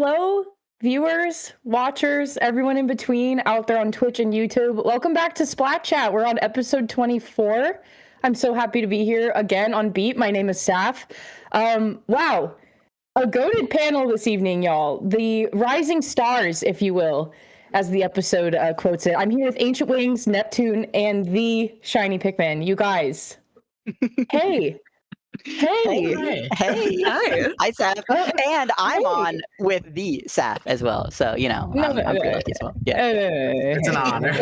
Hello, viewers, watchers, everyone in between out there on Twitch and YouTube. Welcome back to Splat Chat. We're on episode 24. I'm so happy to be here again on Beat. My name is Saf. Wow, a goated panel this evening, y'all. The rising stars, if you will, as the episode quotes it. I'm here with Ancient Wings, Neptune, and the Shiny Pikmin. You guys. Hey. Hey. Hi. Hi, Saf. And I'm on with the Saf as well. So, I'm pretty lucky as well. Yeah. It's an honor.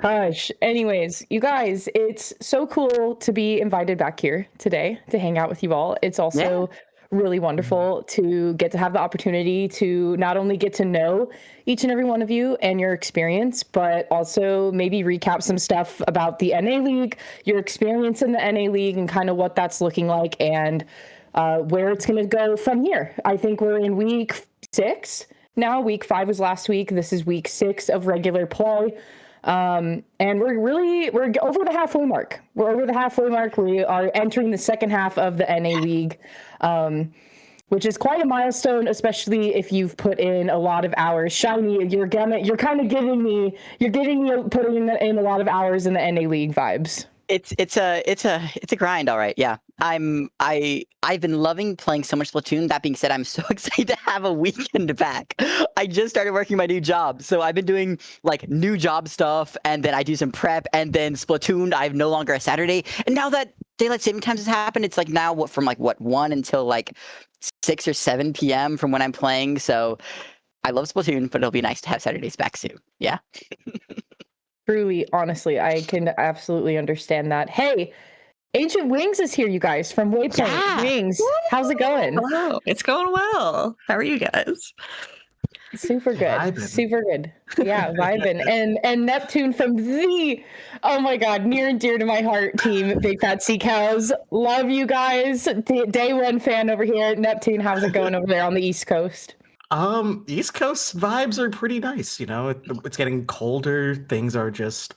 Hush. Anyways, you guys, it's so cool to be invited back here today to hang out with you all. It's also really wonderful to get to have the opportunity to not only get to know each and every one of you and your experience, but also maybe recap some stuff about the NA League, your experience in the NA League, and kind of what that's looking like and where it's going to go from here. I think we're in week 6 now. Week 5 was last week. This is week 6 of regular play. And we're over the halfway mark. We're over the halfway mark. We are entering the second half of the NA League, which is quite a milestone, especially if you've put in a lot of hours. Shiny, you're putting in a lot of hours in the NA League vibes. It's a grind, all right. Yeah. I've been loving playing so much Splatoon. That being said, I'm so excited to have a weekend back. I just started working my new job, so I've been doing like new job stuff, and then I do some prep, and then Splatoon. I have no longer a Saturday, and now that daylight saving times has happened, it's like now from 1 until like 6 or 7 p.m. from when I'm playing. So I love Splatoon, but it'll be nice to have Saturdays back soon. Yeah. Truly, honestly, I can absolutely understand that. Hey, Ancient Wings is here, you guys, from Waypoint. Yeah. Wings, how's it going? Hello. It's going well. How are you guys? Super good. Vibin'. Super good. Yeah, vibing. And Neptune from the, oh my God, near and dear to my heart team, Big Fat Sea Cows. Love you guys. Day one fan over here. Neptune, how's it going over there on the East Coast? East Coast vibes are pretty nice. It's getting colder. Things are just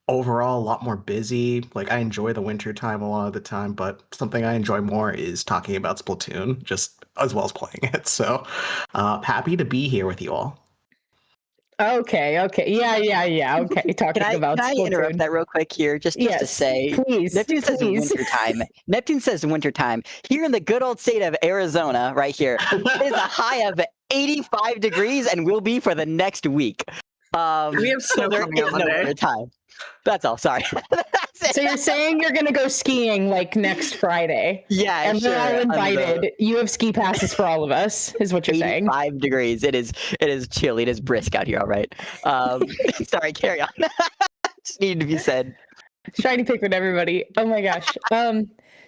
overall a lot more busy. Like, I enjoy the winter time a lot of the time, but something I enjoy more is talking about Splatoon, just as well as playing it. So, happy to be here with you all. Okay. Yeah. Okay. Talking about Can I interrupt that real quick here, just to say, please. Neptune says wintertime. Neptune says wintertime. Here in the good old state of Arizona, right here, it is a high of 85 degrees and will be for the next week. We have snow coming on Monday. Wintertime. That's all. Sorry. So you're saying you're gonna go skiing like next Friday? Yeah, and sure. we're all invited. You have ski passes for all of us, is what you're saying. 85 degrees. It is chilly. It is brisk out here. All right. Sorry. Carry on. Just needed to be said. Shiny Pikmin, everybody. Oh my gosh.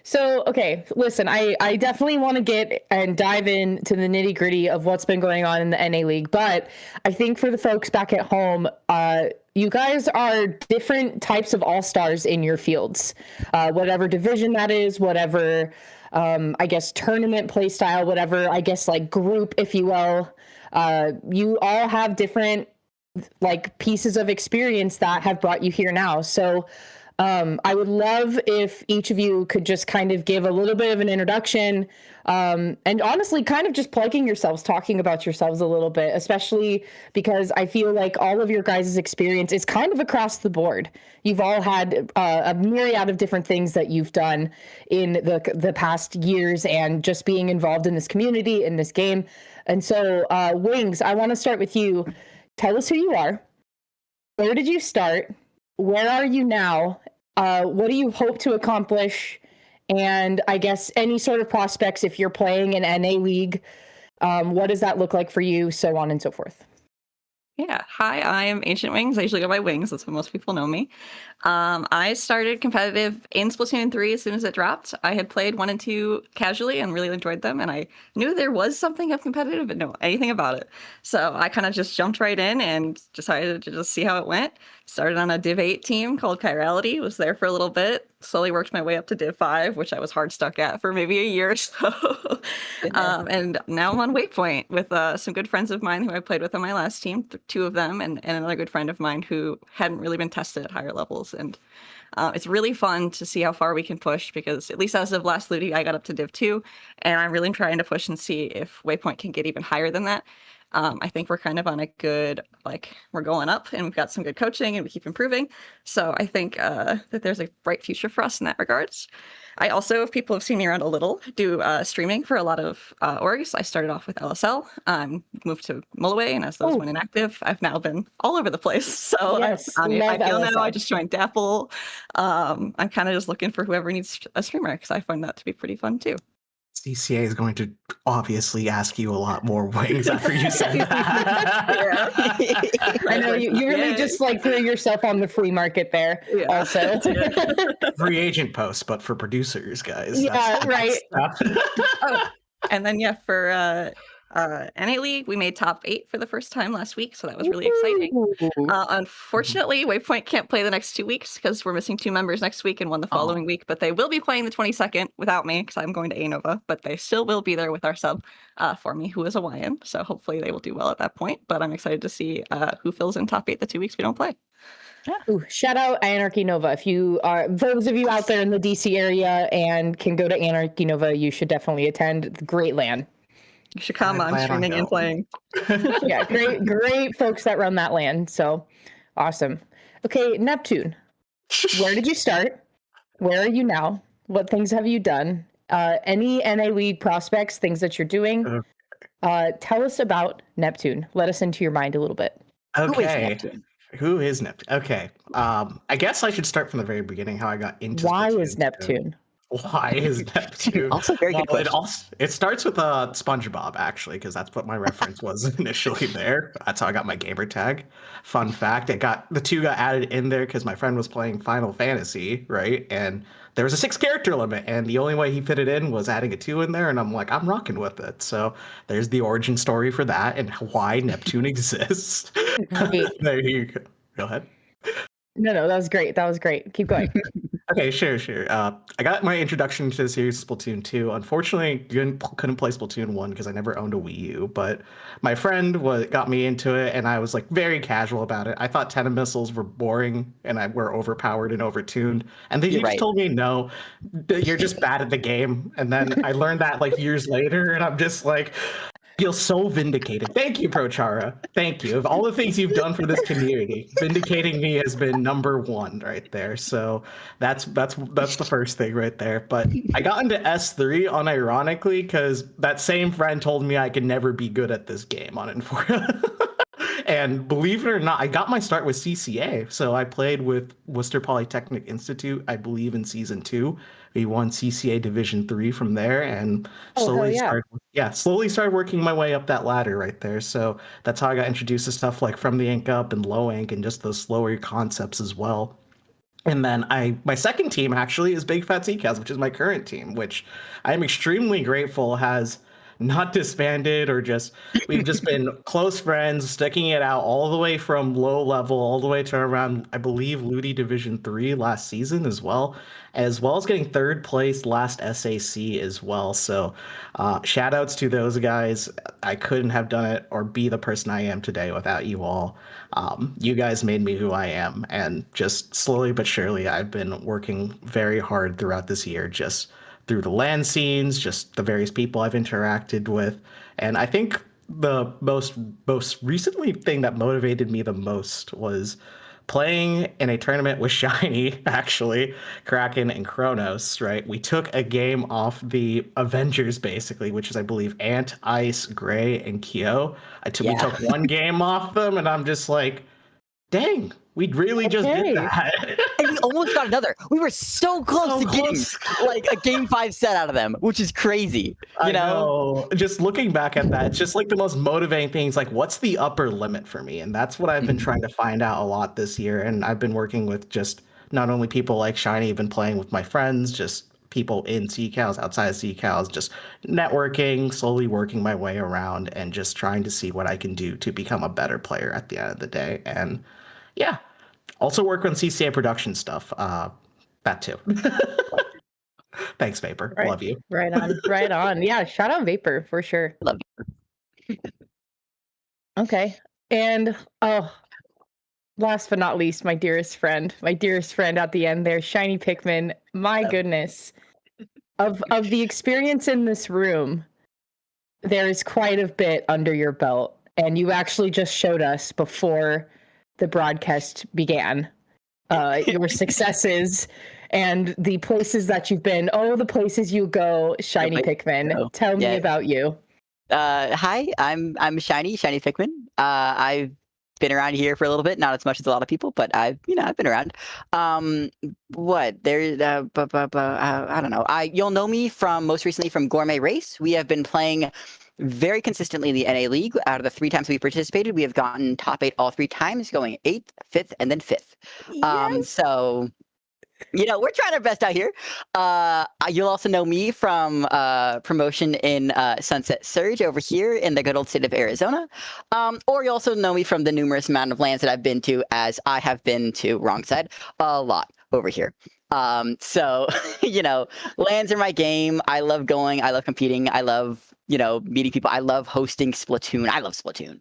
So, okay, listen, I definitely want to get and dive into the nitty gritty of what's been going on in the NA League, but I think for the folks back at home, you guys are different types of all-stars in your fields, whatever division that is, whatever, I guess, tournament play style, whatever, I guess, like group, if you will. You all have different, like, pieces of experience that have brought you here now. So, I would love if each of you could just kind of give a little bit of an introduction, and honestly kind of just plugging yourselves, talking about yourselves a little bit, especially because I feel like all of your guys' experience is kind of across the board. You've all had a myriad of different things that you've done in the past years and just being involved in this community, in this game. And so, Wings, I want to start with you. Tell us who you are. Where did you start? Where are you now? What do you hope to accomplish? And I guess any sort of prospects if you're playing in NA League, what does that look like for you? So on and so forth. Yeah. Hi, I'm Ancient Wings. I usually go by Wings. That's what most people know me. I started competitive in Splatoon 3 as soon as it dropped. I had played 1 and 2 casually and really enjoyed them. And I knew there was something of competitive, but no, anything about it. So I kind of just jumped right in and decided to just see how it went. Started on a Div 8 team called Chirality. Was there for a little bit. Slowly worked my way up to Div 5, which I was hard stuck at for maybe a year or so. And now I'm on Waypoint with some good friends of mine who I played with on my last team, 2 of them, and another good friend of mine who hadn't really been tested at higher levels. And It's really fun to see how far we can push because at least as of last Ludi, I got up to Div 2, and I'm really trying to push and see if Waypoint can get even higher than that. I think we're kind of on a good, we're going up and we've got some good coaching and we keep improving. So I think that there's a bright future for us in that regards. I also, if people have seen me around a little, do streaming for a lot of orgs. I started off with LSL, moved to Mulloway, and as those went inactive, I've now been all over the place. So Yes, I feel love now I LSL. just joined Dapple. I'm kind of just looking for whoever needs a streamer because I find that to be pretty fun too. CCA is going to obviously ask you a lot more wings after you said that. I know you really Yay. just threw yourself on the free market there. Yeah. Also, Free agent post, but for producers, guys. Yeah, right. And then for NA League, we made top 8 for the first time last week, so that was really exciting. Unfortunately, Waypoint can't play the next 2 weeks because we're missing 2 members next week and 1 the following week, but they will be playing the 22nd without me because I'm going to Anova, but they still will be there with our sub for me, who is a YN, so hopefully they will do well at that point, but I'm excited to see who fills in top 8 the 2 weeks we don't play. Ooh, shout out Anarchy Nova. If you are, those of you out there in the DC area and can go to Anarchy Nova, you should definitely attend. Great LAN. You should come I on plan on streaming and going. playing. Yeah, great folks that run that LAN. So awesome. Okay, Neptune, where did you start? Where are you now? What things have you done? Any NA League prospects, things that you're doing? Tell us about Neptune. Let us into your mind a little bit. Okay. Who is Neptune? Okay. I guess I should start from the very beginning, how I got into Why Splatoon is Neptune? Why is Neptune? Also, very good question. It starts with SpongeBob, actually, because that's what my reference was initially there. That's how I got my gamer tag. Fun fact, the 2 got added in there because my friend was playing Final Fantasy, right? And there was a 6 character limit, and the only way he fit it in was adding a 2 in there, and I'm like, I'm rocking with it. So there's the origin story for that and why Neptune exists. There you go. Go ahead. No, that was great. That was great. Keep going. Okay, sure. I got my introduction to the series Splatoon 2. Unfortunately, couldn't play Splatoon 1 because I never owned a Wii U, but my friend got me into it, and I was very casual about it. I thought Tenna missiles were boring and were overpowered and overtuned, and then just told me, no, you're just bad at the game. And then I learned that years later, and I'm just feel so vindicated. Thank you, Prochara. Thank you. Of all the things you've done for this community, vindicating me has been number 1 right there. So that's the first thing right there. But I got into S3 unironically because that same friend told me I could never be good at this game on Informa. And believe it or not, I got my start with CCA. So I played with Worcester Polytechnic Institute, I believe, in season 2. We won CCA Division 3 from there, and slowly started working my way up that ladder right there. So that's how I got introduced to stuff like From the Ink Up and Low Ink and just those slower concepts as well. And then my second team actually is Big Fat Seacals, which is my current team, which I am extremely grateful has not disbanded or we've just been close friends, sticking it out all the way from low level all the way to around, I believe, Ludi Division 3 last season as well as getting 3rd place last SAC as well. So shout outs to those guys. I couldn't have done it or be the person I am today without you all. You guys made me who I am, and just slowly but surely I've been working very hard throughout this year, just through the LAN scenes, just the various people I've interacted with. And I think the most recently thing that motivated me the most was playing in a tournament with Shiny, actually, Kraken and Kronos, right? We took a game off the Avengers, basically, which is, I believe, Ant, Ice, Gray, and Kyo. We took one game off them, and I'm just like, dang, we really just did that. And we almost got another. We were so close to getting a game 5 set out of them, which is crazy. You know? Just looking back at that, it's just the most motivating things. What's the upper limit for me? And that's what I've been trying to find out a lot this year. And I've been working with just not only people like Shiny, I've been playing with my friends, just people in CCals, outside of CCals, just networking, slowly working my way around and just trying to see what I can do to become a better player at the end of the day. And yeah, also work on CCA production stuff. That too. Thanks, Vapor. Right. Love you. Right on. Yeah, shout out Vapor for sure. Love you. Okay. And last but not least, my dearest friend at the end there, Shiny Pikmin. My goodness, of the experience in this room, there is quite a bit under your belt, and you actually just showed us before the broadcast began your successes and the places that you've been. Oh, the places you go, Shiny Pikmin. Tell me about you. Hi, I'm Shiny Pikmin. I've been around here for a little bit, not as much as a lot of people, but I've been around. What there? I don't know. You'll know me from most recently from Gourmet Race. We have been playing very consistently in the NA League. Out of the 3 times we participated, we have gotten top 8 all 3 times, going 8th, 5th, and then 5th. Yes. So we're trying our best out here. You'll also know me from promotion in Sunset Surge over here in the good old state of Arizona. Or you also know me from the numerous amount of lands that I've been to, as I have been to, wrong side, a lot over here. So, lands are my game. I love going. I love competing. I love, meeting people. I love hosting Splatoon. I love Splatoon.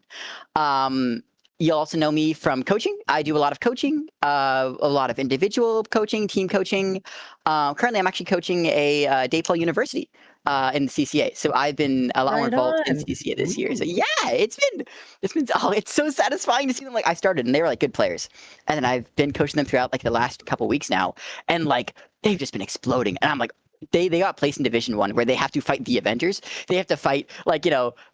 You'll also know me from coaching. I do a lot of coaching, a lot of individual coaching, team coaching. Currently, I'm actually coaching a DePaul University in the CCA. So I've been a lot more involved in CCA this year. So yeah, it's so satisfying to see them. Like, I started and they were like good players, and then I've been coaching them throughout like the last couple weeks now, and like they've just been exploding. And I'm like, they got placed in Division 1 where they have to fight the Avengers. They have to fight like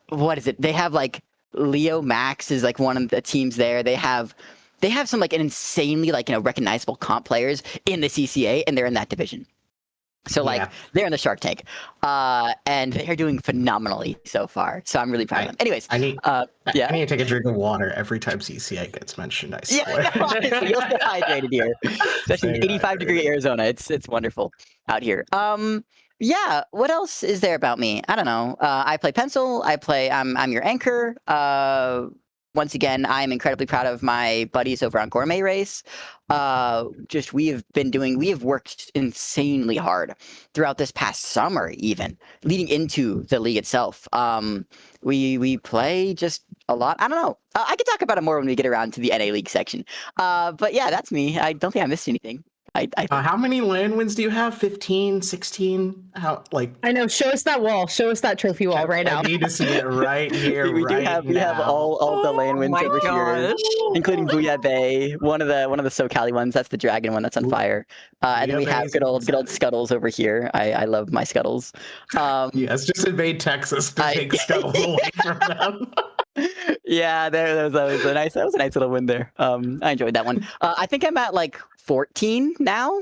what is it? They have like Leo Max is like one of the teams there. They have some like an insanely like recognizable comp players in the CCA, and they're in that division. So like they're in the Shark Tank, and they're doing phenomenally so far. So I'm really proud of them. Anyways, I need to take a drink of water every time CCA gets mentioned. I swear. Yeah, honestly, you'll stay hydrated here, especially in 85-degree Arizona. It's wonderful out here. Yeah, what else is there about me? I don't know. I play pencil. I'm your anchor. Once again, I'm incredibly proud of my buddies over on Gourmet Race. We have worked insanely hard throughout this past summer, even leading into the league itself. We play just a lot. I don't know. I can talk about it more when we get around to the NA League section. But yeah, that's me. I don't think I missed anything. How many land wins do you have? 15, 16? I know. Show us that wall. Show us that trophy wall right now. I need to see it right here. We have all the land wins over here, including Booyah Bay, one of the SoCali ones. That's the dragon one that's on fire. And then we have good old Scuttles over here. I love my Scuttles. Yes, just invade Texas to take Scuttles away from them. Yeah, that was a nice little win there. I enjoyed that one. I think I'm at like 14 now.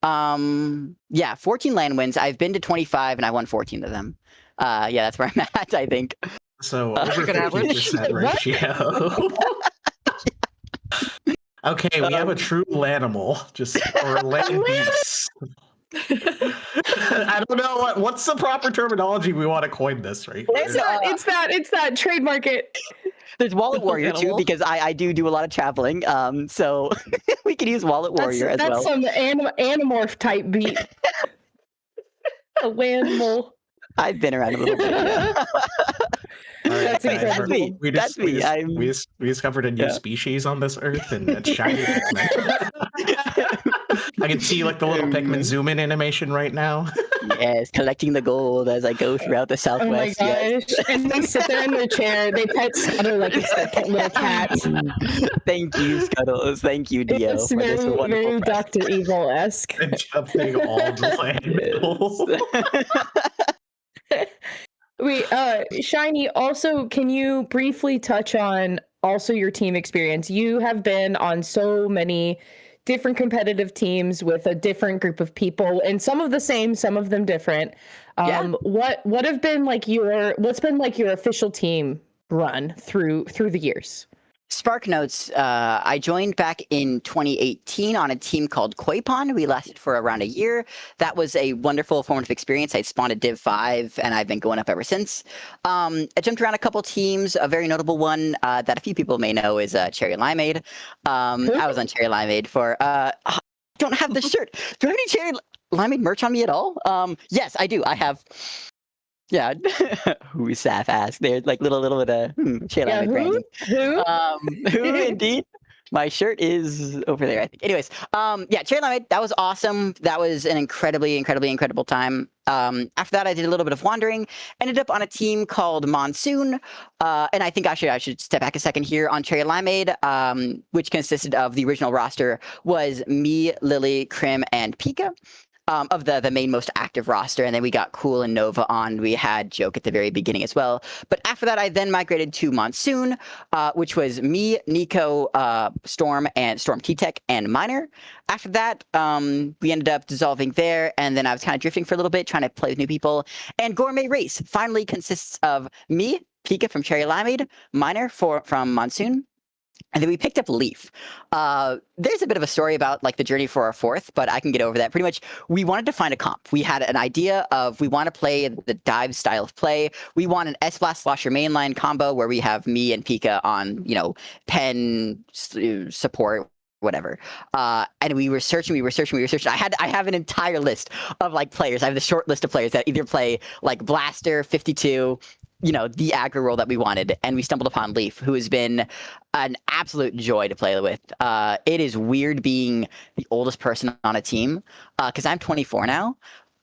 14 land wins. I've been to 25 and I won 14 of them. That's where I'm at, I think. So over 50% ratio. Okay, we have a true Lanimal, or land beast. I don't know what's the proper terminology we want to coin this, right? It's that trademark it. There's Wallet Warrior too, because I do a lot of traveling. So we could use Wallet Warrior as well. That's some Animorph type beat. A Lanimal. I've been around a little bit. Right, that's me. We discovered a new species on this earth, and it's shiny Pikmin. I can see like the little Pikmin zoom in animation right now. Yes, collecting the gold as I go throughout the Southwest. Oh my gosh! Yes. And they sit there in their chair. They pet Scuttle like it's their little cat. Thank you, Scuttles. Thank you, Dio. It's very Dr. Evil-esque. Jumping all the Shiny, also, can you briefly touch on also your team experience? You have been on so many different competitive teams with a different group of people, and some of the same, some of them different. What have been like what's been like your official team run through the years? Spark Notes, I joined back in 2018 on a team called Koipon. We lasted for around a year. That was a wonderful formative experience. I spawned at Div 5, and I've been going up ever since. I jumped around a couple teams. A very notable one that a few people may know is Cherry Limeade. I was on Cherry Limeade for... I don't have the shirt. Do I have any Cherry Limeade merch on me at all? Yes, I do. I have... Yeah, who Saf asked. They're like little bit of Cherry Limeade branding. Who? Who indeed? My shirt is over there, I think. Anyways, yeah, Cherry Limeade, that was awesome. That was an incredible time. After that, I did a little bit of wandering, ended up on a team called Monsoon. And I think actually I should step back a second here on Cherry Limeade, which consisted of the original roster was me, Lily, Krim, and Pika. Of the main most active roster, and then we got Cool and Nova on. We had Joke at the very beginning as well. But after that, I then migrated to Monsoon, which was me, Nico, Storm, and Storm T-Tech, and Miner. After that, we ended up dissolving there, and then I was kind of drifting for a little bit, trying to play with new people. And Gourmet Race finally consists of me, Pika from Cherry Limeade, Miner from Monsoon, and then we picked up Leaf. There's a bit of a story about like the journey for our fourth, but I can get over that. Pretty much, we wanted to find a comp. We had an idea of we want to play the dive style of play. We want an S-Blast Slosher mainline combo where we have me and Pika on, pen support, whatever. And we were searching. I have an entire list of like players. I have the short list of players that either play like Blaster, 52, the aggro role that we wanted, and we stumbled upon Leaf, who has been an absolute joy to play with. It is weird being the oldest person on a team, because I'm 24 now,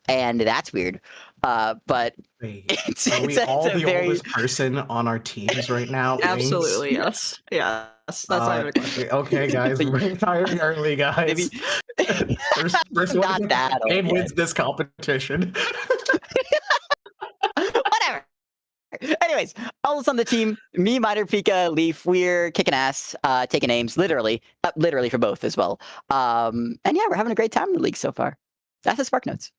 and that's weird. But Wait, it's are we it's all the very... oldest person on our teams right now? Absolutely, yes. Yes, that's not okay, guys, we're retiring early, guys. Maybe first not one that old Abe yet. wins this competition. Whatever. Anyways, all of us on the team, me, Miner, Pika, Leaf, we're kicking ass, taking names, literally for both as well. And yeah, we're having a great time in the league so far. That's the Spark Notes.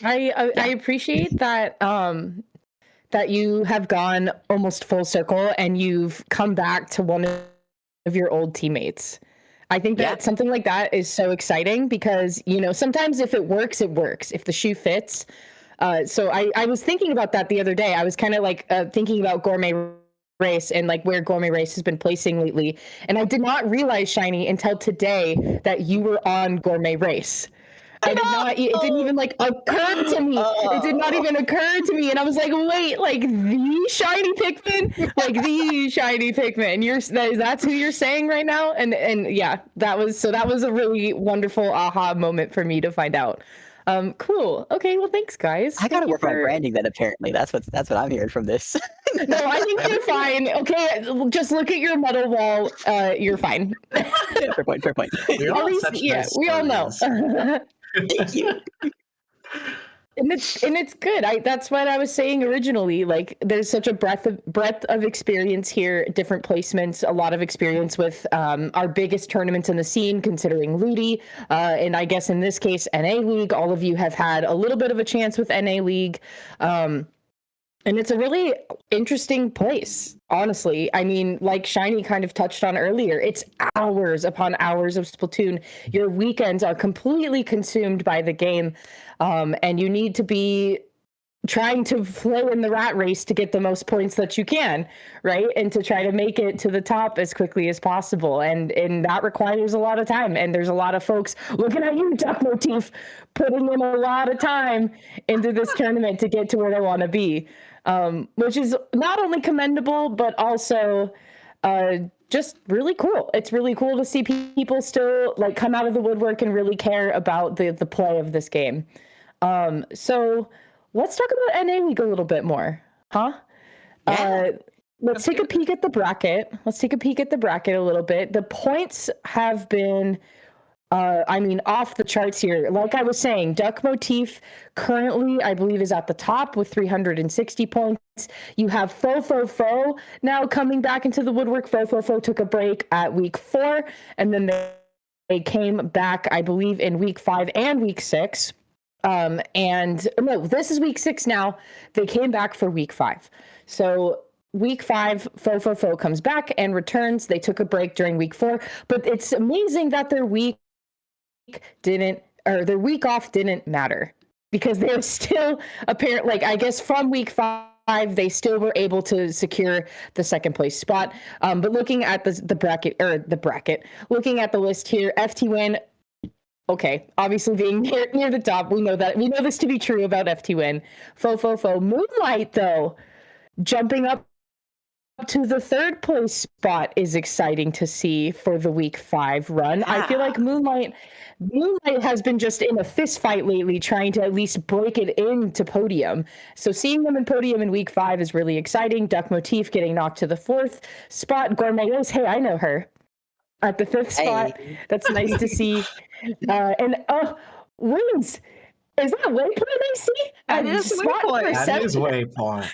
I appreciate that that you have gone almost full circle and you've come back to one of your old teammates. I think that something like that is so exciting because, sometimes if it works, it works. If the shoe fits. So I was thinking about that the other day. I was kind of like thinking about Gourmet Race and like where Gourmet Race has been placing lately. And I did not realize, Shiny, until today that you were on Gourmet Race. It didn't even like occur to me. It did not even occur to me. And I was like, wait, like the shiny Pikmin? Like the shiny Pikmin. That's who you're saying right now? And yeah, that was a really wonderful aha moment for me to find out. Cool. Okay, well thanks guys. I gotta work on branding then apparently. That's what I'm hearing from this. No, I think you're fine. Okay, just look at your medal wall. You're fine. Fair point. We all know. Thank you. And it's good. That's what I was saying originally. Like, there's such a breadth of experience here, different placements, a lot of experience with our biggest tournaments in the scene, considering Ludi, and I guess in this case NA League. All of you have had a little bit of a chance with NA League, and it's a really interesting place, honestly. I mean, like Shiny kind of touched on earlier, it's hours upon hours of Splatoon. Your weekends are completely consumed by the game, and you need to be trying to flow in the rat race to get the most points that you can, right? And to try to make it to the top as quickly as possible. And that requires a lot of time. And there's a lot of folks looking at you, Duck Motif, putting in a lot of time into this tournament to get to where they want to be. Which is not only commendable, but also just really cool. It's really cool to see people still like come out of the woodwork and really care about the play of this game. So let's talk about NA League a little bit more, huh? Yeah. Let's take a peek at the bracket. A little bit. The points have been off the charts here. Like I was saying, Duck Motif currently, I believe, is at the top with 360 points. You have Fo now coming back into the woodwork. Fo took a break at week 4, and then they came back, I believe, in week 5 and week 6. And no, this is week 6 now. They came back for week 5. So week 5, Fo comes back and returns. They took a break during week 4, but it's amazing that their week off didn't matter, because they're still apparently, like, I guess from week 5 they still were able to secure the second place spot. But looking at the bracket, looking at the list here, FT Win, okay, obviously being near the top, we know this to be true about FT Win. Fo Moonlight though, jumping up to the third place spot is exciting to see for the week 5 run. I feel like Moonlight has been just in a fist fight lately, trying to at least break it into podium. So seeing them in podium in week 5 is really exciting. Duck Motif getting knocked to the 4th spot. Gourmetos, hey, I know her. At the 5th spot. That's nice to see. Wings. Is that Waypoint I see? That is Waypoint. That is Waypoint.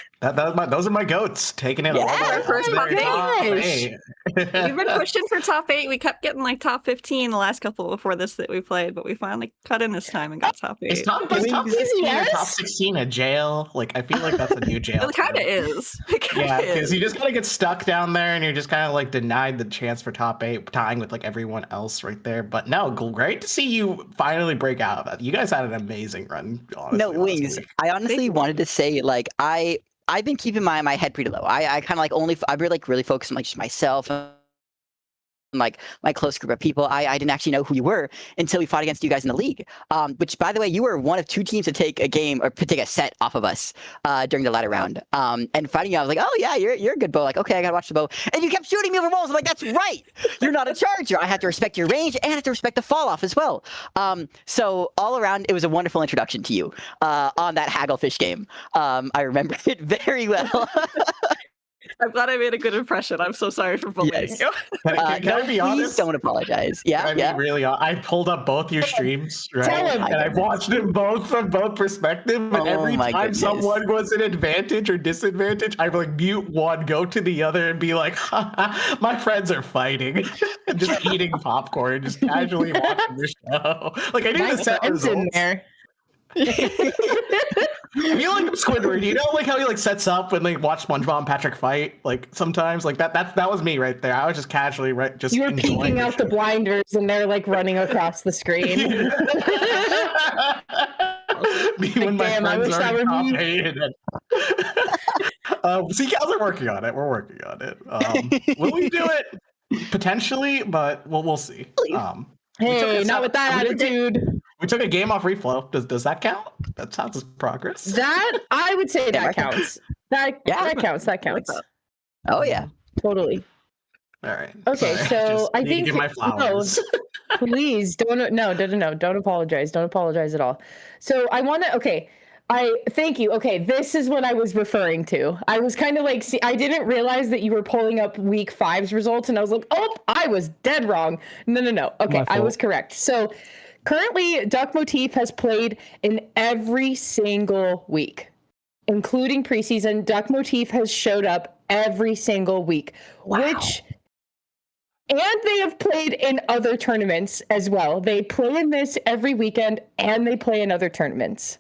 Those are my goats taking it all our first top eight. We've been pushing for top 8. We kept getting like top 15 the last couple before this that we played, but we finally cut in this time and got top 8. Is top 15 or top 16 a jail? Like, I feel like that's a new jail. It kind of is. Yeah, because you just kind of get stuck down there and you're just kind of like denied the chance for top 8, tying with like everyone else right there. But no, great to see you finally break out of that. You guys had an amazing run. Honestly, no, Wings. I honestly wanted to say, like, I've been keeping my head pretty low. I kind of like I've been like really focused on like just myself and like my close group of people. I didn't actually know who you were until we fought against you guys in the league. Which, by the way, you were one of 2 teams to take a game or to take a set off of us during the ladder round. And fighting you, I was like, oh yeah, you're a good bow. Like, okay, I gotta watch the bow. And you kept shooting me over walls. I'm like, that's right. You're not a charger. I have to respect your range and I have to respect the fall off as well. So all around, it was a wonderful introduction to you on that Hagglefish game. I remember it very well. I'm glad I made a good impression. I'm so sorry for bullying you. Can I be honest? Please don't apologize. Yeah, Really, I pulled up both your streams, right? Tell him. And I watched them both from both perspectives. And every time someone was an advantage or disadvantage, I'd like mute one, go to the other, and be like, my friends are fighting. And just eating popcorn, just casually watching the show. Like, I knew the set results in there. I feel like Squidward, you know, like how he like sets up when they watch SpongeBob and Patrick fight. Like sometimes, like that was me right there. I was just casually just. You were peeking out the blinders, and they're like running across the screen. Me when my friends are top 8. See, guys are working on it. We're working on it. Will we do it? Potentially, but we'll see. Hey, not with that attitude. We took a game off reflow. Does that count? That sounds as progress. That I would say that counts. That counts. That counts. Oh yeah, totally. All right. Okay, so I think give my flowers. No, please don't apologize. Don't apologize at all. So I want to. Okay. Thank you. Okay, this is what I was referring to. I was kind of like, I didn't realize that you were pulling up week 5's results, and I was like, oh, I was dead wrong. No. Okay, I was correct. So currently, Duck Motif has played in every single week, including preseason. Duck Motif has showed up every single week, and they have played in other tournaments as well. They play in this every weekend, and they play in other tournaments.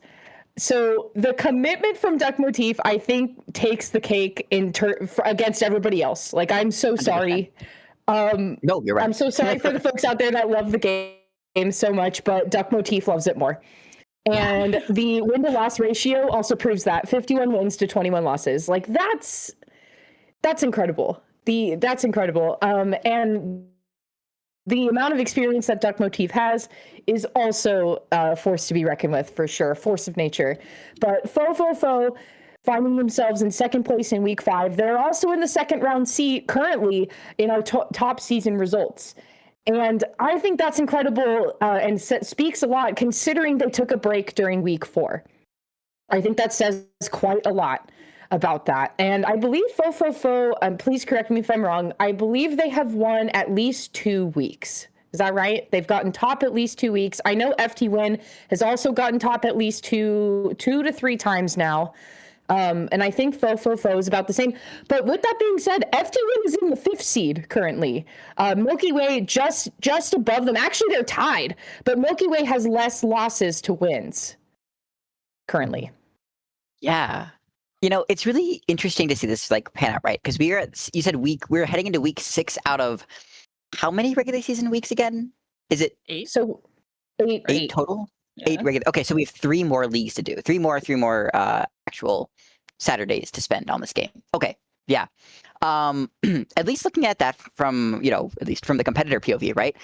So the commitment from Duck Motif, I think, takes the cake against everybody else. Like, I'm so sorry. No, you're right. I'm so sorry for the folks out there that love the game so much, but Duck Motif loves it more. And the win-to-loss ratio also proves that. 51 wins to 21 losses. Like, that's incredible. That's incredible. And the amount of experience that Duck Motif has is also a force to be reckoned with, for sure. Force of nature. But Fo finding themselves in second place in week 5. They're also in the second round seat currently in our top season results. And I think that's incredible and speaks a lot considering they took a break during week 4. I think that says quite a lot about that. And I believe Fo, please correct me if I'm wrong, I believe they have won at least 2 weeks. Is that right? They've gotten top at least 2 weeks. I know FT Win has also gotten top at least two to 3 times now. And I think Fo is about the same. But with that being said, FT Win is in the 5th seed currently. Milky Way just above them. Actually, they're tied. But Milky Way has less losses to wins currently. Yeah. You know, it's really interesting to see this like pan out, right? Because you said we're heading into week 6 out of how many regular season weeks again? Is it 8? So 8 total? Yeah. 8 regular. Okay, so we have 3 more leagues to do. 3 more actual Saturdays to spend on this game. Okay, yeah. At least looking at that from, at least from the competitor POV, right?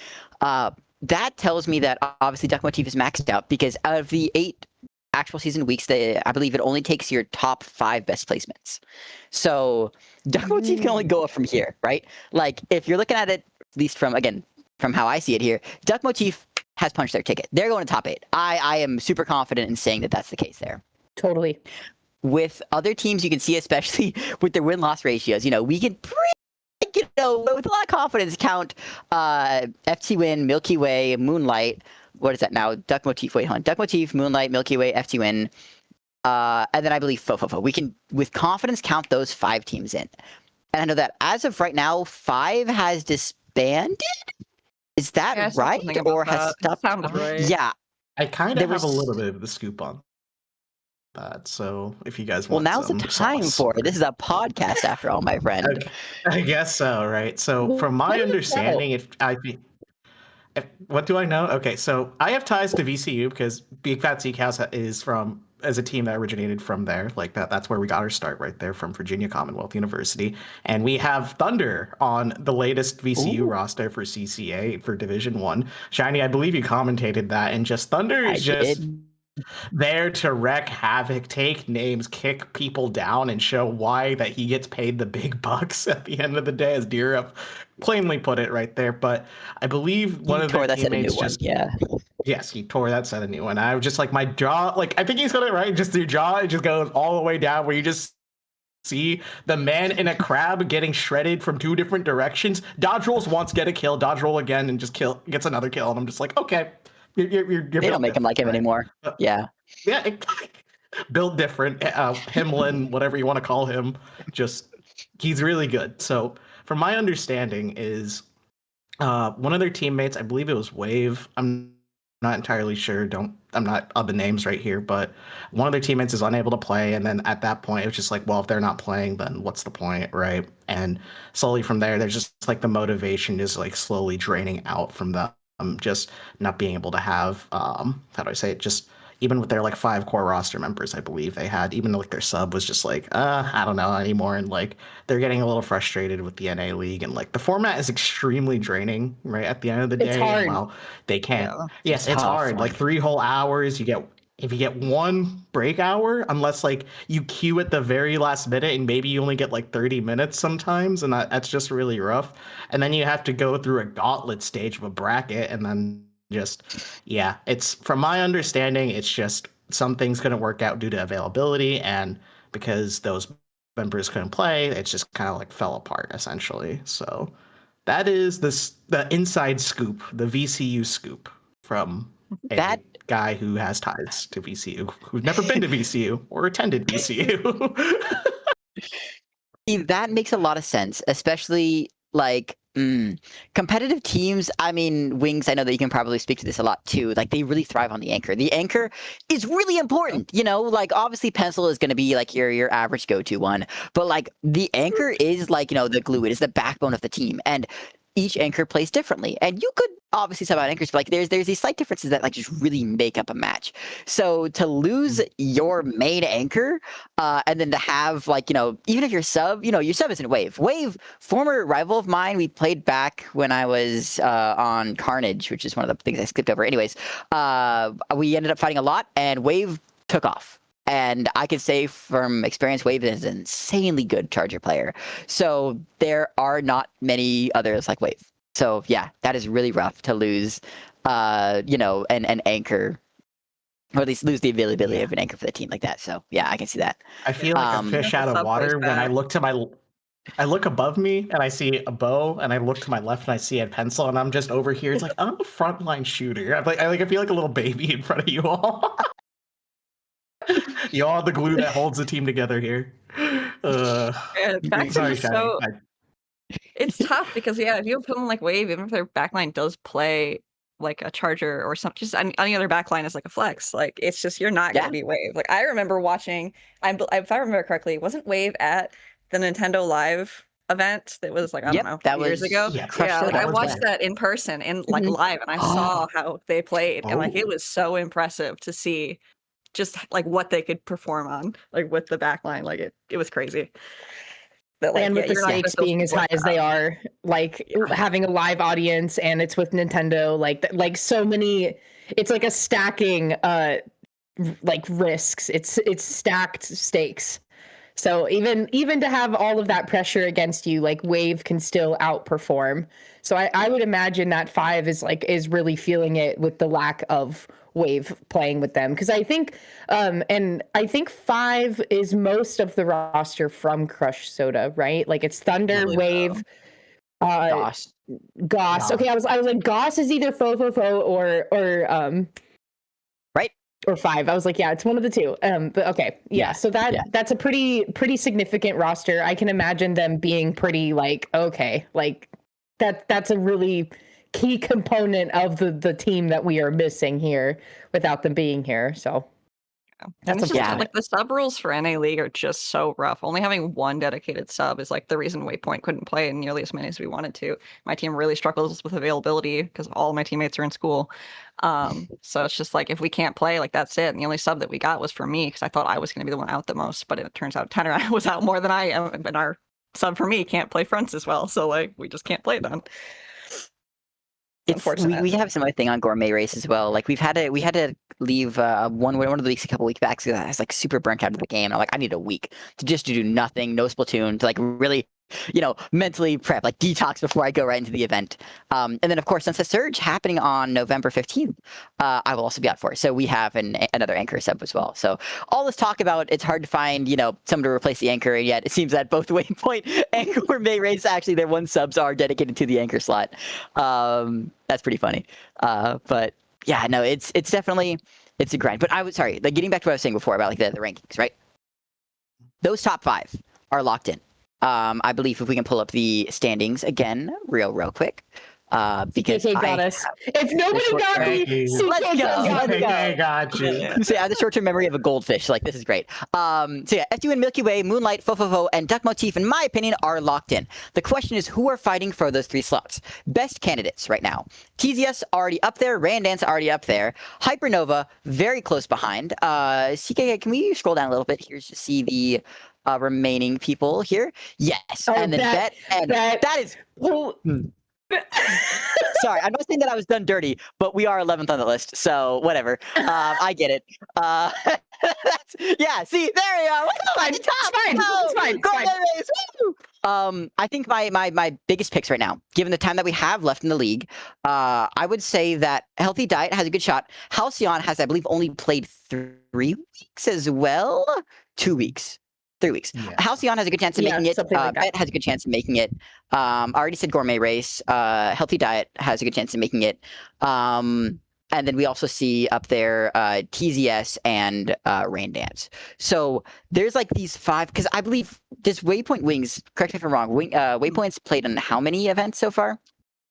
That tells me that obviously Duck Motif is maxed out because out of the 8 actual season weeks, I believe it only takes your top 5 best placements. So Duck Motif can only go up from here, right? Like if you're looking at it, at least from how I see it here, Duck Motif has punched their ticket. They're going to top 8. I am super confident in saying that that's the case there. Totally. With other teams, you can see, especially with their win-loss ratios, we can with a lot of confidence count FT Win, Milky Way, Moonlight. What is that now? Duck Motif. Wait, hold on. Duck Motif, Moonlight, Milky Way, FT Win, and then I believe Fofofo. We can, with confidence, count those 5 teams in. And I know that as of right now, 5 has disbanded. Is that right? Or has stopped? Right. Yeah. I kind of have a little bit of the scoop on that. So if you guys want, now's the time for it. This is a podcast, after all, my friend. Okay. I guess so, right? So from my understanding, what do I know? Okay, so I have ties to VCU because Big Fat Zeke House is as a team that originated from there. Like that's where we got our start, right there, from Virginia Commonwealth University. And we have Thunder on the latest VCU roster for CCA for Division 1. Shiny, I believe you commentated that, and just Thunder is there to wreak havoc, take names, kick people down, and show why that he gets paid the big bucks at the end of the day, as Dira plainly put it right there. But I believe one of their teammates yes, he tore that set a new one. I was just like, my jaw, like I think he's got it right. Just your jaw, it just goes all the way down where you just see the man in a crab getting shredded from 2 different directions. Dodge rolls once, get a kill, dodge roll again, and just gets another kill. And I'm just like, okay. You're they don't make him like him anymore. Yeah. Yeah. Built different. Himlin, whatever you want to call him. He's really good. So from my understanding is one of their teammates, I believe it was Wave. I'm not entirely sure. I'm not on the names right here, but one of their teammates is unable to play. And then at that point, it was just like, well, if they're not playing, then what's the point, right? And slowly from there, there's just like the motivation is like slowly draining out from them. Just not being able to have how do I say it, just even with their like 5 core roster members, I believe they had, even like their sub was just like I don't know anymore, and like they're getting a little frustrated with the NA League, and like the format is extremely draining, right, at the end of the day. It's hard. Well, they can't. Yes, it's hard. Like 3 whole hours, if you get 1 break hour, unless like you queue at the very last minute, and maybe you only get like 30 minutes sometimes, and that's just really rough. And then you have to go through a gauntlet stage of a bracket, and then it's, from my understanding, it's just some things couldn't work out due to availability, and because those members couldn't play, it just kind of like fell apart essentially. So that is the inside scoop, the VCU scoop from that guy who has ties to VCU, who's never been to VCU or attended VCU. See, that makes a lot of sense, especially like competitive teams. I mean, Wings, I know that you can probably speak to this a lot too. Like they really thrive on the anchor. The anchor is really important, like obviously Pencil is going to be like your average go-to one, but like the anchor is like, the glue. It is the backbone of the team, and each anchor plays differently. And you could obviously sub out anchors, but like there's these slight differences that like just really make up a match. So to lose your main anchor, and then to have like, even if your sub isn't Wave. Wave, former rival of mine, we played back when I was on Carnage, which is one of the things I skipped over. Anyways, we ended up fighting a lot, and Wave took off. And I can say from experience, Wave is an insanely good Charger player. So there are not many others like Wave. So yeah, that is really rough to lose, an anchor, or at least lose the availability of an anchor for the team like that. So yeah, I can see that. I feel like a fish out of water when I look above me and I see a bow, and I look to my left and I see a pencil, and I'm just over here. It's like, I'm a frontline shooter. I feel like a little baby in front of you all. You all are the glue that holds the team together here. It's tough because if you have someone like Wave, even if their backline does play like a Charger or something, just any other backline is like a flex. Like it's just, you're not gonna be Wave. Like I remember watching, if I remember correctly, wasn't Wave at the Nintendo Live event that was like, I don't know, that was years ago? I watched that in person and like live, and I saw how they played, and like it was so impressive to see just like what they could perform on, like with the backline. Like it was crazy. But, like, and with the stakes being as high as they are, like having a live audience, and it's with Nintendo, like so many, it's like a stacking like risks. It's stacked stakes. So even to have all of that pressure against you, like Wave can still outperform. So I would imagine that 5 is really feeling it with the lack of Wave playing with them, because I think and I think 5 is most of the roster from Crush Soda, right? Like it's Thunder, believe Wave, Gosh. Goss. Yeah. Okay, I was like Goss is either Fo Right? or 5. I was like, yeah, it's one of the two. But okay, yeah. So that's a pretty significant roster. I can imagine them being pretty like, okay, like that's a really key component of the team that we are missing here without them being here. So And that's it's just Yeah. like the sub rules for NA League are just so rough. Only having one dedicated sub is like the reason Waypoint couldn't play in nearly as many as we wanted to. My team really struggles with availability because all my teammates are in school. So it's just like if we can't play, like that's it. And the only sub that we got was for me because I thought I was going to be the one out the most, but it turns out Tenor was out more than I am, and our sub for me can't play fronts as well. So like we just can't play then. We have some other thing on Gourmet Race as well. Like we had to leave one of the weeks a couple weeks back because I was like super burnt out of the game. I'm like, I need a week to just do nothing, no Splatoon, to like really, mentally prep, like detox before I go right into the event. And then of course, since the surge happening on November 15th, I will also be out for it. So we have another anchor sub as well. So all this talk about it's hard to find, someone to replace the anchor, and yet it seems that both Waypoint and Gourmet Race actually their one subs are dedicated to the anchor slot. That's pretty funny. But yeah, no, it's definitely a grind. But I was sorry, like getting back to what I was saying before about like the rankings, right? Those top 5 are locked in. I believe if we can pull up the standings again real quick. Because CK got us. If nobody got me, CK Let's go. I got you. So yeah, I have the short-term memory of a goldfish. Like this is great. So yeah, F2 and Milky Way, Moonlight, Fofofo, and Duck Motif, in my opinion, are locked in. The question is who are fighting for those 3 slots? Best candidates right now. TZS already up there. Randance already up there. Hypernova very close behind. CK, can we scroll down a little bit here to see the remaining people here? Yes, and then Bet, and that is. Sorry, I'm not saying that I was done dirty, but we are 11th on the list, so whatever. I get it. Yeah, see, there we are. Look at the top. It's fine. I think my biggest picks right now, given the time that we have left in the league, I would say that Healthy Diet has a good shot. Halcyon has, I believe, only played 3 weeks as well. 2 weeks. 3 weeks. Yeah. Halcyon has a good chance of making it. Like Bet has a good chance of making it. I already said Gourmet Race. Healthy Diet has a good chance of making it. And then we also see up there TZS and Randance. So there's like these 5, because I believe this Waypoint Wings, correct me if I'm wrong, Waypoint's played on how many events so far?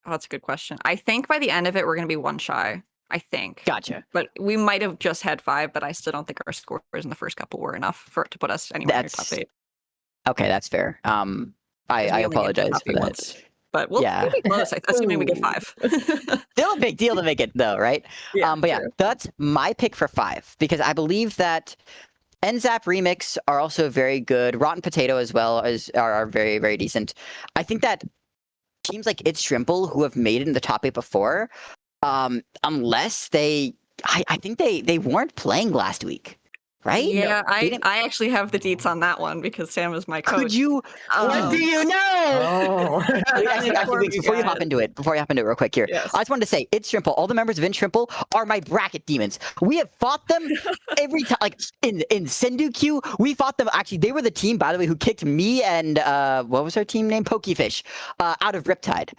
Oh, that's a good question. I think by the end of it, we're going to be 1 shy. I think. Gotcha. But we might have just had 5, but I still don't think our scores in the first couple were enough for it to put us anywhere near top 8. Okay, that's fair. I apologize for that. Once. But we'll be close. Assuming we get 5. Still a big deal to make it though, right? Yeah, but yeah, that's my pick for 5 because I believe that NZAP Remix are also very good. Rotten Potato as well are very, very decent. I think that teams like It's Shrimple who have made it in the top 8 before, unless I think they weren't playing last week, right? Yeah, I actually have the deets on that one because Sam is my coach. Could you? What do you know? Actually, before you hop into it real quick here, yes. I just wanted to say, It's Shrimple. All the members of It's Shrimple are my bracket demons. We have fought them every time. Like in Sendu Q, we fought them. Actually, they were the team, by the way, who kicked me and what was our team name? Pokefish out of Riptide.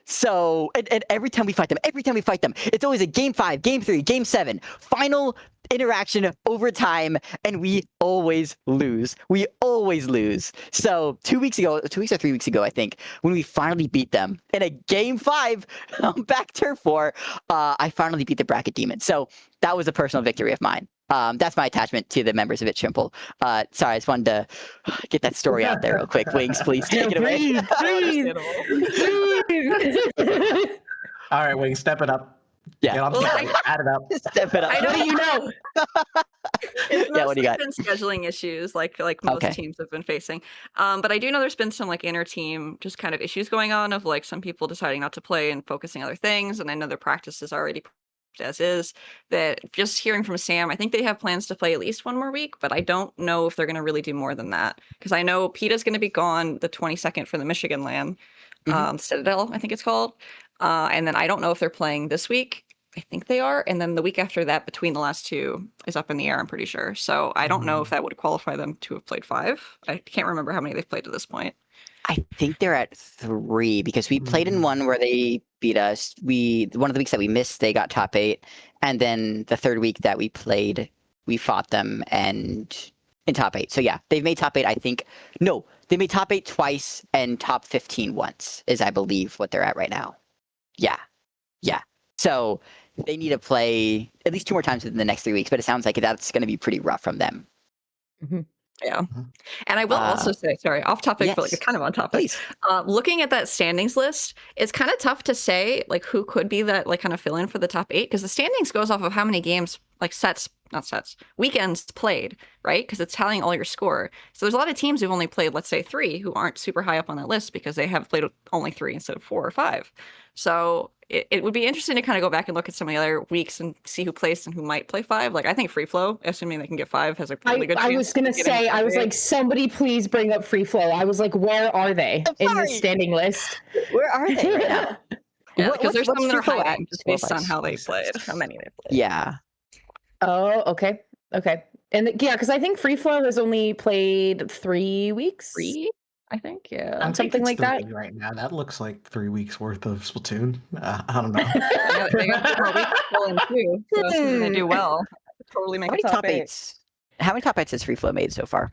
So and every time we fight them, it's always a game 5, game 3, game 7, final interaction over time, and we always lose. So 2 weeks or 3 weeks ago, I think, when we finally beat them in a game 5 back turf 4, I finally beat the bracket demon. So that was a personal victory of mine. That's my attachment to the members of It Shrimple. Sorry, I just wanted to get that story out there real quick. Wings, please take it away. Breathe. All right, Wings, step it up. Yeah, add it up. Step it up. What do you know? Yeah, what do you got? Been scheduling issues like most teams have been facing. But I do know there's been some like inner team just kind of issues going on of like some people deciding not to play and focusing on other things. And I know their practice is already as is. That just hearing from Sam, I think they have plans to play at least one more week, but I don't know if they're going to really do more than that. Because I know PETA's going to be gone the 22nd for the Michigan LAN, Citadel, I think it's called. And then I don't know if they're playing this week. I think they are. And then the week after that, between the last two, is up in the air, I'm pretty sure. So I don't know if that would qualify them to have played 5. I can't remember how many they've played to this point. I think they're at 3 because we played in one where they beat us. One of the weeks that we missed, they got top 8. And then the third week that we played, we fought them and in top 8. So yeah, they've made top 8, I think. No, they made top 8 twice and top 15 once, is I believe what they're at right now. Yeah. So they need to play at least 2 more times in the next 3 weeks, but it sounds like that's going to be pretty rough from them. Yeah. And I will also say, sorry, off topic, but like it's kind of on topic. Please. Looking at that standings list, it's kind of tough to say like who could be that like kind of fill in for the top 8, because the standings goes off of how many games, like weekends played, right? Because it's tallying all your score. So there's a lot of teams who've only played, let's say 3, who aren't super high up on that list because they have played only 3 instead of 4 or 5. So it would be interesting to kind of go back and look at some of the other weeks and see who placed and who might play 5. Like I think Free Flow, assuming they can get 5, has a really good chance. I was gonna say, I was like, somebody please bring up Free Flow. I was like, where are they in the standing list? Where are they right now? Yeah, because there's some that are Free Flow hiding at? just based on how they played, how many they played. Yeah. Oh, okay. And yeah, because I think Free Flow has only played 3 weeks. 3, I think. Yeah, I think something it's like that. 3 right now. That looks like 3 weeks worth of Splatoon. I don't know. Yeah, they got 2 more weeks to fill in too. So assuming they do well, totally make How many top 8s? How many top 8s has Free Flow made so far?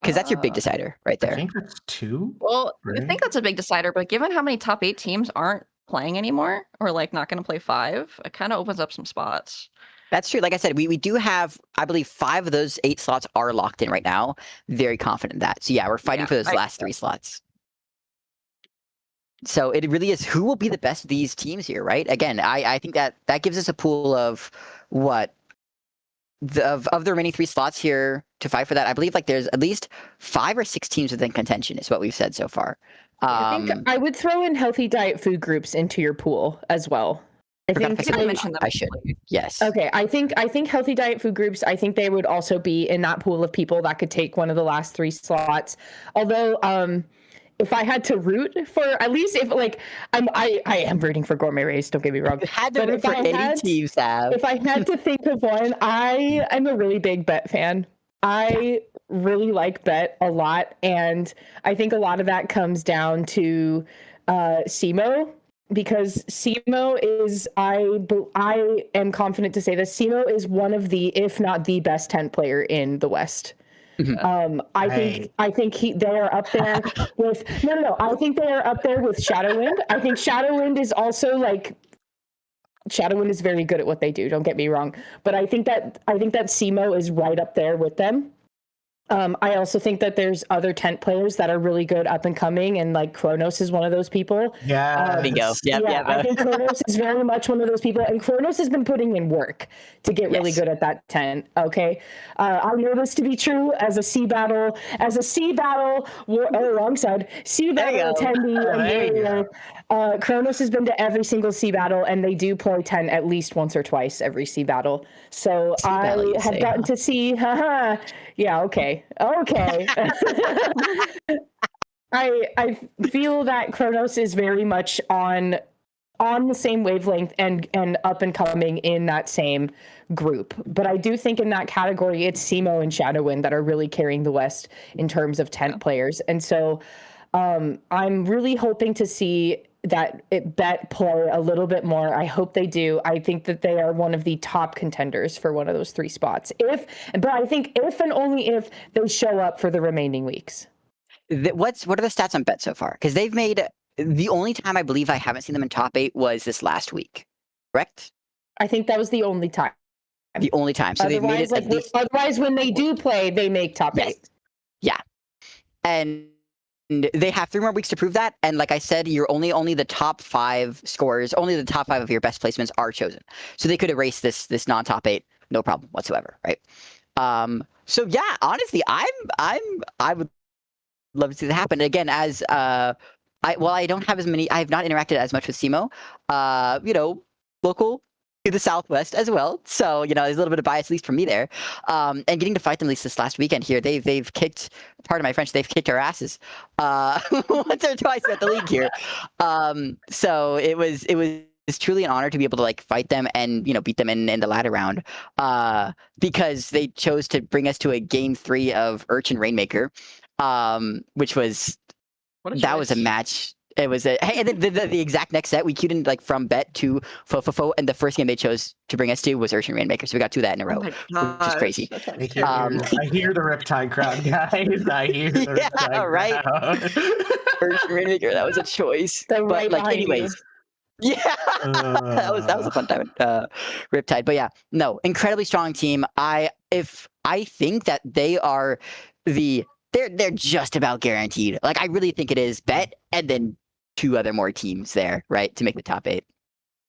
Because that's your big decider right I there. think that's 2. Well, I right? think that's a big decider, but given how many top 8 teams aren't playing anymore, or like not going to play 5, it kind of opens up some spots. That's true. Like I said, we do have, I believe, 5 of those 8 slots are locked in right now. Very confident in that. So yeah, we're fighting for those last 3 slots. So it really is who will be the best of these teams here, right? Again, I think that gives us a pool of what of the remaining 3 slots here to fight for that. I believe like there's at least 5 or 6 teams within contention is what we've said so far. I think I would throw in healthy diet food groups into your pool as well. I think I mentioned them. I should. Yes. Okay, I think healthy diet food groups, I think they would also be in that pool of people that could take one of the last 3 slots. Although if I had to root for, at least if like I am rooting for Gourmet Race, don't get me wrong. Had to root for any teams, Sav. If I had to think of one, I am a really big Bet fan. I really like Bet a lot, and I think a lot of that comes down to SEMO. Because SEMO is, I am confident to say that SEMO is one of the, if not the best 10 player in the West. I think they are up there with I think they are up there with Shadowwind. I think Shadowwind is also like, Shadowwind is very good at what they do, don't get me wrong, but I think that SEMO is right up there with them. I also think that there's other tent players that are really good up and coming, and like Kronos is one of those people. Yeah. Bingo. Yep, I think Kronos is very much one of those people, and Kronos has been putting in work to get really good at that tent. Okay, I know this to be true as a sea battle alongside sea battle attendee. Kronos has been to every single sea battle, and they do play 10 at least once or twice every sea battle. So I have gotten to see. Yeah. Okay. I feel that Kronos is very much on the same wavelength and up and coming in that same group. But I do think in that category, it's SEMO and Shadowwind that are really carrying the West in terms of tent players. And so I'm really hoping to see that Bet play a little bit more. I hope they do. I think that they are one of the top contenders for one of those 3 spots. But I think if and only if they show up for the remaining weeks. What are the stats on Bet so far? Because they've made, the only time I believe I haven't seen them in top 8 was this last week, correct? I think that was the only time. The only time. So they've made it at least. Otherwise, when they do play, they make top 8. Yeah. And they have 3 more weeks to prove that. And like I said, you're only the top 5 scorers, only the top 5 of your best placements are chosen. So they could erase this non-top 8, no problem whatsoever, right? So yeah, honestly, I would love to see that happen. Again, as I don't have as many, I have not interacted as much with SEMO. Local to the Southwest as well. So, there's a little bit of bias, at least from me there. And getting to fight them at least this last weekend here, they've kicked, pardon my French, they've kicked our asses once or twice at the league here. So it was truly an honor to be able to like fight them and beat them in the ladder round, because they chose to bring us to a game 3 of Urchin Rainmaker, which was was a match. It was and then the exact next set we queued in like from Bet to Fofofo, and the first game they chose to bring us to was Urchin Rainmaker. So we got 2 of that in a row, which is crazy. I hear the Riptide crowd, guys. I hear the Riptide right? crowd. Urchin Rainmaker, that was a choice. They're right but like, behind you. anyways. Yeah, that was a fun time at Riptide. But yeah, no, incredibly strong team. I think that they are they're just about guaranteed. Like I really think it is Bet and then 2 other more teams there, right, to make the top 8.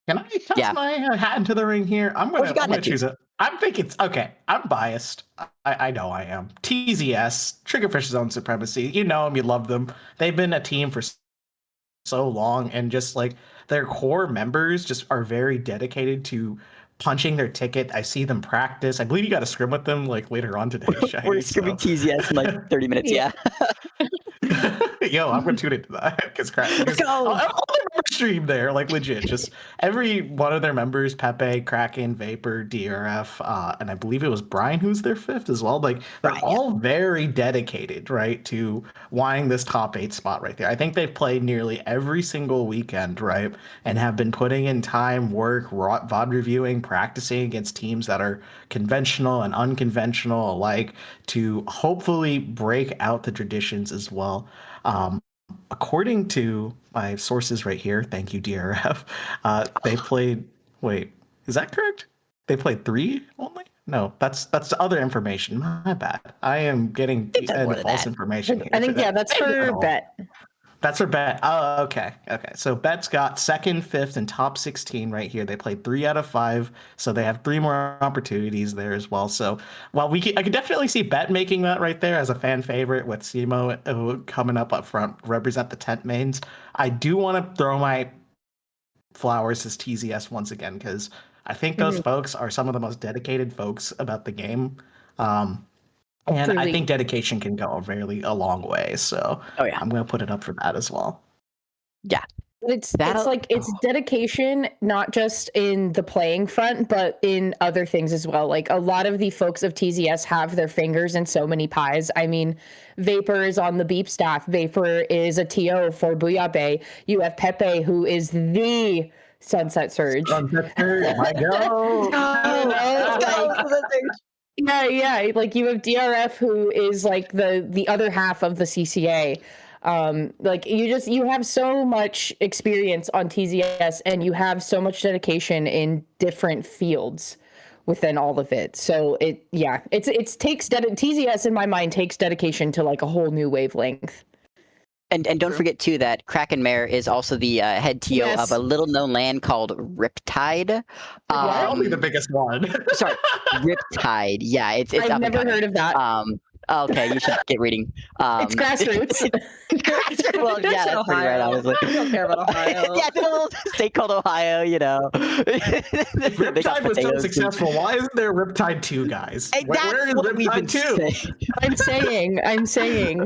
Can I toss my hat into the ring here? I'm gonna choose it. I'm thinking okay. I'm biased. I know I am. TZS, Triggerfish's own supremacy. You know them, you love them. They've been a team for so long, and just like their core members just are very dedicated to punching their ticket. I see them practice. I believe you got to scrim with them like later on today. We're scrimming TZS in like 30 minutes. Yeah. Yo, I'm gonna tune into that because Let's go. I'll never stream there, like legit. Just every one of their members, Pepe, Kraken, Vapor, DRF, and I believe it was Brian who's their 5th as well. Like they're all very dedicated, right, to wanting this top 8 spot right there. I think they've played nearly every single weekend, right, and have been putting in time, work, VOD reviewing, practicing against teams that are conventional and unconventional alike to hopefully break out the traditions as well. According to my sources right here, thank you DRF, they played, wait, is that correct? They played 3 only? No, that's the other information. My bad. I am getting false information here. I think, that's for Bet. That's for Bet. Oh, okay. So Bet's got 2nd, 5th, and top 16 right here. They played 3 out of 5, so they have 3 more opportunities there as well. So while I could definitely see Bet making that right there as a fan favorite with Simo coming up front, represent the tent mains. I do want to throw my flowers as TZS once again, because I think those folks are some of the most dedicated folks about the game. And I think dedication can go a long way. So I'm going to put it up for that as well. Yeah. It's dedication, not just in the playing front, but in other things as well. Like a lot of the folks of TZS have their fingers in so many pies. I mean, Vapor is on the Beep staff. Vapor is a TO for Bouillabaisse. You have Pepe, who is the Sunset Surge. Sunset Surge, my go. Let's go. Yeah. Like you have DRF, who is like the other half of the CCA. Like you have so much experience on TZS, and you have so much dedication in different fields within all of it. So TZS in my mind takes dedication to like a whole new wavelength. And don't forget too that Kraken Mare is also the head TO of a little known land called Riptide. Probably the biggest one. Sorry, Riptide. Yeah, it's I've never heard of that. Okay, you should get reading. It's grassroots. Well, yeah, that's pretty right, honestly. I don't care about Ohio. Yeah, it's a little state called Ohio, Riptide was so successful. Why isn't there Riptide 2, guys? Where is Riptide 2? I'm saying.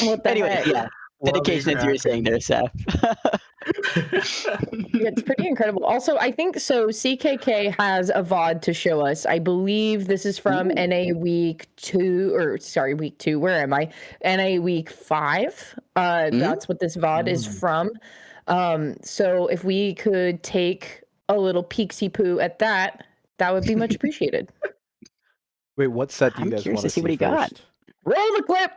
What the heck? Yeah. Dedication, as you were saying there, Seth. It's pretty incredible. Also, I think so. CKK has a VOD to show us. I believe this is from NA week 2, week 2. Where am I? NA week 5. That's what this VOD is from. So if we could take a little peeksy poo at that, that would be much appreciated. Wait, what set do you guys want to see what he first? got. Roll the clip.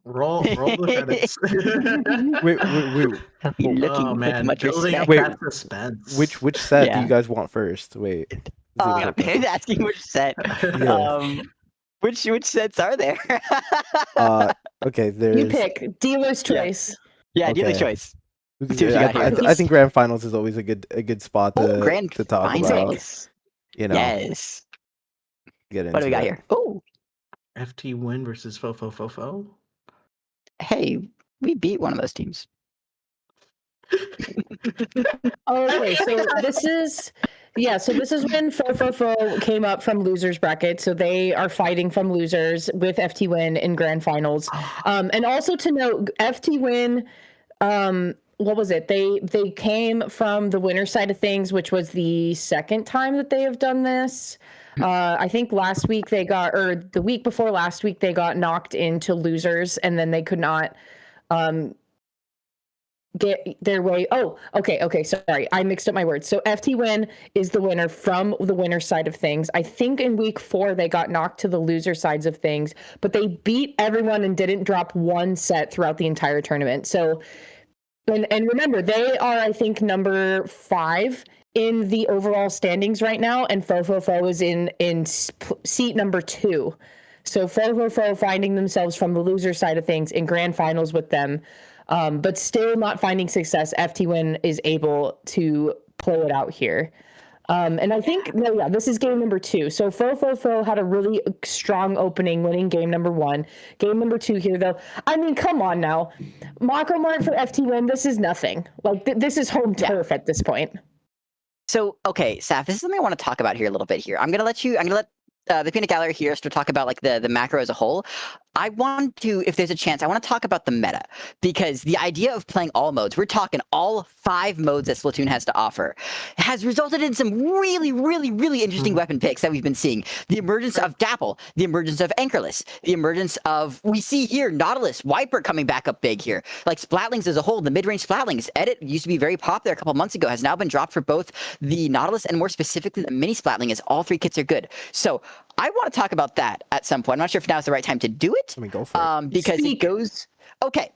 Roll the credits. Wait. Looking man, much building up respect. that suspense. Which set do you guys want first? Wait. He's asking which set. Yeah. Which sets are there? Okay, there's. You pick. Dealer's choice. Yeah, Okay. dealer's choice. Yeah, I think grand finals is always a good spot to talk about. Finals. Yes. Get into What do we got here? Oh. FT win versus Fofo. Hey, we beat one of those teams. Okay, so this is when Fofofo came up from losers bracket. So they are fighting from losers with FT Win in grand finals. And also to note, FT Win, what was it? They came from the winner side of things, which was the second time that they have done this. I think last week the week before last week, they got knocked into losers, and then they could not get their way. Oh, okay. Sorry, I mixed up my words. So FT Win is the winner from the winner side of things. I think in week 4 they got knocked to the loser sides of things, but they beat everyone and didn't drop one set throughout the entire tournament. So, and remember, they are, I think, number 5 in the overall standings right now, and Fofofo is in seat number 2. So Fofofo finding themselves from the loser side of things in grand finals with them. But still not finding success. FT Win is able to pull it out here. And I think, this is game number 2. So Fofofo had a really strong opening, winning game number 1. Game number 2 here, though. I mean, come on now. Macro Mart for FT Win, this is nothing. Like, this is home turf at this point. So, okay, Saf, this is something I want to talk about here a little bit here. I'm going to let the peanut gallery here to talk about like the macro as a whole. I want to, if there's a chance, I want to talk about the meta, because the idea of playing all modes, we're talking all 5 modes that Splatoon has to offer, has resulted in some really, really, really interesting weapon picks that we've been seeing. The emergence of Dapple, the emergence of Anchorless, the emergence of, we see here, Nautilus, Wiper coming back up big here. Like Splatlings as a whole, the mid-range Splatlings, edit used to be very popular a couple months ago, has now been dropped for both the Nautilus and more specifically the mini Splatling, as all 3 kits are good. So I want to talk about that at some point. I'm not sure if now is the right time to do it. I mean, go for it. Because it goes... Okay.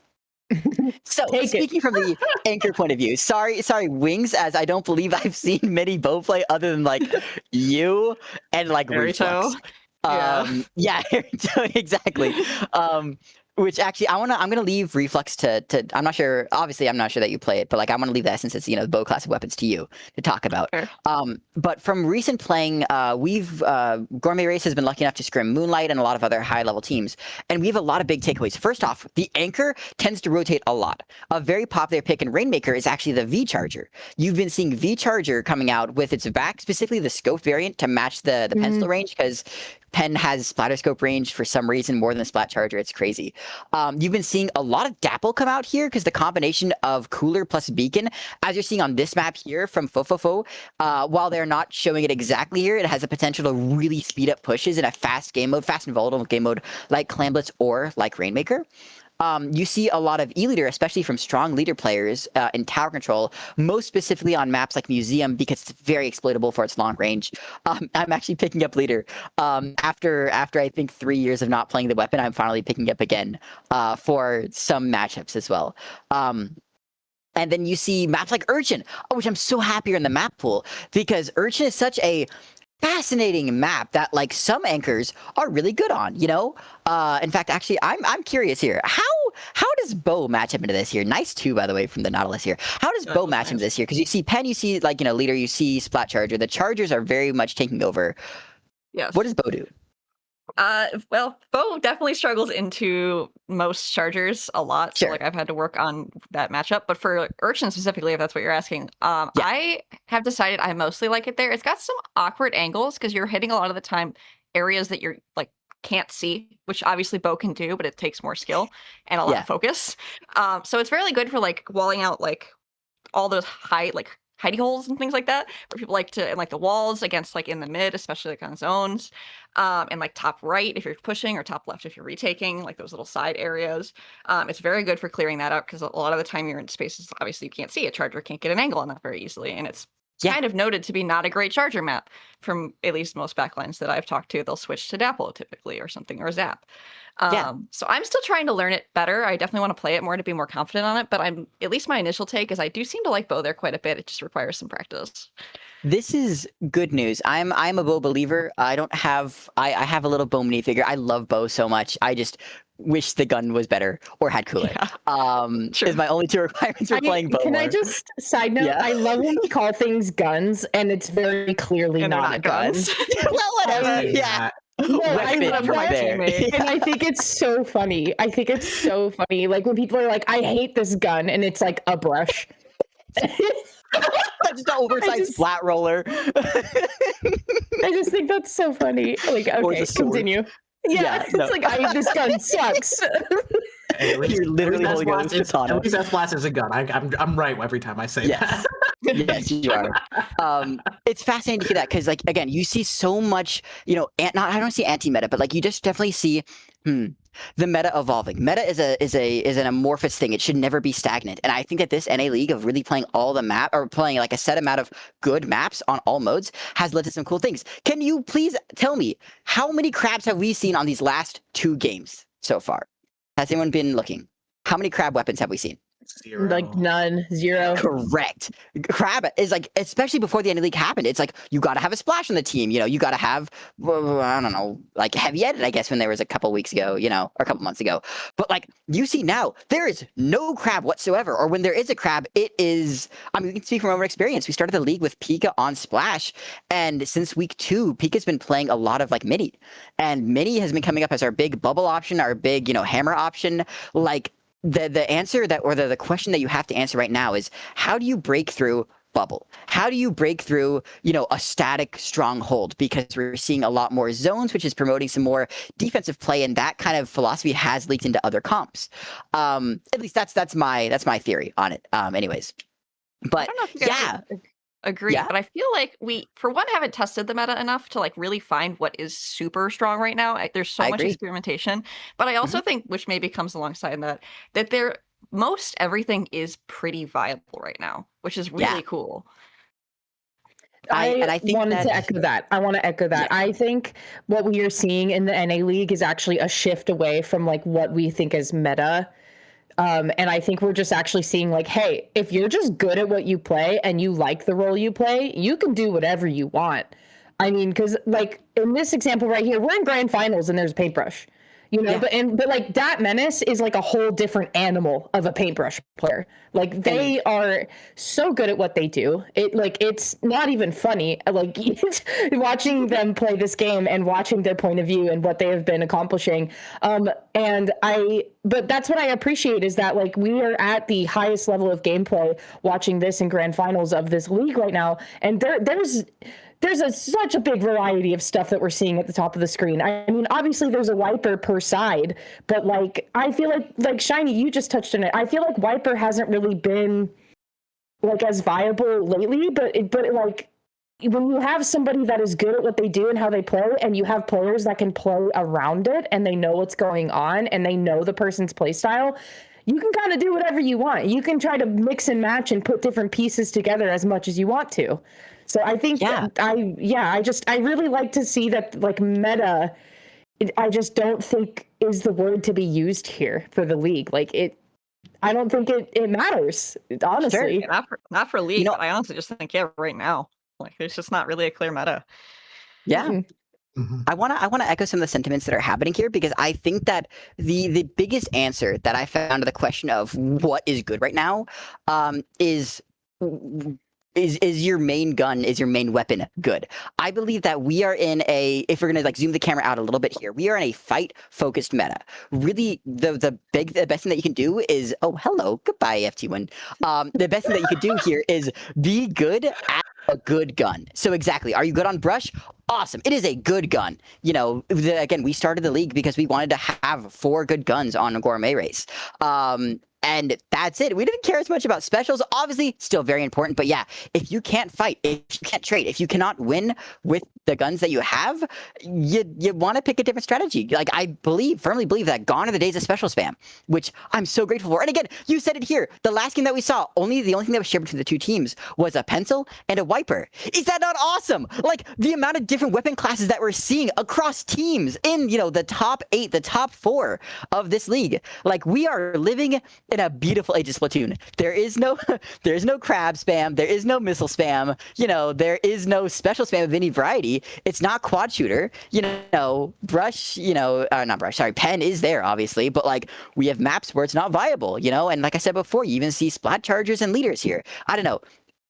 So, speaking from the anchor point of view, sorry, Wings, as I don't believe I've seen many bow play other than, like, you and, like, Reflux. Yeah, exactly. Which actually, I'm gonna leave Reflux to I'm not sure. Obviously, I'm not sure that you play it, but like I want to leave that, since it's the bow class of weapons, to you to talk about. Sure. But from recent playing, we've Gourmet Race has been lucky enough to scrim Moonlight and a lot of other high level teams, and we have a lot of big takeaways. First off, the anchor tends to rotate a lot. A very popular pick in Rainmaker is actually the V Charger. You've been seeing V Charger coming out with its back, specifically the scope variant, to match the pencil range, because Pen has splatter scope range for some reason more than the Splat Charger. It's crazy. You've been seeing a lot of Dapple come out here, because the combination of Cooler plus Beacon, as you're seeing on this map here from Fofofo, while they're not showing it exactly here, it has the potential to really speed up pushes in a fast game mode, fast and volatile game mode like Clamblitz or like Rainmaker. You see a lot of E-Leader, especially from strong leader players in tower control, most specifically on maps like Museum, because it's very exploitable for its long range. I'm actually picking up leader. After I think 3 years of not playing the weapon, I'm finally picking up again for some matchups as well. And then you see maps like Urchin, which I'm so happy are in the map pool, because Urchin is such a fascinating map that like some anchors are really good on, in fact, actually, I'm curious here, how does Bo match up into this here? Nice too, by the way, from the Nautilus here. How does Bo match into this here? Because you see Pen, you see like leader, you see Splat Charger. The Chargers are very much taking over. Yes. What does Bo do? Well, Bo definitely struggles into most Chargers a lot. So, Sure. like, I've had to work on that matchup. But for Urchin specifically, if that's what you're asking, I have decided I mostly like it there. It's got some awkward angles because you're hitting a lot of the time areas that you're like can't see, which obviously Bo can do, but it takes more skill and a lot of focus. So it's really good for like walling out like all those hidey holes and things like that, where people like to, and like the walls against like in the mid, especially like on zones, and like top right if you're pushing, or top left if you're retaking, like those little side areas. It's very good for clearing that up, because a lot of the time you're in spaces obviously you can't see. A Charger can't get an angle on that very easily, and it's kind of noted to be not a great Charger map from at least most backlines that I've talked to. They'll switch to Dapple typically, or something, or Zap. So I'm still trying to learn it better. I definitely want to play it more to be more confident on it, but at least my initial take is I do seem to like Bo there quite a bit. It just requires some practice. This is good news. I'm a Bo believer. I have a little Bo minifigure. I love Bo so much. I just wish the gun was better or had cooler. Is my only 2 requirements for playing Bo. Can I just side note? I love when we call things guns and it's very clearly not a gun. Well, whatever. No, I love that, and I think it's so funny. Like when people are like, "I hate this gun," and it's like a brush. Just an oversized splat roller. I just think that's so funny. Like, okay, continue. Yeah, it's like this gun sucks. You're literally holding a katana. At least that Splat is a gun. I'm right every time I say that. Yes, you are. It's fascinating to hear that because, like, again, you see so much, you know, I don't see anti-meta, but like you just definitely see the meta evolving. Meta is an amorphous thing. It should never be stagnant. And I think that this NA League of really playing all the map or playing like a set amount of good maps on all modes has led to some cool things. Can you please tell me how many crabs have we seen on these last 2 games so far? Has anyone been looking? How many crab weapons have we seen? 0. Like none, 0. Correct. Crab is like, especially before the NA League happened, it's like you got to have a splash on the team. You know, you got to have, I don't know, like heavy edit, I guess, when there was a couple weeks ago, you know, or a couple months ago. But like you see now, there is no crab whatsoever. Or when there is a crab, it is, I mean, we can speak from our own experience. We started the league with Pika on Splash. And since week 2, Pika's been playing a lot of like Mini. And Mini has been coming up as our big bubble option, our big, you know, hammer option. Like, the answer that, or the question that you have to answer right now is, how do you break through bubble? How do you break through, you know, a static stronghold? Because we're seeing a lot more zones, which is promoting some more defensive play, and that kind of philosophy has leaked into other comps. At least that's my theory on it. Anyways, but I don't know if you guys agree, but I feel like we, for one, haven't tested the meta enough to like really find what is super strong right now. There's so much experimentation, but I also think, which maybe comes alongside that there most everything is pretty viable right now, which is really cool. I wanted to echo that. I want to echo that. I think what we are seeing in the NA League is actually a shift away from like what we think is meta. And I think we're just actually seeing like, hey, if you're just good at what you play and you like the role you play, you can do whatever you want. I mean, because like in this example right here, we're in grand finals and there's a paintbrush, you know, but like Dat Menace is like a whole different animal of a paintbrush player. Like they are so good at what they do. It's not even funny. Like watching them play this game and watching their point of view and what they have been accomplishing. But that's what I appreciate is that like we are at the highest level of gameplay watching this in grand finals of this league right now. And there's such a big variety of stuff that we're seeing at the top of the screen. I mean, obviously there's a Wiper per side, but like I feel like Shiny, you just touched on it. I feel like Wiper hasn't really been like as viable lately, but like when you have somebody that is good at what they do and how they play, and you have players that can play around it and they know what's going on and they know the person's play style, you can kind of do whatever you want. You can try to mix and match and put different pieces together as much as you want to. So I think I really like to see that like meta, I just don't think is the word to be used here for the league. Like I don't think it matters, honestly. Sure. Not for league, but I honestly just think, right now, like there's just not really a clear meta. Yeah. Mm-hmm. I want to echo some of the sentiments that are happening here, because I think that the biggest answer that I found to the question of what is good right now is your main gun, is your main weapon good? I believe that we are in if we're going to like zoom the camera out a little bit here, we are in a fight focused meta. Really, the best thing that you can do is, oh, hello, goodbye, FT1. The best thing that you could do here is be good at a good gun. So exactly, are you good on brush? Awesome. It is a good gun. You know, again, we started the league because we wanted to have 4 good guns on a gourmet race. And that's it. We didn't care as much about specials. Obviously, still very important. But yeah, if you can't fight, if you can't trade, if you cannot win with the guns that you have, you want to pick a different strategy. Like, I firmly believe that gone are the days of special spam, which I'm so grateful for. And again, you said it here. The last game that we saw, the only thing that was shared between the 2 teams was a pencil and a wiper. Is that not awesome? Like, the amount of different weapon classes that we're seeing across teams in, you know, the top 8, the top 4 of this league. Like, we are living in a beautiful age of Splatoon. There's no crab spam. There is no missile spam. You know, there is no special spam of any variety. It's not quad shooter. You know, brush. You know, not brush. Sorry, pen is there obviously, but like we have maps where it's not viable. You know, and like I said before, you even see splat chargers and leaders here. I don't know.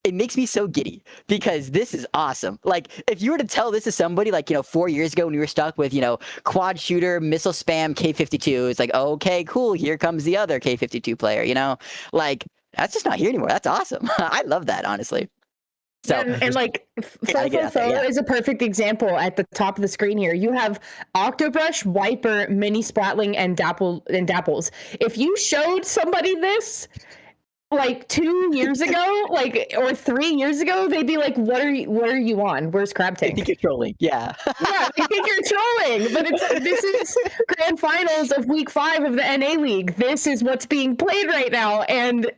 It makes me so giddy because this is awesome. Like, if you were to tell this to somebody like, you know, 4 years ago when we were stuck with, you know, quad shooter, missile spam, K52, it's like, okay, cool, here comes the other K52 player, you know? Like, that's just not here anymore. That's awesome. I love that, honestly. So, and like gotta get out there, yeah. is a perfect example at the top of the screen here. You have Octobrush, Wiper, Mini Splatling, and Dapples. If you showed somebody this like 2 years ago, like or 3 years ago, they'd be like, "What are you on? Where's Crab Tank?" I think you're trolling. Yeah. Yeah, I think you're trolling. But this is grand finals of week 5 of the NA League. This is what's being played right now, and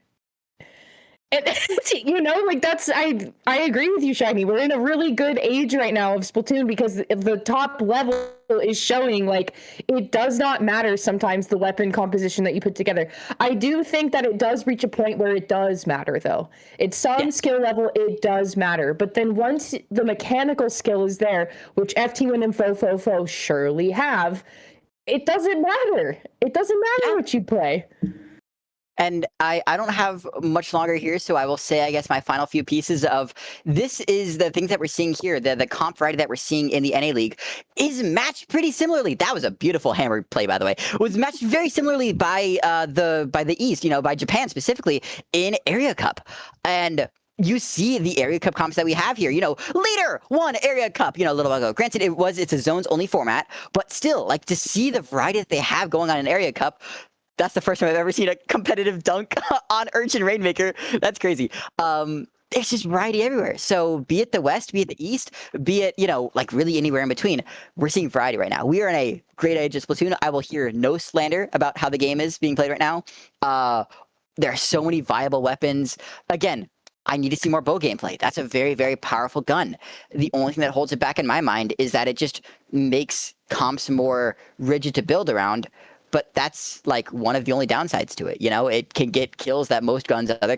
you know, like that's I agree with you, Shiny. We're in a really good age right now of Splatoon because the top level is showing like it does not matter sometimes the weapon composition that you put together. I do think that it does reach a point where it does matter though. At some skill level it does matter, but then once the mechanical skill is there, which FT1 and Fofofo surely have, it doesn't matter. It doesn't matter what you play. And I don't have much longer here, so I will say, I guess, my final few pieces of this is the things that we're seeing here. The comp variety that we're seeing in the NA League is matched pretty similarly. That was a beautiful hammer play, by the way. It was matched very similarly by the East, you know, by Japan specifically in Area Cup. And you see the Area Cup comps that we have here, you know, Leader won Area Cup, you know, a little while ago. Granted, it's a zones only format, but still, like, to see the variety that they have going on in Area Cup, that's the first time I've ever seen a competitive dunk on Urchin Rainmaker. That's crazy. There's just variety everywhere. So be it the West, be it the East, be it, you know, like really anywhere in between, we're seeing variety right now. We are in a great age of Splatoon. I will hear no slander about how the game is being played right now. There are so many viable weapons. Again, I need to see more bow gameplay. That's a very, very powerful gun. The only thing that holds it back in my mind is that it just makes comps more rigid to build around. But that's like one of the only downsides to it. You know, it can get kills that most guns otherwise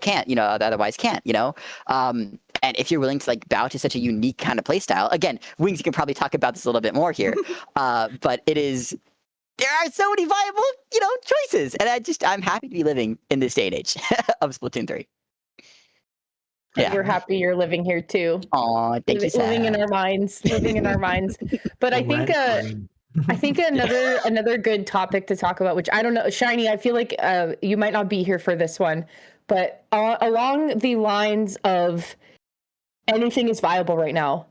can't, you know? And if you're willing to like bow to such a unique kind of play style, again, Wings, you can probably talk about this a little bit more here. But there are so many viable, you know, choices. And I'm happy to be living in this day and age of Splatoon 3. Yeah. We're happy you're living here too. Aw, thank you, living in our minds. But I think another good topic to talk about, which I don't know, Shiny, I feel like you might not be here for this one, but along the lines of anything is viable right now.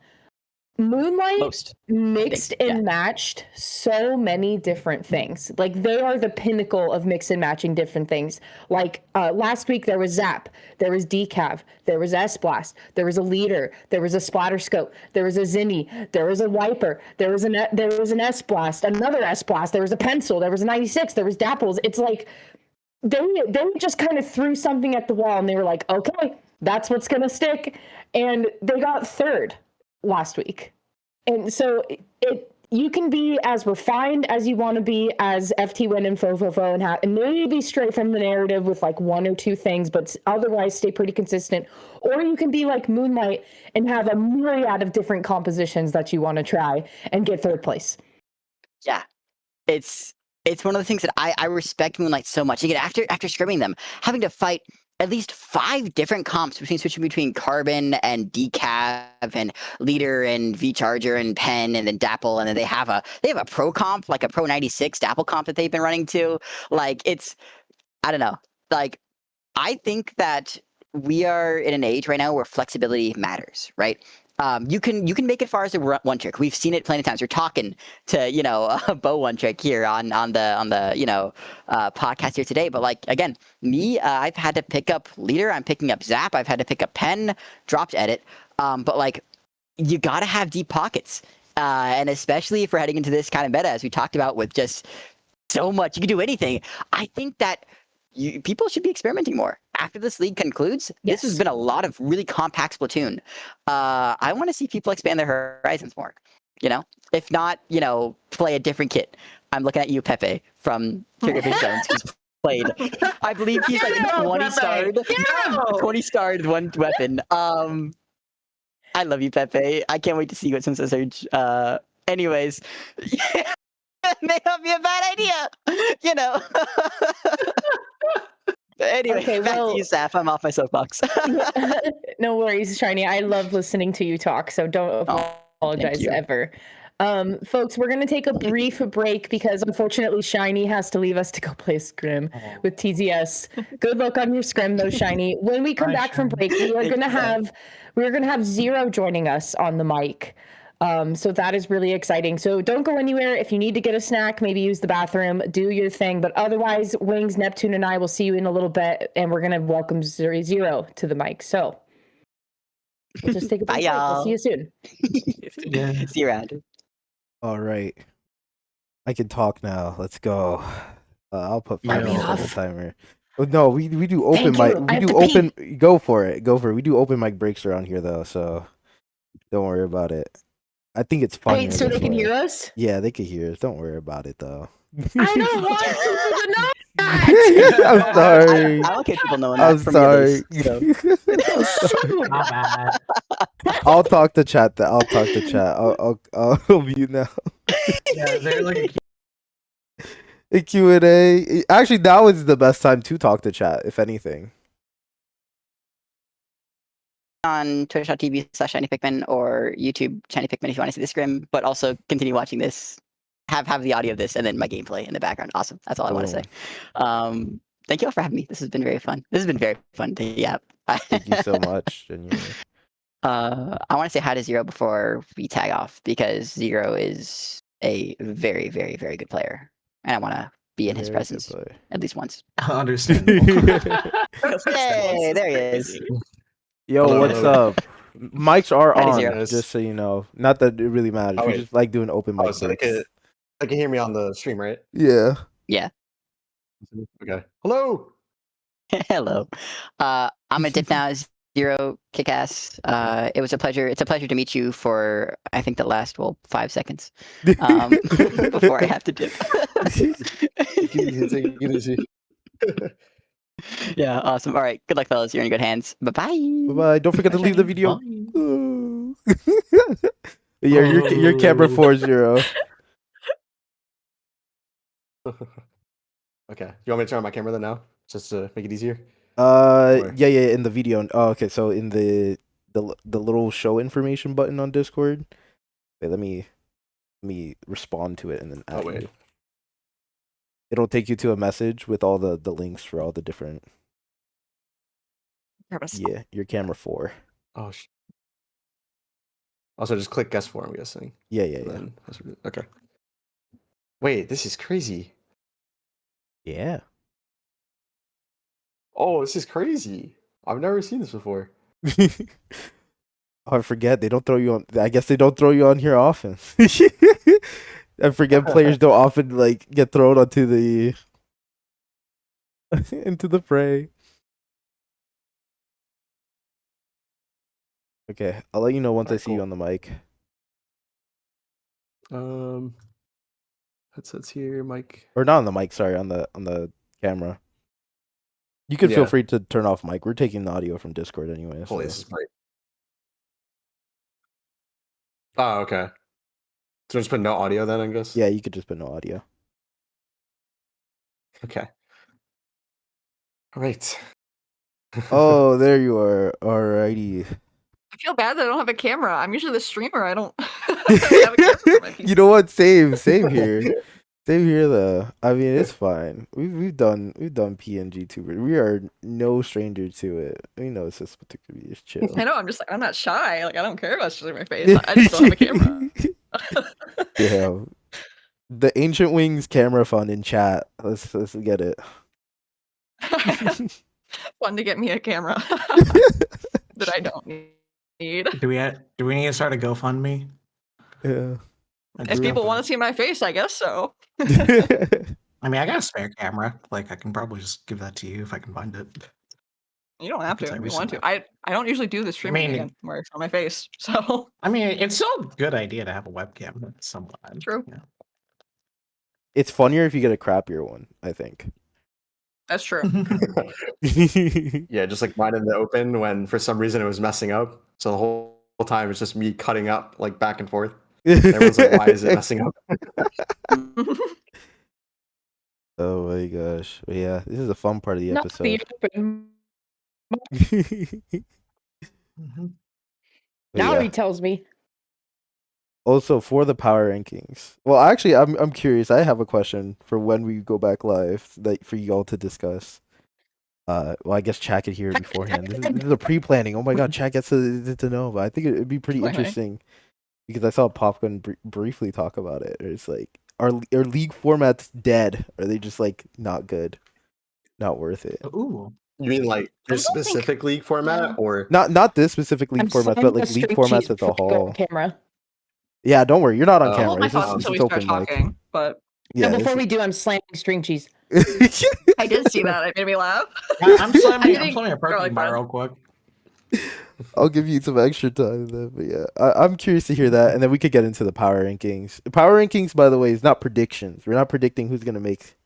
Moonlight mixed and matched so many different things. Like they are the pinnacle of mix and matching different things. Like last week there was Zap, there was Decav, there was S-Blast, there was a Leader, there was a Splatterscope, there was a Zinni, there was a Wiper, there was an S-Blast, another S-Blast, there was a Pencil, there was a 96, there was Dapples. It's like they just kind of threw something at the wall and they were like, okay, that's what's gonna stick. And they got third last week. And so you can be as refined as you want to be as FT1 and Fofofo and maybe stray from the narrative with like one or two things, but otherwise stay pretty consistent. Or you can be like Moonlight and have a myriad of different compositions that you want to try and get third place. Yeah, it's one of the things that I respect Moonlight so much. Again, after scrimming them, having to fight at least 5 different comps switching between Carbon and Decav and Leader and V-Charger and Pen and then Dapple, and then they have a pro comp, like a Pro 96 Dapple comp that they've been running too. Like I don't know. Like I think that we are in an age right now where flexibility matters, right? You can make it far as a one trick. We've seen it plenty of times. We're talking to, you know, a bow one trick here on the you know, podcast here today. But like again, me, I've had to pick up Leader. I'm picking up Zap. I've had to pick up Pen, dropped Edit. But like, you gotta have deep pockets, and especially if we're heading into this kind of meta, as we talked about, with just so much, you can do anything. I think that people should be experimenting more. After this league concludes, This has been a lot of really compact Splatoon. I want to see people expand their horizons more. You know, if not, you know, play a different kit. I'm looking at you, Pepe, from Trigger Fish Zones, who's played. I believe he's like 20 starred one weapon. I love you, Pepe. I can't wait to see what Sim says. Anyways, it may not be a bad idea, you know. Anyway, okay, back to you, Saf. I'm off my soapbox. No worries, Shiny. I love listening to you talk, so don't apologize ever. Folks, we're gonna take a brief break because unfortunately Shiny has to leave us to go play Scrim with TZS. Good luck on your Scrim though, Shiny. When we come back from break, we are gonna have Zero joining us on the mic. So that is really exciting. So don't go anywhere. If you need to get a snack, maybe use the bathroom, do your thing. But otherwise, Wings, Neptune, and I will see you in a little bit, and we're gonna welcome Zero to the mic. So we'll just take a break. We'll see you soon. See you around. All right, I can talk now. Let's go. I'll put 5 minutes on the timer. Oh, no, we do open mic. We do open. Go for it. Go for it. We do open mic breaks around here though, so don't worry about it. I think it's fun. Wait, so they can hear us? Yeah, they can hear us. Don't worry about it though. I don't want people to know that. I'm sorry. I don't care people knowing that. I'm sorry. Not bad. I'll talk to chat. I'll talk to chat. I'll mute now. Yeah, they're like A Q&A. Actually, now is the best time to talk to chat, if anything. On twitch.tv/shinypikmin or YouTube shinypikmin if you want to see the scrim, but also continue watching this. Have the audio of this and then my gameplay in the background. Awesome. That's all I want to say. Thank you all for having me. This has been very fun. This has been very fun to Thank you so much. Genuinely. I want to say hi to Zero before we tag off because Zero is a very, very, very good player, and I want to be in his presence at least once. understandable. Hey, there he is. Yo, Hello, what's hello. up? Mics are Hi, on, Zero. just so you know. Not that it really matters. Oh, We wait. just like doing open mic. So they can hear me on the stream, right? Yeah. Yeah. Okay. Hello. Hello. I'm gonna dip now. Zero, kick ass. It was a pleasure. It's a pleasure to meet you for I think the last 5 seconds before I have to dip. Take it easy. Yeah, awesome. All right, good luck, fellas. You're in good hands. Bye bye. Bye-bye. Don't forget to leave the video. Bye. Yeah, your camera 4-0. Okay. You want me to turn on my camera then now, just to make it easier? Yeah, in the video. Oh, okay. So in the little show information button on Discord. Wait, let me respond to it and then add wait. you. It'll take you to a message with all the links for all the different. Yeah, your camera 4. Oh. Also, just click guest for. I'm guessing. Yeah. Then, okay. Wait, this is crazy. Yeah. Oh, this is crazy. I've never seen this before. Oh, I forget they don't throw you on. I guess they don't throw you on here often. I forget players don't often like get thrown onto the into the fray. Okay, I'll let you know once I see you on the mic. Headsets here, mic. Or not on the mic, sorry, on the camera. You can feel free to turn off mic. We're taking the audio from Discord anyway. Holy, this is great. Oh, okay. So just put no audio then, I guess? Yeah, you could just put no audio. Okay. All right. Oh, there you are. Alrighty. I feel bad that I don't have a camera. I'm usually the streamer. I don't have a camera for my You know what? Same here. Same here though. I mean, it's fine. We've done PNG tubers. We are no stranger to it. We know it's just particularly just chill. I know. I'm just like I'm not shy. Like I don't care about showing my face. I just don't have a camera. Yeah. The Ancient Wings camera fun in chat. Let's get it. Fun to get me a camera that I don't need. Do we need to start a GoFundMe? Yeah. If people want to see my face, I guess so. I mean, I got a spare camera. Like, I can probably just give that to you if I can find it. You don't have to Because if I you want to. recently- I don't usually do the streaming mean- again where it's on my face. So I mean, it's still a good idea to have a webcam sometimes. True. Yeah. It's funnier if you get a crappier one, I think. that's true. Yeah, just like mine in the open when for some reason it was messing up. So the whole time it's just me cutting up like back and forth. Everyone's like, why is it messing up? Oh my gosh. But yeah, this is a fun part of the Not episode. the open. Mhm. But Now yeah. he tells me. Also for the power rankings. Well, actually, I'm curious. I have a question for when we go back live that for y'all to discuss. Well, I guess chat could hear it beforehand. This is a pre-planning. Oh my god, chat gets to know. But I think it'd be pretty interesting because I saw Popgun briefly talk about it. It's like, are league formats dead? Are they just like not good, not worth it? Ooh. You mean like this don't think- specific league format, or Not this specific league I'm format, slamming but like the league string formats cheese as a before we go on whole. camera. Yeah, don't worry, you're not on Oh. I'll hold camera. my It's thoughts just until it's we start open mic. talking, but Yeah, No, before we do, I'm slamming string cheese. I did see that. It made me laugh. I'm slamming I think a protein bar real quick. I'll give you some extra time then, but yeah, I'm curious to hear that, and then we could get into the power rankings. Power rankings, by the way, is not predictions. We're not predicting who's gonna make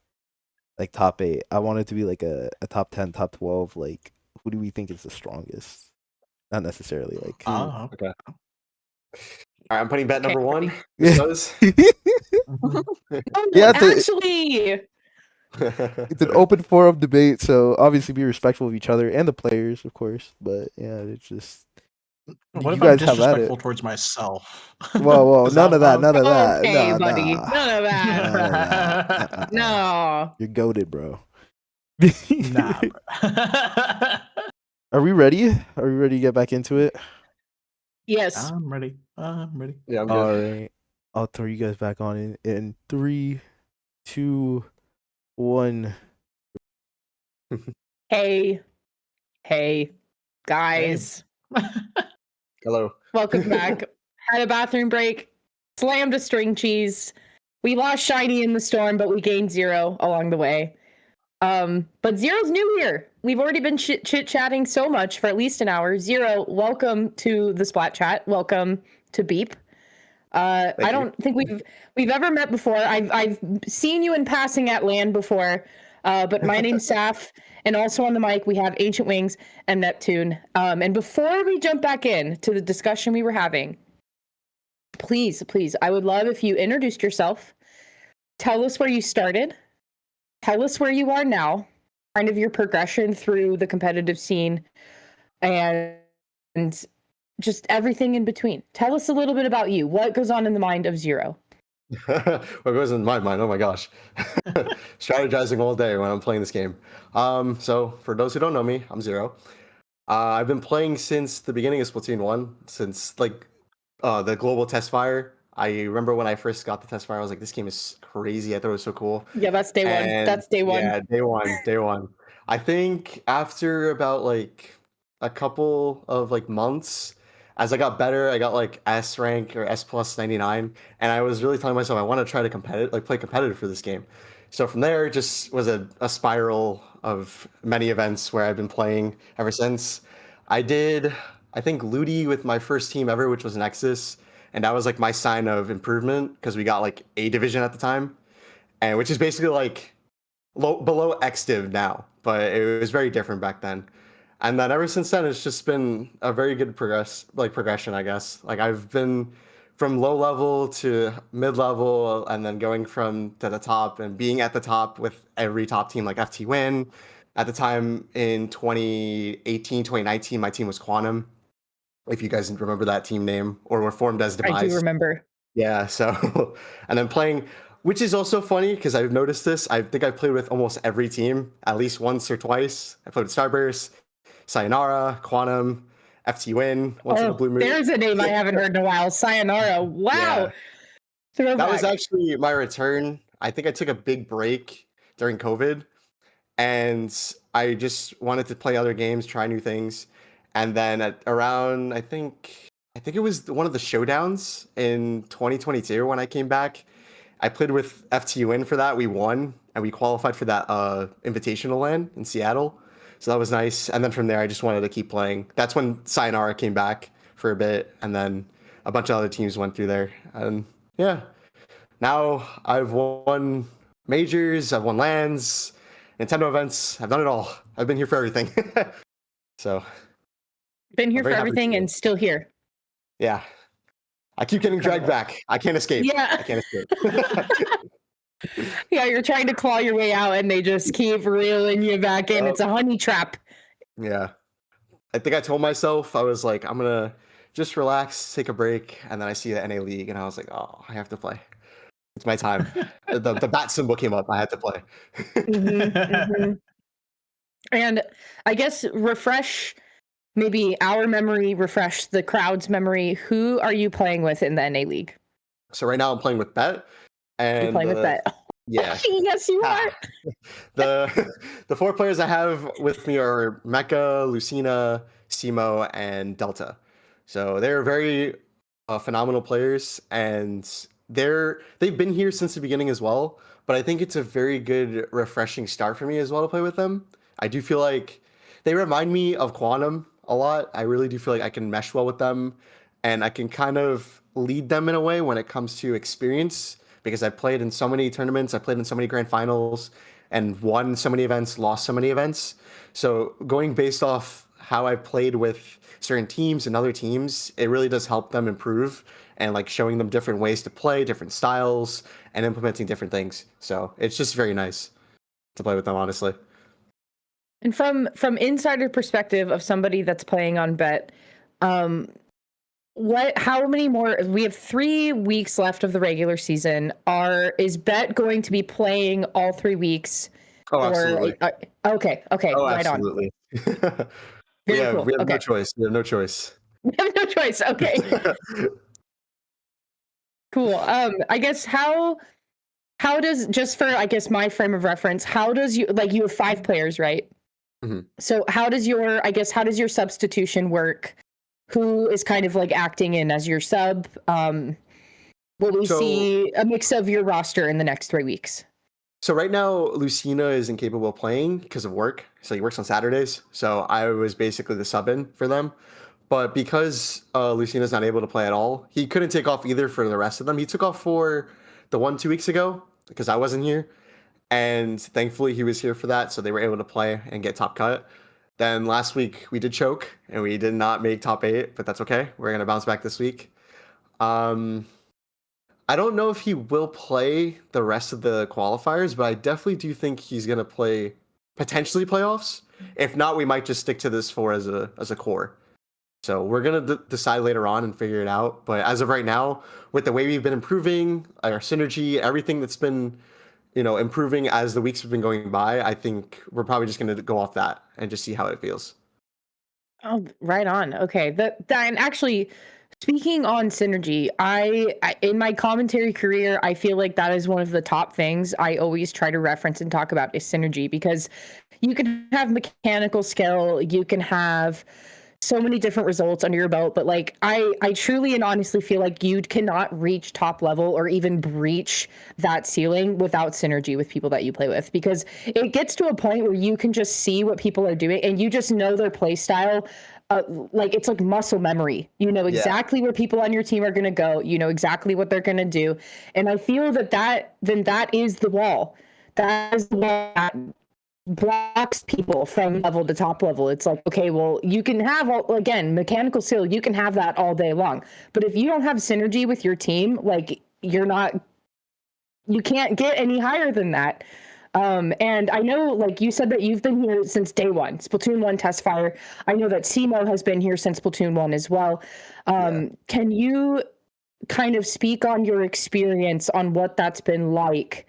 like top 8. I want it to be like a top 10, top 12. Like, who do we think is the strongest? Not necessarily like. Oh, okay. All right, I'm putting bet number Okay, 1. Because Oh, Yeah, actually, it's an open forum debate, so obviously be respectful of each other and the players, of course. But yeah, it's just what you if I'm guys have at disrespectul it. towards myself? Whoa, Is none of that, allowed? none of that. okay, Nah, buddy, nah. none of that. None of that. No. You're goated, bro. Nah, bro. Are we ready? Are we ready to get back into it? Yes. I'm ready. I'm ready. yeah, I'm good. All right. I'll throw you guys back on in 3, 2, 1. Hey, guys. Hello. Welcome back. Had a bathroom break. Slammed a string cheese. We lost Shiny in the storm, but we gained Zero along the way. But Zero's new here. We've already been chit-chatting so much for at least an hour. Welcome to the Splat chat. Welcome to Beep. I don't think we've ever met before. I've seen you in passing at LAN before. But my name's Saf, and also on the mic we have Ancient Wings and Neptune. And before we jump back in to the discussion we were having, please, I would love if you introduced yourself, tell us where you started, tell us where you are now, kind of your progression through the competitive scene, and just everything in between. Tell us a little bit about you. What goes on in the mind of Zero? What goes in my mind? Oh my gosh. Strategizing all day when I'm playing this game. So for those who don't know me, I'm Zero. I've been playing since the beginning of Splatoon 1, since like the global test fire. I remember when I first got the test fire, I was like, this game is crazy. I thought it was so cool. Yeah, that's day one. And That's day one. Yeah, day one. I think after about like a couple of like months, as I got better, I got like S rank or S plus 99, and I was really telling myself I want to try to play competitive for this game. So from there, it just was a spiral of many events where I've been playing ever since. I did, I think, Ludi with my first team ever, which was Nexus, and that was like my sign of improvement because we got like A division at the time, and which is basically like below X div now, but it was very different back then. And then ever since then, it's just been a very good progression, I guess. Like I've been from low level to mid level, and then going from to the top and being at the top with every top team, like FT Win. At the time in 2018, 2019, my team was Quantum. If you guys remember that team name, or were formed as Demise. I do remember. Yeah, so and then playing, which is also funny because I've noticed this. I think I've played with almost every team at least once or twice. I played with Starburst, Sayonara, Quantum, FT Win, once in a blue moon. There's a name I haven't heard in a while. Sayonara. Wow. Yeah. That was actually my return. I think I took a big break during COVID, and I just wanted to play other games, try new things. And then around, I think it was one of the showdowns in 2022 when I came back. I played with FTUN for that. We won, and we qualified for that invitational LAN in Seattle. So that was nice. And then from there, I just wanted to keep playing. That's when Sayonara came back for a bit, and then a bunch of other teams went through there. And yeah, now I've won majors, I've won LANs, Nintendo events. I've done it all. I've been here for everything. So been here for everything and still here. Yeah. I keep getting dragged back. I can't escape. Yeah. I can't escape. Yeah, you're trying to claw your way out and they just keep reeling you back in. It's a honey trap. Yeah. I think I told myself, I was like, I'm going to just relax, take a break, and then I see the NA League, and I was like, oh, I have to play. It's my time. The bat symbol came up. I had to play. And I guess refresh maybe our memory, refresh the crowd's memory. Who are you playing with in the NA League? So right now I'm playing with Bet. And You're playing with Bet. Yeah. Yes, you are. The 4 players I have with me are Mecha, Lucina, Simo, and Delta. So they're very phenomenal players, and they've been here since the beginning as well. But I think it's a very good, refreshing start for me as well to play with them. I do feel like they remind me of Quantum a lot. I really do feel like I can mesh well with them, and I can kind of lead them in a way when it comes to experience, because I played in so many tournaments, I played in so many grand finals, and won so many events, lost so many events. So going based off how I played with certain teams and other teams, it really does help them improve, and like showing them different ways to play, different styles, and implementing different things. So it's just very nice to play with them, honestly. And from insider perspective of somebody that's playing on Bet, how many more? We have 3 weeks left of the regular season. Is Bet going to be playing all 3 weeks? Oh, absolutely. Okay, Oh, right absolutely. on. Very cool. We have Okay. no choice. We have no choice. We have no choice. Okay. Cool. I guess how does, just for I guess my frame of reference, how does you have 5 players, right? Mm-hmm. So how does your substitution work? Who is kind of like acting in as your sub? Will we see a mix of your roster in the next 3 weeks? So right now, Lucina is incapable of playing because of work. So he works on Saturdays. So I was basically the sub-in for them. But because Lucina's not able to play at all, he couldn't take off either for the rest of them. He took off for the 2 weeks ago because I wasn't here. And thankfully he was here for that. So they were able to play and get top cut. Then last week we did choke and we did not make top 8, but that's okay. We're going to bounce back this week. I don't know if he will play the rest of the qualifiers, but I definitely do think he's going to play potentially playoffs. If not, we might just stick to this 4 as a core. So we're going to decide later on and figure it out. But as of right now, with the way we've been improving, our synergy, everything that's been, improving as the weeks have been going by, I think we're probably just going to go off that and just see how it feels. Oh, right on. Okay. And actually, speaking on synergy, I in my commentary career, I feel like that is one of the top things I always try to reference and talk about is synergy, because you can have mechanical skill, you can have so many different results under your belt, but like I truly and honestly feel like you cannot reach top level or even breach that ceiling without synergy with people that you play with, because it gets to a point where you can just see what people are doing and you just know their play style. Like it's like muscle memory. You know exactly where people on your team are going to go. You know exactly what they're going to do. And I feel that is the wall. That is the wall that blocks people from level to top level. It's like, okay, well, you can have, again, mechanical skill, you can have that all day long. But if you don't have synergy with your team, like you can't get any higher than that. And I know, like you said, that you've been here since day 1, Splatoon 1 test fire. I know that Simo has been here since Splatoon 1 as well. Can you kind of speak on your experience on what that's been like,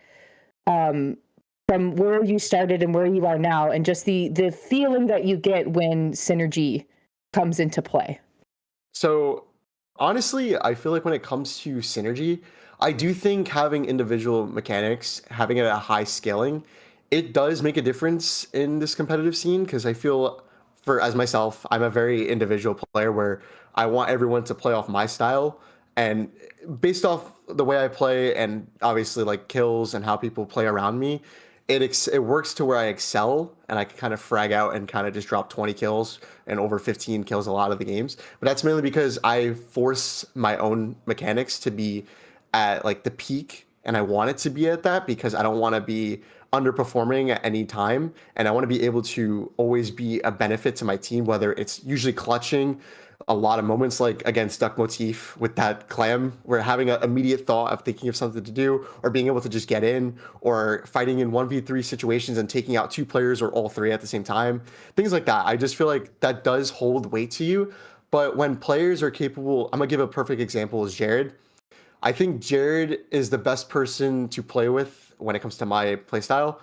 from where you started and where you are now, and just the feeling that you get when synergy comes into play? So honestly, I feel like when it comes to synergy, I do think having individual mechanics, having it at a high scaling, it does make a difference in this competitive scene, because I feel, as myself, I'm a very individual player where I want everyone to play off my style, and based off the way I play and obviously like kills and how people play around me, it works to where I excel and I can kind of frag out and kind of just drop 20 kills and over 15 kills a lot of the games. But that's mainly because I force my own mechanics to be at like the peak, and I want it to be at that because I don't want to be underperforming at any time, and I want to be able to always be a benefit to my team, whether it's usually clutching a lot of moments like against Duck Motif with that clam, where having an immediate thought of thinking of something to do, or being able to just get in, or fighting in 1v3 situations and taking out 2 players or all 3 at the same time, things like that. I just feel like that does hold weight to you. But when players are capable, I'm gonna give a perfect example is Jared. I think Jared is the best person to play with when it comes to my playstyle,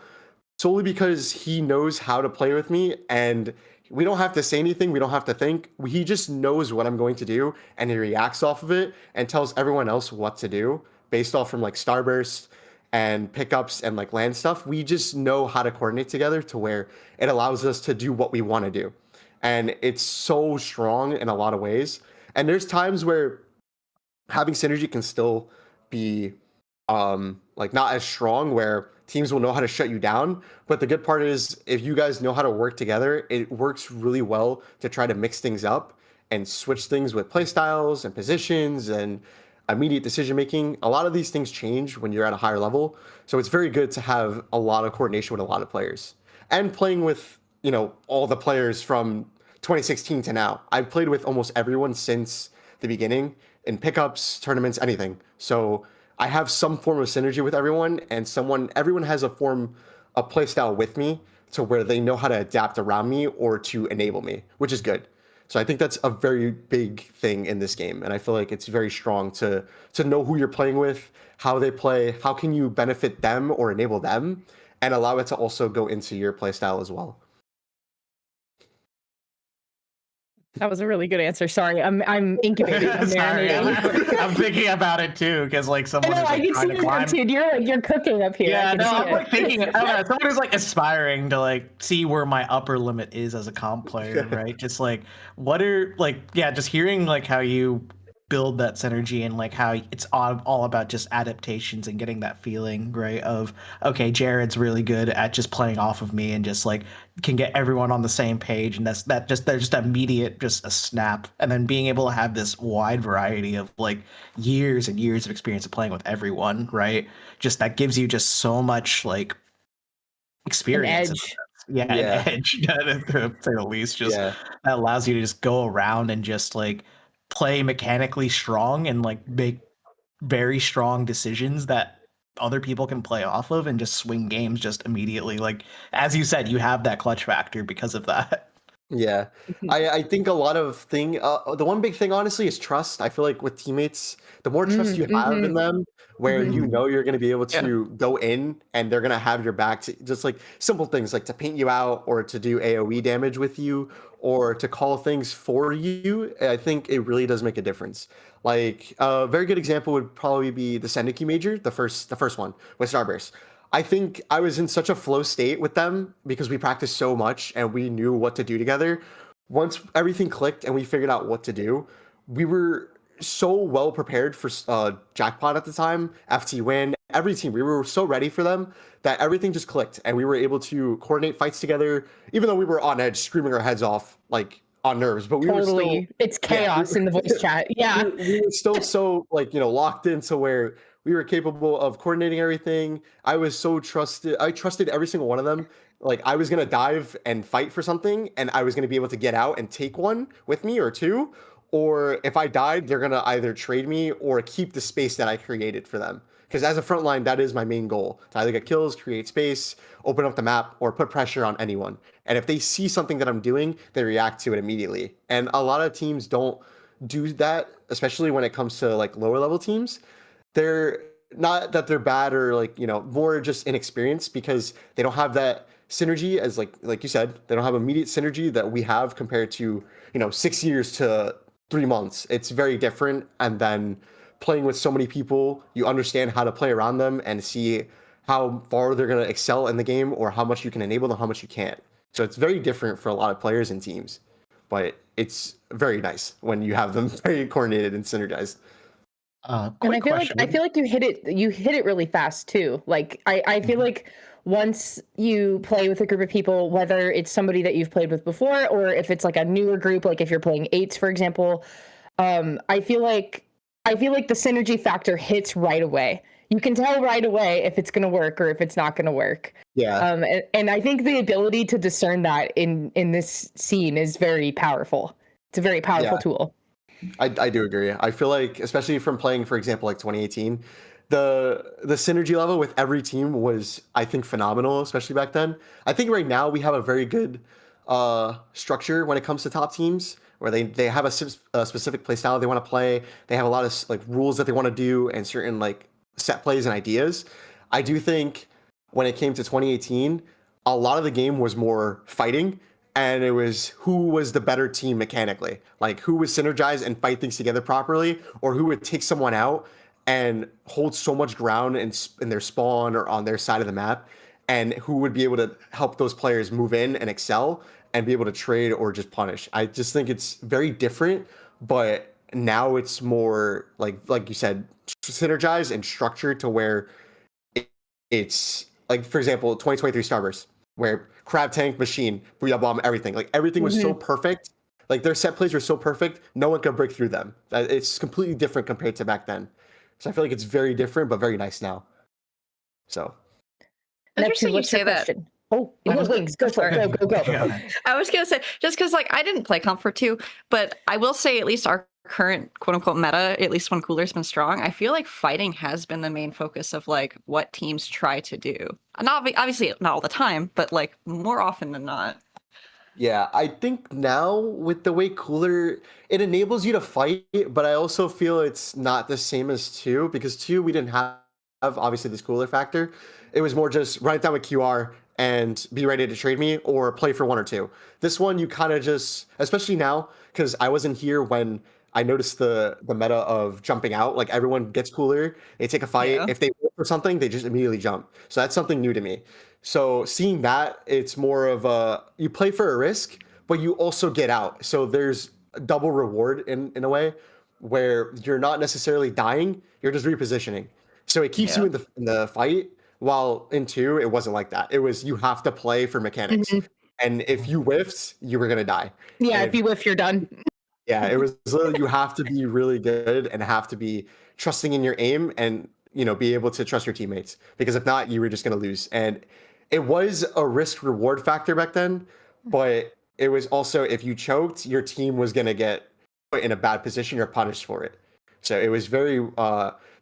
solely because he knows how to play with me, and we don't have to say anything, we don't have to think. He just knows what I'm going to do, and he reacts off of it and tells everyone else what to do based off from like starburst and pickups and like land stuff. We just know how to coordinate together to where it allows us to do what we want to do. And it's so strong in a lot of ways. And there's times where having synergy can still be like not as strong, where teams will know how to shut you down. But the good part is if you guys know how to work together, it works really well to try to mix things up and switch things with playstyles and positions and immediate decision making. A lot of these things change when you're at a higher level, so it's very good to have a lot of coordination with a lot of players and playing with, you know, all the players from 2016 to now. I've played with almost everyone since the beginning in pickups, tournaments, anything. So I have some form of synergy with everyone, and everyone has a form of playstyle with me to where they know how to adapt around me or to enable me, which is good. So I think that's a very big thing in this game, and I feel like it's very strong to know who you're playing with, how they play, how can you benefit them or enable them, and allow it to also go into your playstyle as well. That was a really good answer. Sorry, I'm incubating. I'm Sorry, marinating. I'm thinking about it too, because like someone I know, who's I like can trying see to you, climb. dude. You're cooking up here. Yeah, I can no, see I'm it. like thinking. I don't know, someone who's like aspiring to like see where my upper limit is as a comp player, right? Just like what are like, yeah, just hearing like how you build that synergy and like how it's all about just adaptations and getting that feeling, right? Of okay, Jared's really good at just playing off of me and just like can get everyone on the same page, and there's just immediate, just a snap, and then being able to have this wide variety of like years and years of experience of playing with everyone, right? Just that gives you just so much like experience. An edge. Yeah, Yeah. an edge to say the least. Just Yeah. that allows you to just go around and just like play mechanically strong and like make very strong decisions that other people can play off of and just swing games just immediately. Like as you said, you have that clutch factor because of that. Yeah, I think a lot of the one big thing honestly is trust. I feel like with teammates, the more trust you have in them, where you know you're going to be able to go in and they're going to have your back to just like simple things like to paint you out or to do AoE damage with you or to call things for you. I think it really does make a difference. Like a very good example would probably be the Sendiki Major, the first one with Starburst. I think I was in such a flow state with them because we practiced so much and we knew what to do together. Once everything clicked and we figured out what to do, we were so well prepared for Jackpot at the time, FT Win, every team. We were so ready for them that everything just clicked and we were able to coordinate fights together, even though we were on edge, screaming our heads off, like on nerves. But we were still, it's chaos in the voice chat. Yeah, we were still so like, you know, locked into where we were capable of coordinating everything. I was so trusted. I trusted every single one of them. Like I was going to dive and fight for something and I was going to be able to get out and take one with me or two. Or if I died, they're going to either trade me or keep the space that I created for them. Because as a frontline, that is my main goal. To either get kills, create space, open up the map, or put pressure on anyone. And if they see something that I'm doing, they react to it immediately. And a lot of teams don't do that, especially when it comes to like lower level teams. They're not that they're bad or like, you know, more just inexperienced because they don't have that synergy as like you said, they don't have immediate synergy that we have compared to, you know, 6 years to 3 months. It's very different. And then playing with so many people, you understand how to play around them and see how far they're going to excel in the game or how much you can enable them, how much you can't. So it's very different for a lot of players and teams, but it's very nice when you have them very coordinated and synergized. And I feel like you hit it really fast too. Like I feel like once you play with a group of people, whether it's somebody that you've played with before or if it's like a newer group, like if you're playing eights, for example, I feel like the synergy factor hits right away. You can tell right away if it's going to work or if it's not going to work. Yeah. And I think the ability to discern that in this scene is very powerful. It's a very powerful tool. I do agree. I feel like, especially from playing, for example, like 2018, the synergy level with every team was, I think, phenomenal, especially back then. I think right now we have a very good structure when it comes to top teams where they have a specific play style they want to play. They have a lot of like rules that they want to do and certain like set plays and ideas. I do think when it came to 2018, a lot of the game was more fighting, and it was who was the better team mechanically, like who would synergize and fight things together properly, or who would take someone out and hold so much ground in their spawn or on their side of the map, and who would be able to help those players move in and excel and be able to trade or just punish. I just think it's very different, but now it's more like you said, synergized and structured to where it's like, for example, 2023 Starburst, where Crab Tank, Machine, Booyah Bomb, everything. Like everything was so perfect. Like their set plays were so perfect, no one could break through them. It's completely different compared to back then. So I feel like it's very different, but very nice now. So. Interesting you say that. Oh, Wings, go for it. Go. I was going to say, just because like I didn't play Comfort 2, but I will say at least our current quote unquote meta, at least when Cooler's been strong, I feel like fighting has been the main focus of like what teams try to do. Not obviously not all the time, but like more often than not. Yeah, I think now with the way Cooler, it enables you to fight, but I also feel it's not the same as 2, because 2 we didn't have obviously this Cooler factor. It was more just run it down with QR and be ready to trade me or play for 1 or 2. This one you kind of just, especially now, because I wasn't here when I noticed the meta of jumping out. Like everyone gets Cooler, they take a fight. Yeah. If they wait for something, they just immediately jump. So that's something new to me. So seeing that, it's more of a, you play for a risk, but you also get out. So there's a double reward in a way where you're not necessarily dying, you're just repositioning. So it keeps you in the fight. While in 2, it wasn't like that. It was you have to play for mechanics. And if you whiffed, you were gonna die. Yeah, if you whiff, you're done. Yeah, it was literally you have to be really good and have to be trusting in your aim and be able to trust your teammates, because if not, you were just gonna lose. And it was a risk reward factor back then, but it was also if you choked, your team was gonna get put in a bad position or punished for it. So it was very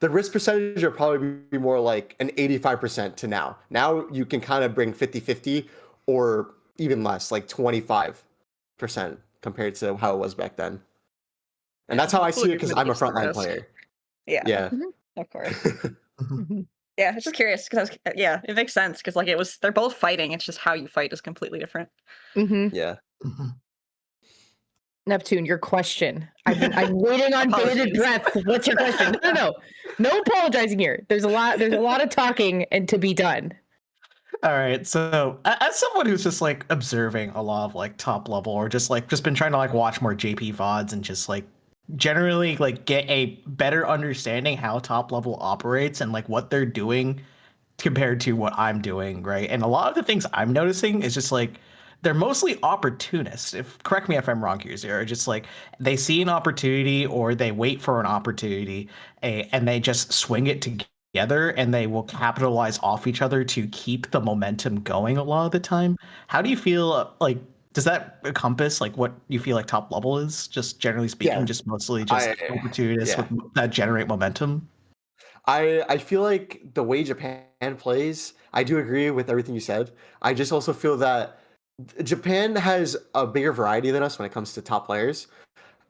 the risk percentage would probably be more like an 85% to now. Now you can kind of bring 50-50 or even less, like 25% compared to how it was back then. And that's how I see it because I'm a frontline player. Yeah. Of course. Yeah, I was just curious because it makes sense because like they're both fighting. It's just how you fight is completely different. Yeah. Neptune, your question. I'm waiting on bated breath. What's your question? No apologizing here. There's a lot of talking and to be done. All right, so as someone who's just like observing a lot of like top level or just been trying to like watch more JP VODs and just like generally like get a better understanding how top level operates and like what they're doing compared to what I'm doing, right? And a lot of the things I'm noticing is just like they're mostly opportunists. Correct me if I'm wrong here, Zero. Just like they see an opportunity or they wait for an opportunity and they just swing it together and they will capitalize off each other to keep the momentum going a lot of the time. How do you feel like, does that encompass like what you feel like top level is, just generally speaking, just mostly just opportunists that generate momentum? I feel like the way Japan plays, I do agree with everything you said. I just also feel that Japan has a bigger variety than us when it comes to top players.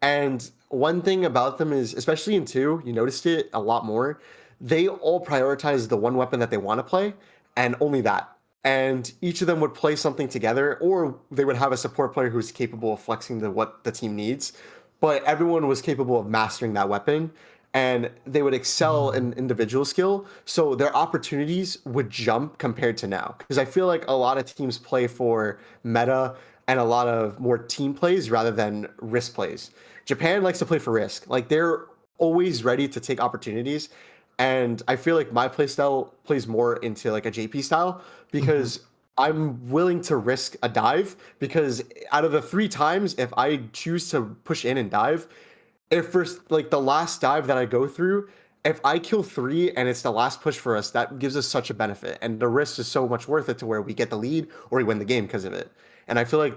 And one thing about them is, especially in 2, you noticed it a lot more. They all prioritize the one weapon that they want to play and only that. And each of them would play something together, or they would have a support player who's capable of flexing what the team needs. But everyone was capable of mastering that weapon, and they would excel in individual skill. So their opportunities would jump compared to now. Because I feel like a lot of teams play for meta and a lot of more team plays rather than risk plays. Japan likes to play for risk. Like they're always ready to take opportunities. And I feel like my playstyle plays more into like a JP style because I'm willing to risk a dive, because out of the 3 times, if I choose to push in and dive, if first like the last dive that I go through, if I kill 3 and it's the last push for us, that gives us such a benefit. And the risk is so much worth it to where we get the lead or we win the game because of it. And I feel like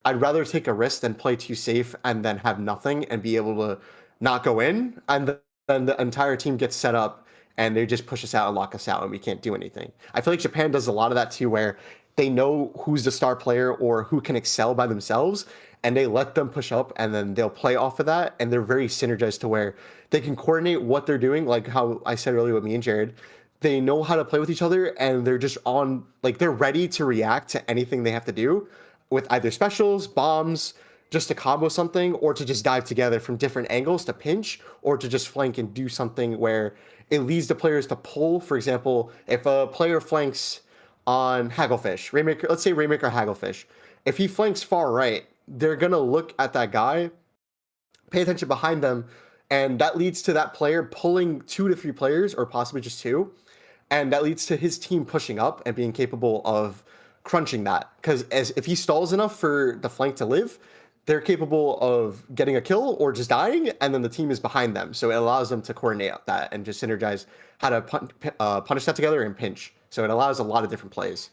I'd rather take a risk than play too safe and then have nothing and be able to not go in. And then the entire team gets set up and they just push us out and lock us out and we can't do anything. I feel like Japan does a lot of that too, where they know who's the star player or who can excel by themselves, and they let them push up, and then they'll play off of that, and they're very synergized to where they can coordinate what they're doing, like how I said earlier with me and Jared. They know how to play with each other, and they're just on, like, they're ready to react to anything they have to do with either specials, bombs, just to combo something, or to just dive together from different angles to pinch, or to just flank and do something where it leads the players to pull. For example, if a player flanks on Hagglefish, Rainmaker, let's say Rainmaker Hagglefish, if he flanks far right, they're going to look at that guy, pay attention behind them, and that leads to that player pulling 2 to 3 players, or possibly just 2, and that leads to his team pushing up and being capable of crunching that. Because if he stalls enough for the flank to live, they're capable of getting a kill or just dying, and then the team is behind them. So it allows them to coordinate that and just synergize how to punish that together and pinch. So it allows a lot of different plays.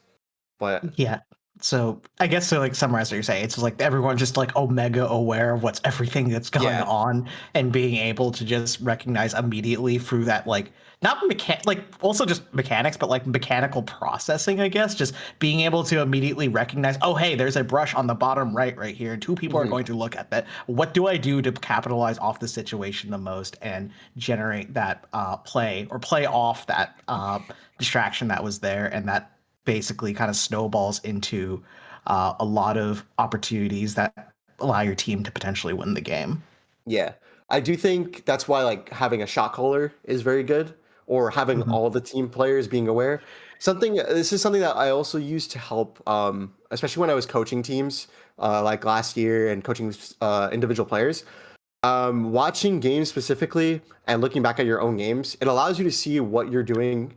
But yeah. So I guess to like summarize what you're saying, it's just like everyone's just like omega aware of what's everything that's going on, and being able to just recognize immediately through that, like, not like also just mechanics, but like mechanical processing, I guess, just being able to immediately recognize, oh, hey, there's a brush on the bottom right here, and 2 people are going to look at that. What do I do to capitalize off the situation the most and generate that play off that distraction that was there, and that basically kind of snowballs into a lot of opportunities that allow your team to potentially win the game. Yeah, I do think that's why, like, having a shot caller is very good, or having all the team players being aware. This is something that I also used to help, especially when I was coaching teams, like last year, and coaching individual players. Watching games specifically and looking back at your own games, it allows you to see what you're doing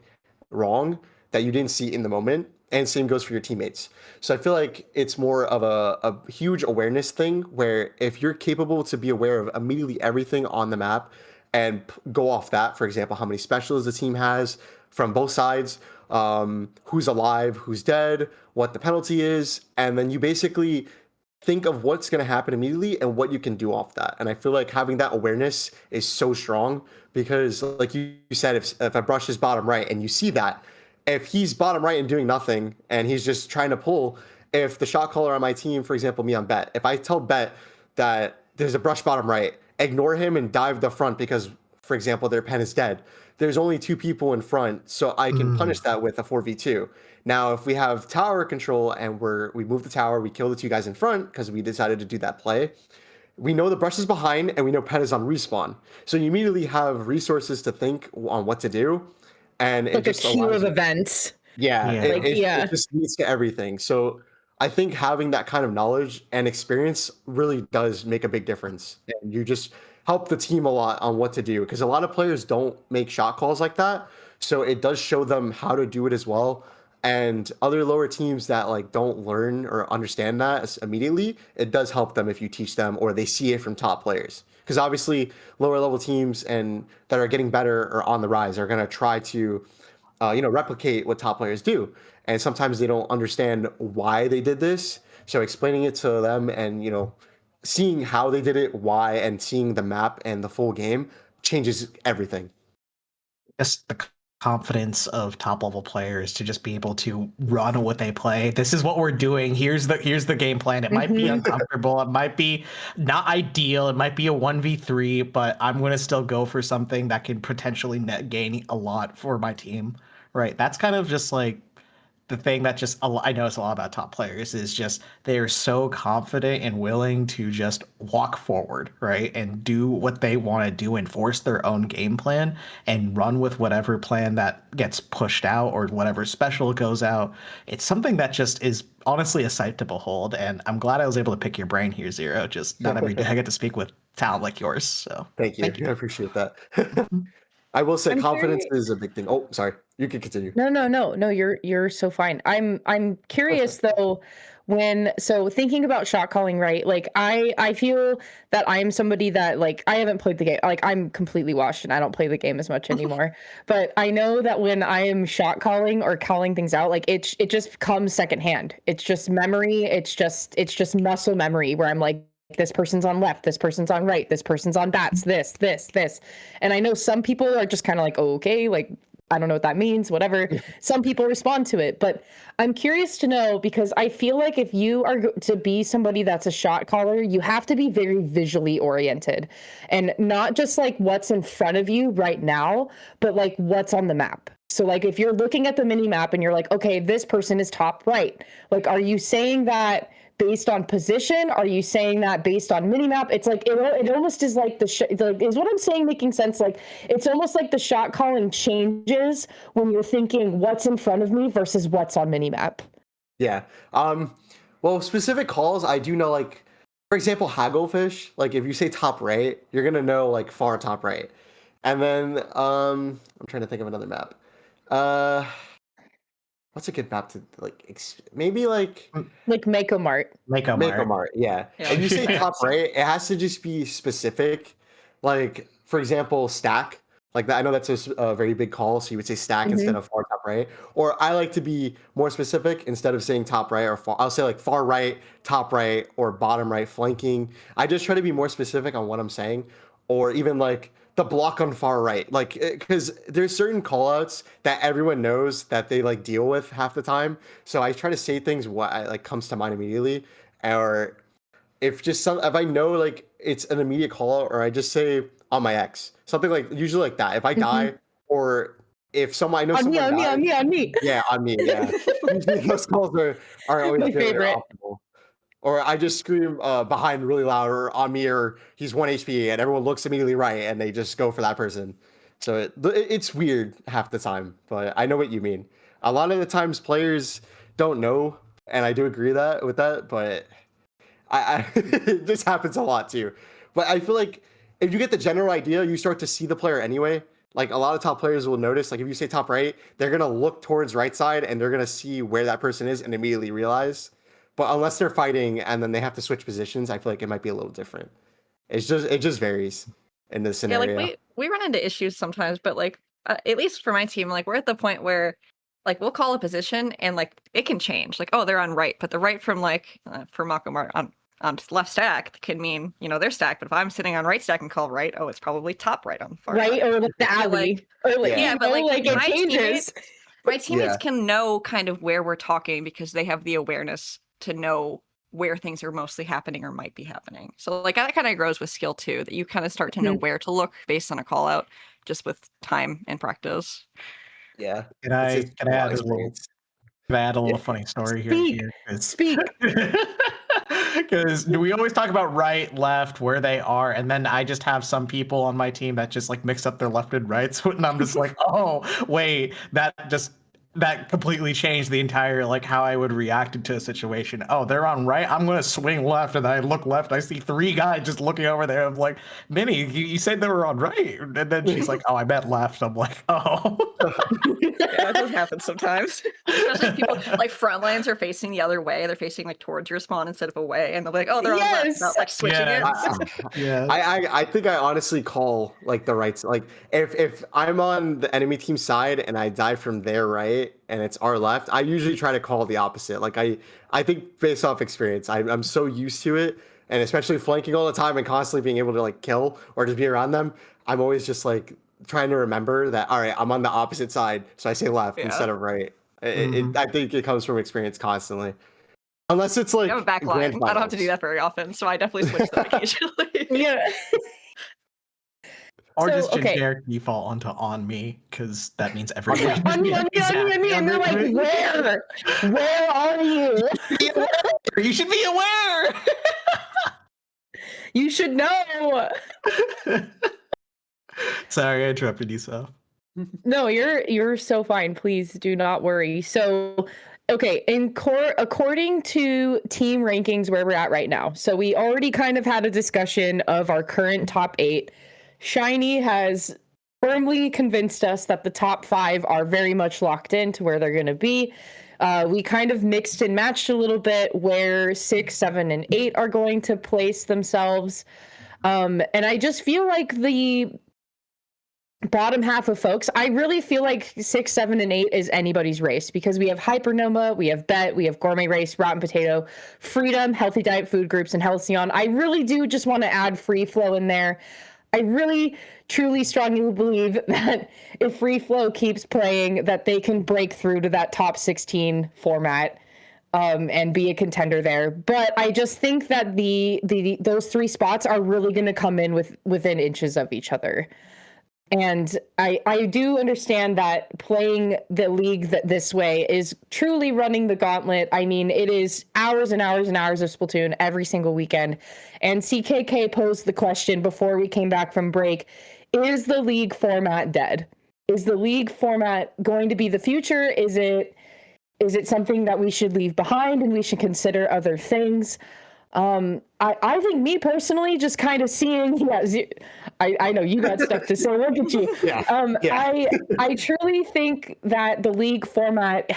wrong that you didn't see in the moment, and same goes for your teammates. So I feel like it's more of a huge awareness thing, where if you're capable to be aware of immediately everything on the map and go off that, for example, how many specials the team has from both sides, who's alive, who's dead, what the penalty is, and then you basically think of what's going to happen immediately and what you can do off that. And I feel like having that awareness is so strong, because like you said, if a brush is bottom right and you see that, if he's bottom right and doing nothing and he's just trying to pull, if the shot caller on my team, for example, me on Bet, if I tell Bet that there's a brush bottom right, ignore him and dive the front because, for example, their pen is dead, there's only 2 people in front, so I can punish that with a 4v2. Now, if we have tower control and we move the tower, we kill the 2 guys in front because we decided to do that play, we know the brush is behind and we know pen is on respawn. So you immediately have resources to think on what to do. And like a queue of events. Yeah, it just leads to everything. So I think having that kind of knowledge and experience really does make a big difference. And you just help the team a lot on what to do, because a lot of players don't make shot calls like that. So it does show them how to do it as well. And other lower teams that like don't learn or understand that immediately, it does help them if you teach them or they see it from top players. Because obviously lower level teams and that are getting better or on the rise are going to try to replicate what top players do. And sometimes they don't understand why they did this. So explaining it to them and, seeing how they did it, why, and seeing the map and the full game changes everything. Just the confidence of top level players to just be able to run what they play. This is what we're doing. Here's the game plan. It might be uncomfortable. It might be not ideal. It might be a 1v3, but I'm going to still go for something that can potentially net gain a lot for my team. Right. That's kind of just like the thing that just I know it's a lot about top players is just they are so confident and willing to just walk forward, right, and do what they want to do and force their own game plan and run with whatever plan that gets pushed out or whatever special goes out. It's something that just is honestly a sight to behold, and I'm glad I was able to pick your brain here, Zero. Just not every day I get to speak with talent like yours. So thank you. I appreciate that. I will say confidence is a big thing. Oh, sorry. You can continue. No. You're so fine. I'm curious though, thinking about shot calling, right? Like I feel that I'm somebody that like I haven't played the game. Like I'm completely washed and I don't play the game as much anymore. But I know that when I am shot calling or calling things out, like it just comes secondhand. It's just memory. It's just muscle memory where I'm like, this person's on left, this person's on right, this person's on bats, this. And I know some people are just kind of like, oh, okay, like I don't know what that means, whatever. Some people respond to it, but I'm curious to know, because I feel like if you are to be somebody that's a shot caller, you have to be very visually oriented, and not just like what's in front of you right now, but like what's on the map. So like if you're looking at the mini map and you're like, okay, this person is top right. Like, are you saying that based on position? Are you saying that based on minimap? It's like it almost is like is what I'm saying making sense? Like it's almost like the shot calling changes when you're thinking what's in front of me versus what's on minimap. Yeah. Well, specific calls I do know, like for example, hagglefish. Like if you say top right, you're gonna know like far top right. And then I'm trying to think of another map. What's a good map to like? Maybe like Mako Mart. Mako Mart. Yeah. If you say top right, it has to just be specific. Like for example, stack. Like that. I know that's a very big call, so you would say stack instead of far top right. Or I like to be more specific instead of saying top right or far. I'll say like far right, top right, or bottom right flanking. I just try to be more specific on what I'm saying, or even like the block on far right, like because there's certain callouts that everyone knows that they like deal with half the time. So I try to say things what like comes to mind immediately, or if I know like it's an immediate call out, or I just say on my ex, something like usually like that. If I die, or if someone I know someone on me. Yeah, on me. Yeah, usually those calls are always my favorite. optimal. Or I just scream behind really loud, or on me, or he's 1 HP, and everyone looks immediately right, and they just go for that person. So it's weird half the time, but I know what you mean. A lot of the times players don't know, and I do agree with that, but I it just happens a lot too. But I feel like if you get the general idea, you start to see the player anyway. Like a lot of top players will notice, like if you say top right, they're gonna look towards right side, and they're gonna see where that person is and immediately realize. But unless they're fighting and then they have to switch positions, I feel like it might be a little different. It just varies in this scenario. Yeah, like we run into issues sometimes, but like at least for my team, like we're at the point where like we'll call a position and like it can change. Like, oh, they're on right, but the right from like for Mako Mart on left stack can mean, you know, they're stacked. But if I'm sitting on right stack and call right, oh, it's probably top right on far right, or like the alley. Like, or like, yeah, but like it changes. My teammates can know kind of where we're talking because they have the awareness to know where things are mostly happening or might be happening. So like that kind of grows with skill too, that you kind of start to know where to look based on a call out just with time and practice. Yeah. Can I add a little funny story here? Speak. Because we always talk about right, left, where they are, and then I just have some people on my team that just like mix up their left and rights, and I'm just like, oh wait, that completely changed the entire like how I would react to a situation. Oh, they're on right, I'm gonna swing left, and I look left, I see 3 guys just looking over there. I'm like, Minnie, you said they were on right, and then she's like, oh, I meant left. I'm like, oh. Yeah, that does happen sometimes. Especially if people like front lines are facing the other way, they're facing like towards your spawn instead of away, and they're like, oh, they're on left, not like switching it. Yeah. I think I honestly call like the rights. Like if I'm on the enemy team side and I die from their right and it's our left, I usually try to call the opposite. Like I think based off experience, I'm so used to it, and especially flanking all the time and constantly being able to like kill or just be around them, I'm always just like trying to remember that, all right, I'm on the opposite side, so I say left instead of right. I think it comes from experience constantly. Unless it's like I have a back line. I don't have to do that very often, so I definitely switch them occasionally. Yeah. Or just generic default onto on me, because that means everyone. on me, and they're like, where? Where are you? You should be aware. You should know. Sorry, I interrupted you, so. No, you're so fine. Please do not worry. So, okay, according to team rankings where we're at right now, so we already kind of had a discussion of our current top 8. Shiny has firmly convinced us that the top 5 are very much locked in to where they're going to be. We kind of mixed and matched a little bit where 6, 7, and 8 are going to place themselves. And I just feel like the bottom half of folks, I really feel like 6, 7, and 8 is anybody's race, because we have Hypernoma, we have Bet, we have Gourmet Race, Rotten Potato, Freedom, Healthy Diet Food Groups, and Halcyon. I really do just want to add Free Flow in there. I really, truly, strongly believe that if Free Flow keeps playing, that they can break through to that top 16 format and be a contender there. But I just think that those 3 spots are really going to come in within inches of each other. And I do understand that playing the league this way is truly running the gauntlet. I mean, it is hours and hours and hours of Splatoon every single weekend. And CKK posed the question before we came back from break, is the league format dead? Is the league format going to be the future? Is it something that we should leave behind and we should consider other things? I think me personally, just kind of seeing, I know you got stuff to say. Look at you. I truly think that the league format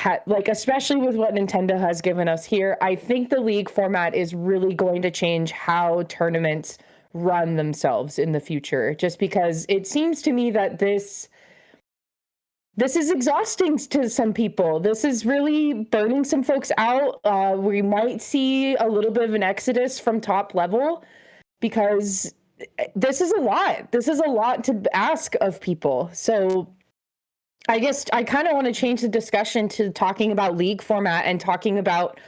especially with what Nintendo has given us here, I think the league format is really going to change how tournaments run themselves in the future, just because it seems to me that this is exhausting to some people. This is really burning some folks out. We might see a little bit of an exodus from top level because this is a lot. This is a lot to ask of people. So I guess I kind of want to change the discussion to talking about league format and talking about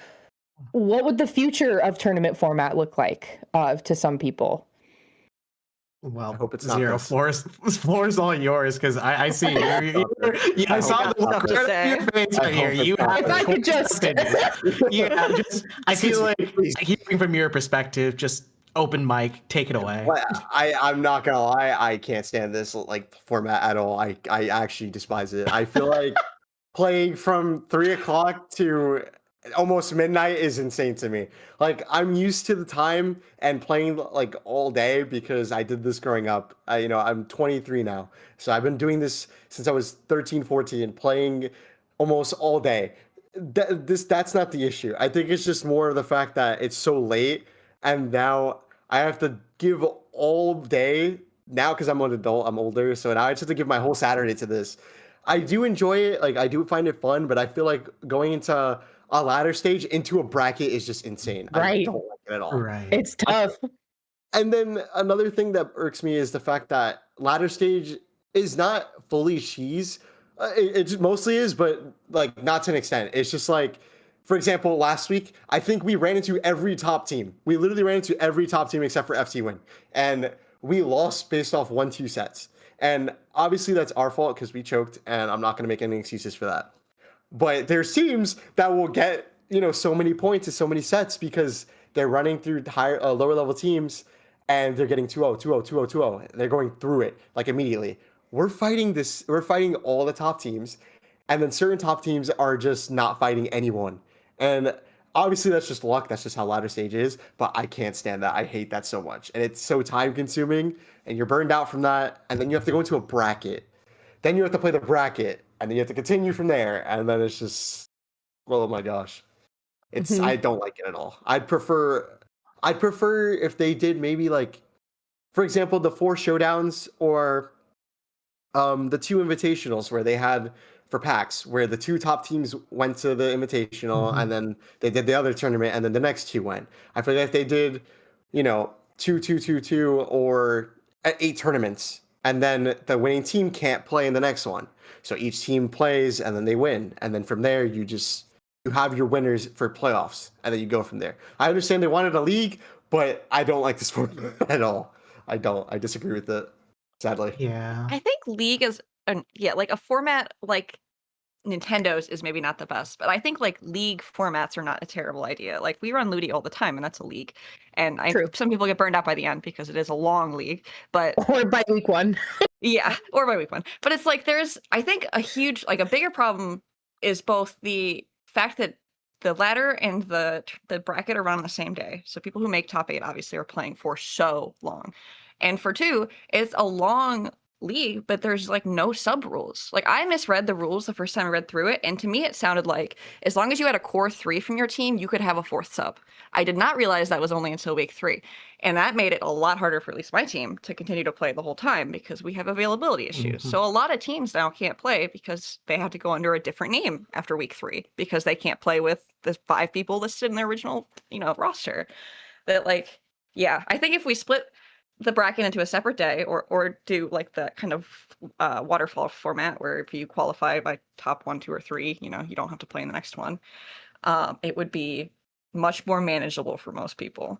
what would the future of tournament format look like to some people. Well, I hope it's Zero. not this. Floor's all yours because I see you. I saw the look on your face right here. You have If I could just, I feel like hearing from your perspective, just open mic, take it away. Well, I'm not gonna lie, I can't stand this like format at all. I actually despise it. I feel like playing from 3 o'clock to almost midnight is insane to me. Like, I'm used to the time and playing like all day because I did this growing up. I'm 23 now, so I've been doing this since I was 13, 14, playing almost all day. That's not the issue. I think it's just more of the fact that it's so late, and now I have to give all day now because I'm an adult. I'm older, so now I just have to give my whole Saturday to this. I do enjoy it. Like, I do find it fun, but I feel like going into a ladder stage into a bracket is just insane. Right. I don't like it at all. Right. It's tough. And then another thing that irks me is the fact that ladder stage is not fully cheese. It mostly is, but like not to an extent. It's just like, for example, last week, I think we ran into every top team. We literally ran into every top team except for FT Win. And we lost based off 1-2 sets. And obviously that's our fault because we choked, and I'm not going to make any excuses for that. But there's teams that will get, so many points in so many sets because they're running through lower level teams and they're getting 2-0, 2-0, 2-0, 2-0. They're going through it like immediately. We're fighting all the top teams, and then certain top teams are just not fighting anyone. And obviously that's just luck. That's just how ladder stage is, but I can't stand that. I hate that so much. And it's so time consuming, and you're burned out from that. And then you have to go into a bracket. Then you have to play the bracket, and then you have to continue from there. And then it's just, oh my gosh. I don't like it at all. I'd prefer if they did maybe like, for example, the 4 showdowns or the 2 invitationals where they had for PAX, where the 2 top teams went to the invitational and then they did the other tournament and then the next 2 went. I feel like if they did, 2 or 8 tournaments, and then the winning team can't play in the next one. So each team plays and then they win. And then from there, you have your winners for playoffs, and then you go from there. I understand they wanted a league, but I don't like this format at all. I don't. I disagree with it, sadly. Yeah. I think league is, like a format like Nintendo's is maybe not the best, but I think like league formats are not a terrible idea. Like we run Ludi all the time, and that's a league. And some people get burned out by the end because it is a long league, but Or by week 1. yeah, or by week 1. But it's like I think a bigger problem is both the fact that the ladder and the bracket are run on the same day. So people who make top 8 obviously are playing for so long. And for 2, it's a long league, but there's like no sub rules. Like I misread the rules the first time I read through it, and to me it sounded like as long as you had a core 3 from your team, you could have a 4th sub. I did not realize that was only until week 3, and that made it a lot harder for at least my team to continue to play the whole time because we have availability issues. So a lot of teams now can't play because they have to go under a different name after week 3 because they can't play with the 5 people listed in their original roster. That I think if we split the bracket into a separate day, or do like the kind of waterfall format where if you qualify by top 1, 2, or 3, you don't have to play in the next one. It would be much more manageable for most people.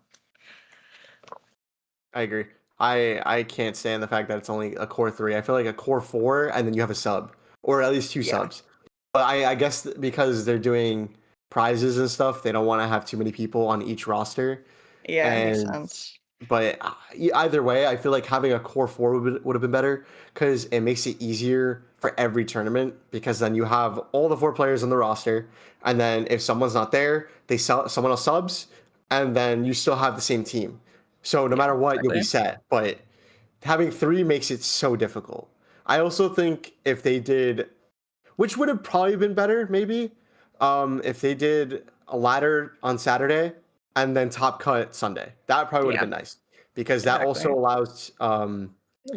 I agree. I can't stand the fact that it's only a core 3. I feel like a core 4 and then you have a sub, or at least 2 subs. But I guess because they're doing prizes and stuff, they don't want to have too many people on each roster. Yeah, it makes And sense. but either way, I feel like having a core 4 would have been better because it makes it easier for every tournament, because then you have all the 4 players on the roster, and then if someone's not there, someone else subs, and then you still have the same team. So no matter what, you'll be set. But having 3 makes it so difficult. I also think if they did, which would have probably been better, maybe, if they did a ladder on Saturday and then top cut Sunday. That probably would have been nice, because that also allows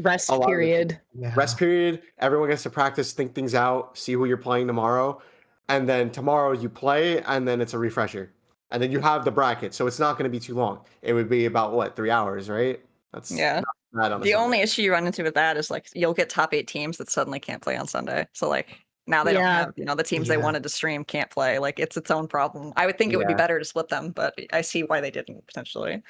rest period. Rest period. Everyone gets to practice, think things out, see who you're playing tomorrow, and then tomorrow you play, and then it's a refresher, and then you have the bracket. So it's not going to be too long. It would be about what, 3 hours, right? That's not bad on the only issue you run into with that is like you'll get top 8 teams that suddenly can't play on Sunday. So like now they don't have, the teams they wanted to stream can't play. Like it's its own problem. I would think it would be better to split them, but I see why they didn't potentially.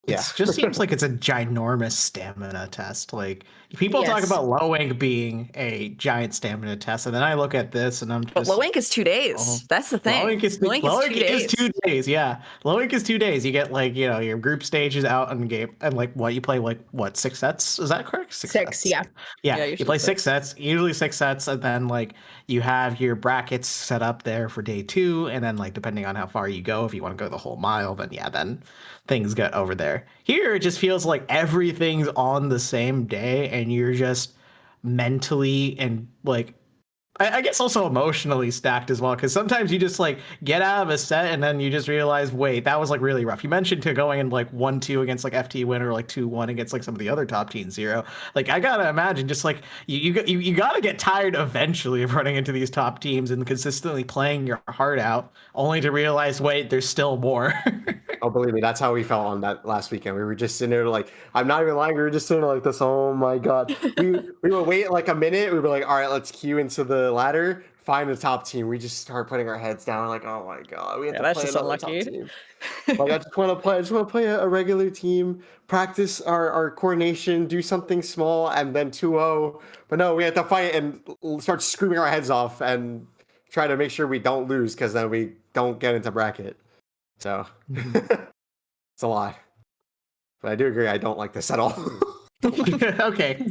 It just seems like it's a ginormous stamina test. Like people talk about low ink being a giant stamina test, and then I look at this and I'm just. But low ink is 2 days. That's the thing. Low ink is 2 days. Yeah, low ink is 2 days. You get like your group stages out in the game, and like you play like what, 6 sets? Is that correct? 6 sets. Yeah. You play 6 sets, usually 6 sets, and then like you have your brackets set up there for day 2, and then like depending on how far you go, if you want to go the whole mile, then things get over there. Here, it just feels like everything's on the same day, and you're just mentally and like, I guess also emotionally stacked as well, because sometimes you just like get out of a set and then you just realize, wait, that was like really rough. You mentioned to going in like 1-2 against like FT win, or like 2-1 against like some of the other top team 0. Like I gotta imagine just like you gotta get tired eventually of running into these top teams and consistently playing your heart out, only to realize, wait, there's still more. Oh, believe me, that's how we felt on that last weekend. We were just sitting there like, I'm not even lying, we were just sitting there like this. Oh my god. We would wait like a minute. We were like, all right, let's queue into the ladder, find the top team. We just start putting our heads down like, oh my god, we have to play another top team. Like I just want to play a regular team, practice our coordination, do something small, and then 2-0. But no, we have to fight and start screaming our heads off and try to make sure we don't lose, because then we don't get into bracket. So it's a lot. But I do agree, I don't like this at all. Okay,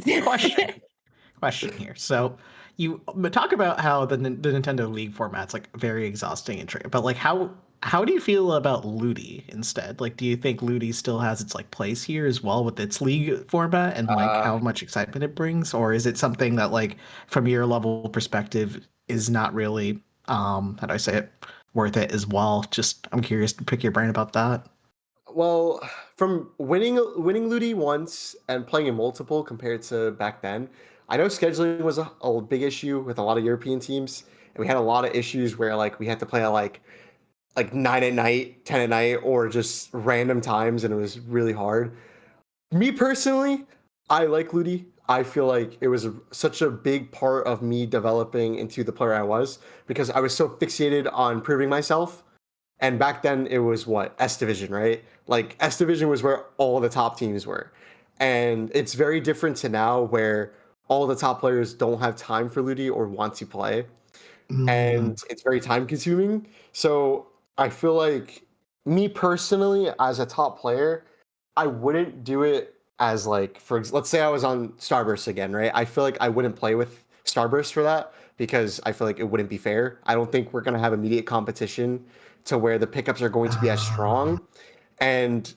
question here. So you talk about how the Nintendo League format's like very exhausting and but like how do you feel about Ludi instead? Like, do you think Ludi still has its like place here as well with its league format, and like how much excitement it brings, or is it something that like from your level perspective is not really how do I say it, worth it as well? Just I'm curious to pick your brain about that. Well, from winning Ludi once and playing in multiple compared to back then, I know scheduling was a big issue with a lot of European teams, and we had a lot of issues where like we had to play at like 9 at night, 10 at night, or just random times, and it was really hard. Me personally, I like Ludi. I feel like it was such a big part of me developing into the player I was, because I was so fixated on proving myself. And back then it was what? S Division, right? Like S Division was where all the top teams were. And it's very different to now, where all the top players don't have time for Ludi or want to play. And it's very time consuming. So I feel like, me personally, as a top player, I wouldn't do it as like, let's say I was on Starburst again, right? I feel like I wouldn't play with Starburst for that, because I feel like it wouldn't be fair. I don't think we're going to have immediate competition to where the pickups are going to be as strong. And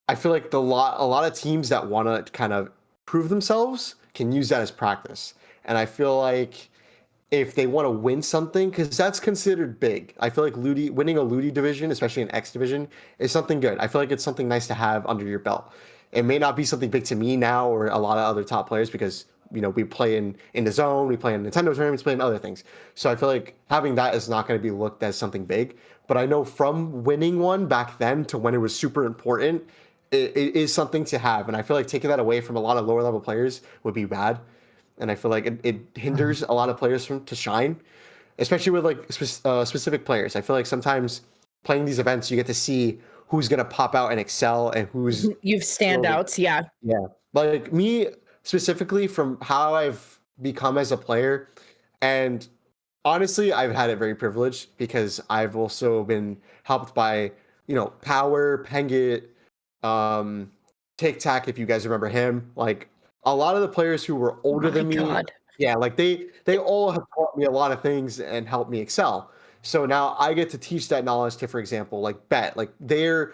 I feel like a lot of teams that want to kind of prove themselves can use that as practice. And I feel like if they want to win something, because that's considered big. I feel like winning a Ludi division, especially an X division, is something good. I feel like it's something nice to have under your belt. It may not be something big to me now or a lot of other top players, because we play in the zone, we play in Nintendo tournaments, play in other things. So I feel like having that is not going to be looked as something big. But I know from winning one back then to when it was super important, it is something to have, and I feel like taking that away from a lot of lower level players would be bad, and I feel like it hinders a lot of players from to shine, especially with like specific players. I feel like sometimes playing these events, you get to see who's gonna pop out and excel, and who's You've standouts, yeah. yeah. Like me specifically, from how I've become as a player, and honestly, I've had it very privileged because I've also been helped by, Power, Pengit, Tic Tac, if you guys remember him. Like a lot of the players who were older than me, God. yeah, like they all have taught me a lot of things and helped me excel. So now I get to teach that knowledge to, for example, like Bet. Like they're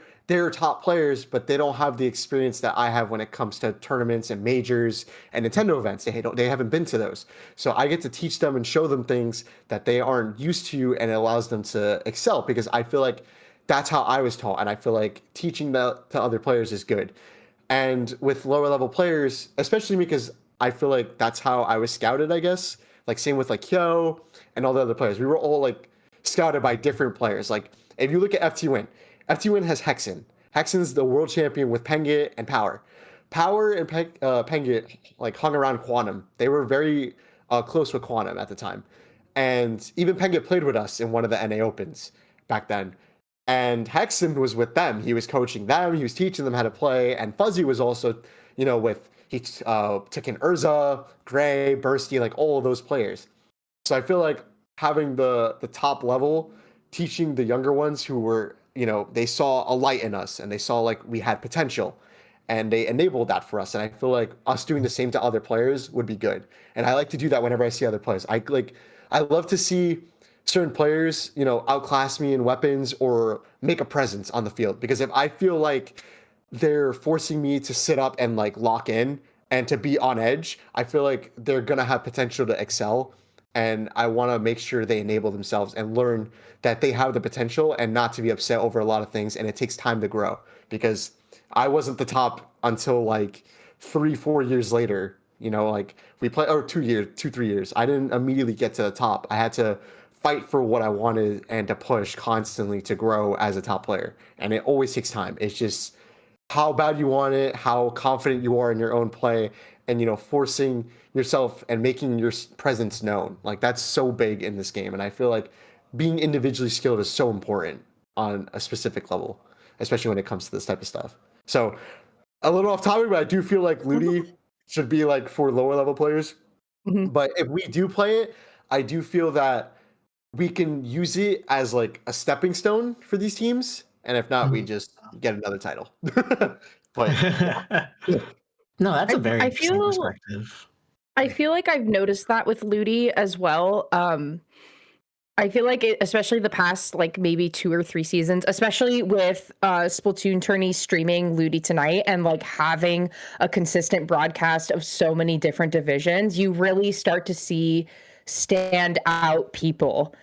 top players, but they don't have the experience that I have when it comes to tournaments and majors and Nintendo events. They haven't been to those. So I get to teach them and show them things that they aren't used to, and it allows them to excel because I feel like that's how I was taught, and I feel like teaching that to other players is good. And with lower level players, especially because I feel like that's how I was scouted, I guess. Like same with like Kyo and all the other players. We were all like scouted by different players. Like if you look at FT Win has Hexen. Hexen's the world champion with Pengit and Power. Power and Pengit like hung around Quantum. They were very close with Quantum at the time. And even Pengit played with us in one of the NA Opens back then. And Hexen was with them. He was coaching them. He was teaching them how to play. And Fuzzy was also, he took in Urza, Gray, Bursty, like all of those players. So I feel like having the top level, teaching the younger ones who were, they saw a light in us and they saw like we had potential, and they enabled that for us. And I feel like us doing the same to other players would be good. And I like to do that whenever I see other players. I love to see certain players, outclass me in weapons or make a presence on the field. Because if I feel like they're forcing me to sit up and like lock in and to be on edge, I feel like they're gonna have potential to excel. And I want to make sure they enable themselves and learn that they have the potential and not to be upset over a lot of things. And it takes time to grow, because I wasn't the top until like 3-4 years later. Like we play, or 2-3 years. I didn't immediately get to the top. I had to fight for what I wanted and to push constantly to grow as a top player. And it always takes time. It's just how bad you want it, how confident you are in your own play, and forcing yourself and making your presence known. Like that's so big in this game, and I feel like being individually skilled is so important on a specific level, especially when it comes to this type of stuff. So a little off topic, but I do feel like Ludi should be like for lower level players. Mm-hmm. But if we do play it, I do feel that we can use it as like a stepping stone for these teams, and if not, we just get another title. But yeah. No, that's a very I interesting feel perspective. I feel like I've noticed that with Ludi as well. I feel like especially the past like maybe 2 or 3 seasons, especially with Splatoon tourneys streaming Ludi tonight and like having a consistent broadcast of so many different divisions, you really start to see stand out people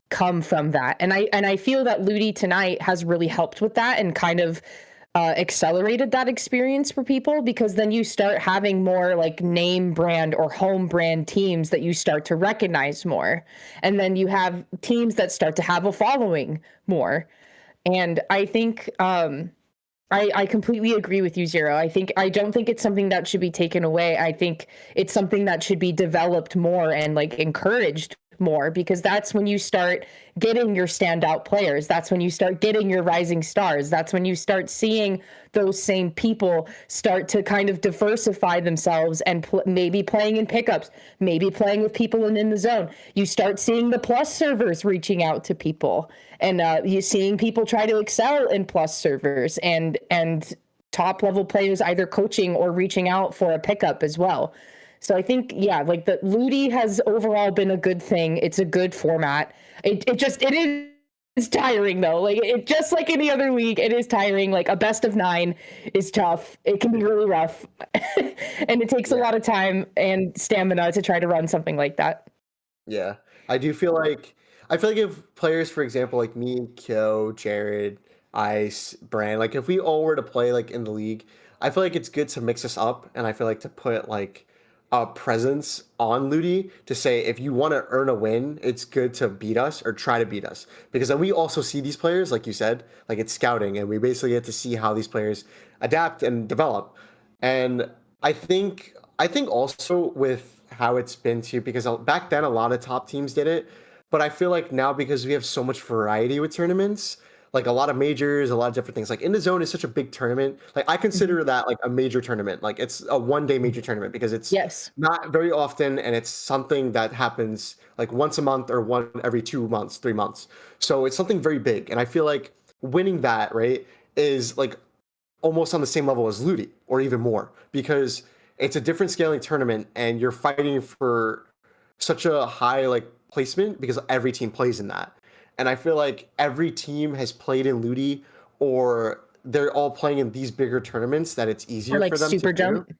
come from that. And I feel that Ludi tonight has really helped with that and kind of accelerated that experience for people, because then you start having more like name brand or home brand teams that you start to recognize more. And then you have teams that start to have a following more. And I think I completely agree with you, Zero. I don't think it's something that should be taken away. I think it's something that should be developed more and like encouraged more, because that's when you start getting your standout players. That's when you start getting your rising stars. That's when you start seeing those same people start to kind of diversify themselves and maybe playing in pickups, maybe playing with people in the zone. You start seeing the plus servers reaching out to people, and you seeing people try to excel in plus servers, and top level players either coaching or reaching out for a pickup as well. So I think, yeah, like the Ludi has overall been a good thing. It's a good format. It is tiring though. Like it just like any other league, it is tiring. Like a best of 9 is tough. It can be really rough, and it takes a lot of time and stamina to try to run something like that. Yeah, I feel like if players, for example, like me, Kyo, Jared, Ice, Brand, like if we all were to play like in the league, I feel like it's good to mix us up, and I feel like to put like presence on Ludi to say if you want to earn a win, it's good to beat us or try to beat us, because then we also see these players, like you said, like it's scouting, and we basically get to see how these players adapt and develop. And I think also with how it's been too, because back then a lot of top teams did it, but I feel like now because we have so much variety with tournaments, like a lot of majors, a lot of different things. Like In the Zone is such a big tournament. Like I consider that like a major tournament. Like it's a 1-day major tournament because it's Yes. not very often, and it's something that happens like once a month or one every 2 months, 3 months. So it's something very big, and I feel like winning that, right, is like almost on the same level as Ludi or even more, because it's a different scaling tournament and you're fighting for such a high like placement because every team plays in that. And I feel like every team has played in Ludi, or they're all playing in these bigger tournaments that it's easier Or like for them Super to Jump. do.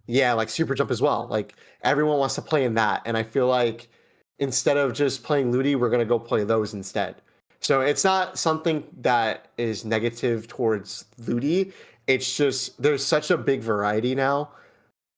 Yeah, like Super Jump as well. Like everyone wants to play in that. And I feel like instead of just playing Ludi, we're gonna go play those instead. So it's not something that is negative towards Ludi. It's just there's such a big variety now.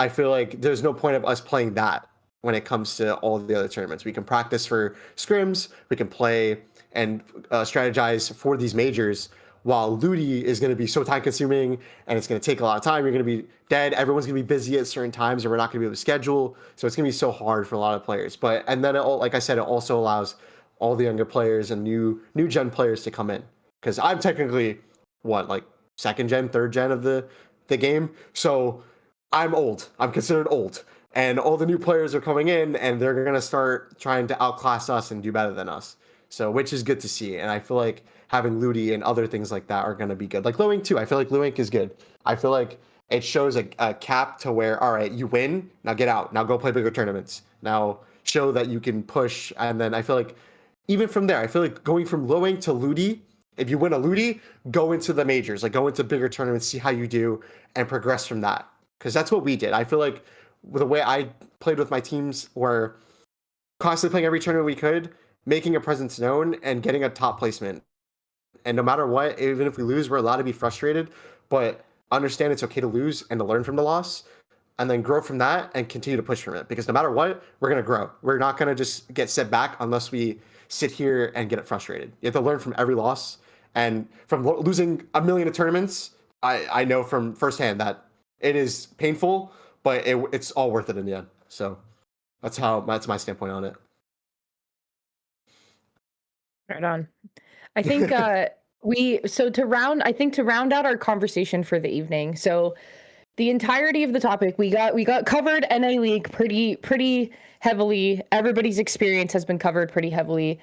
I feel like there's no point of us playing that when it comes to all the other tournaments. We can practice for scrims, we can play and strategize for these majors, while Ludi is going to be so time consuming and it's going to take a lot of time. You're going to be dead. Everyone's going to be busy at certain times, and we're not going to be able to schedule. So it's going to be so hard for a lot of players. But and then like I said, it also allows all the younger players and new gen players to come in, because I'm technically like second gen, third gen of the game. So I'm old. I'm considered old. And all the new players are coming in, and they're going to start trying to outclass us and do better than us. So, which is good to see. And I feel like having Ludi and other things like that are going to be good. Like Loink too. I feel like Loink is good. I feel like it shows a cap to where, all right, you win, now get out. Now go play bigger tournaments. Now show that you can push. And then I feel like even from there, I feel like going from Loink to Ludi, if you win a Ludi, go into the majors, like go into bigger tournaments, see how you do, and progress from that. Because that's what we did. I feel like the way I played with my teams were constantly playing every tournament we could, making a presence known, and getting a top placement. And no matter what, even if we lose, we're allowed to be frustrated, but understand it's okay to lose and to learn from the loss, and then grow from that and continue to push from it. Because no matter what, we're going to grow. We're not going to just get set back unless we sit here and get it frustrated. You have to learn from every loss. And from losing a million of tournaments, I know from firsthand that it is painful, but it's all worth it in the end. So that's my standpoint on it. Right on. I think to round out our conversation for the evening. So the entirety of the topic we got covered NA League pretty heavily. Everybody's experience has been covered pretty heavily.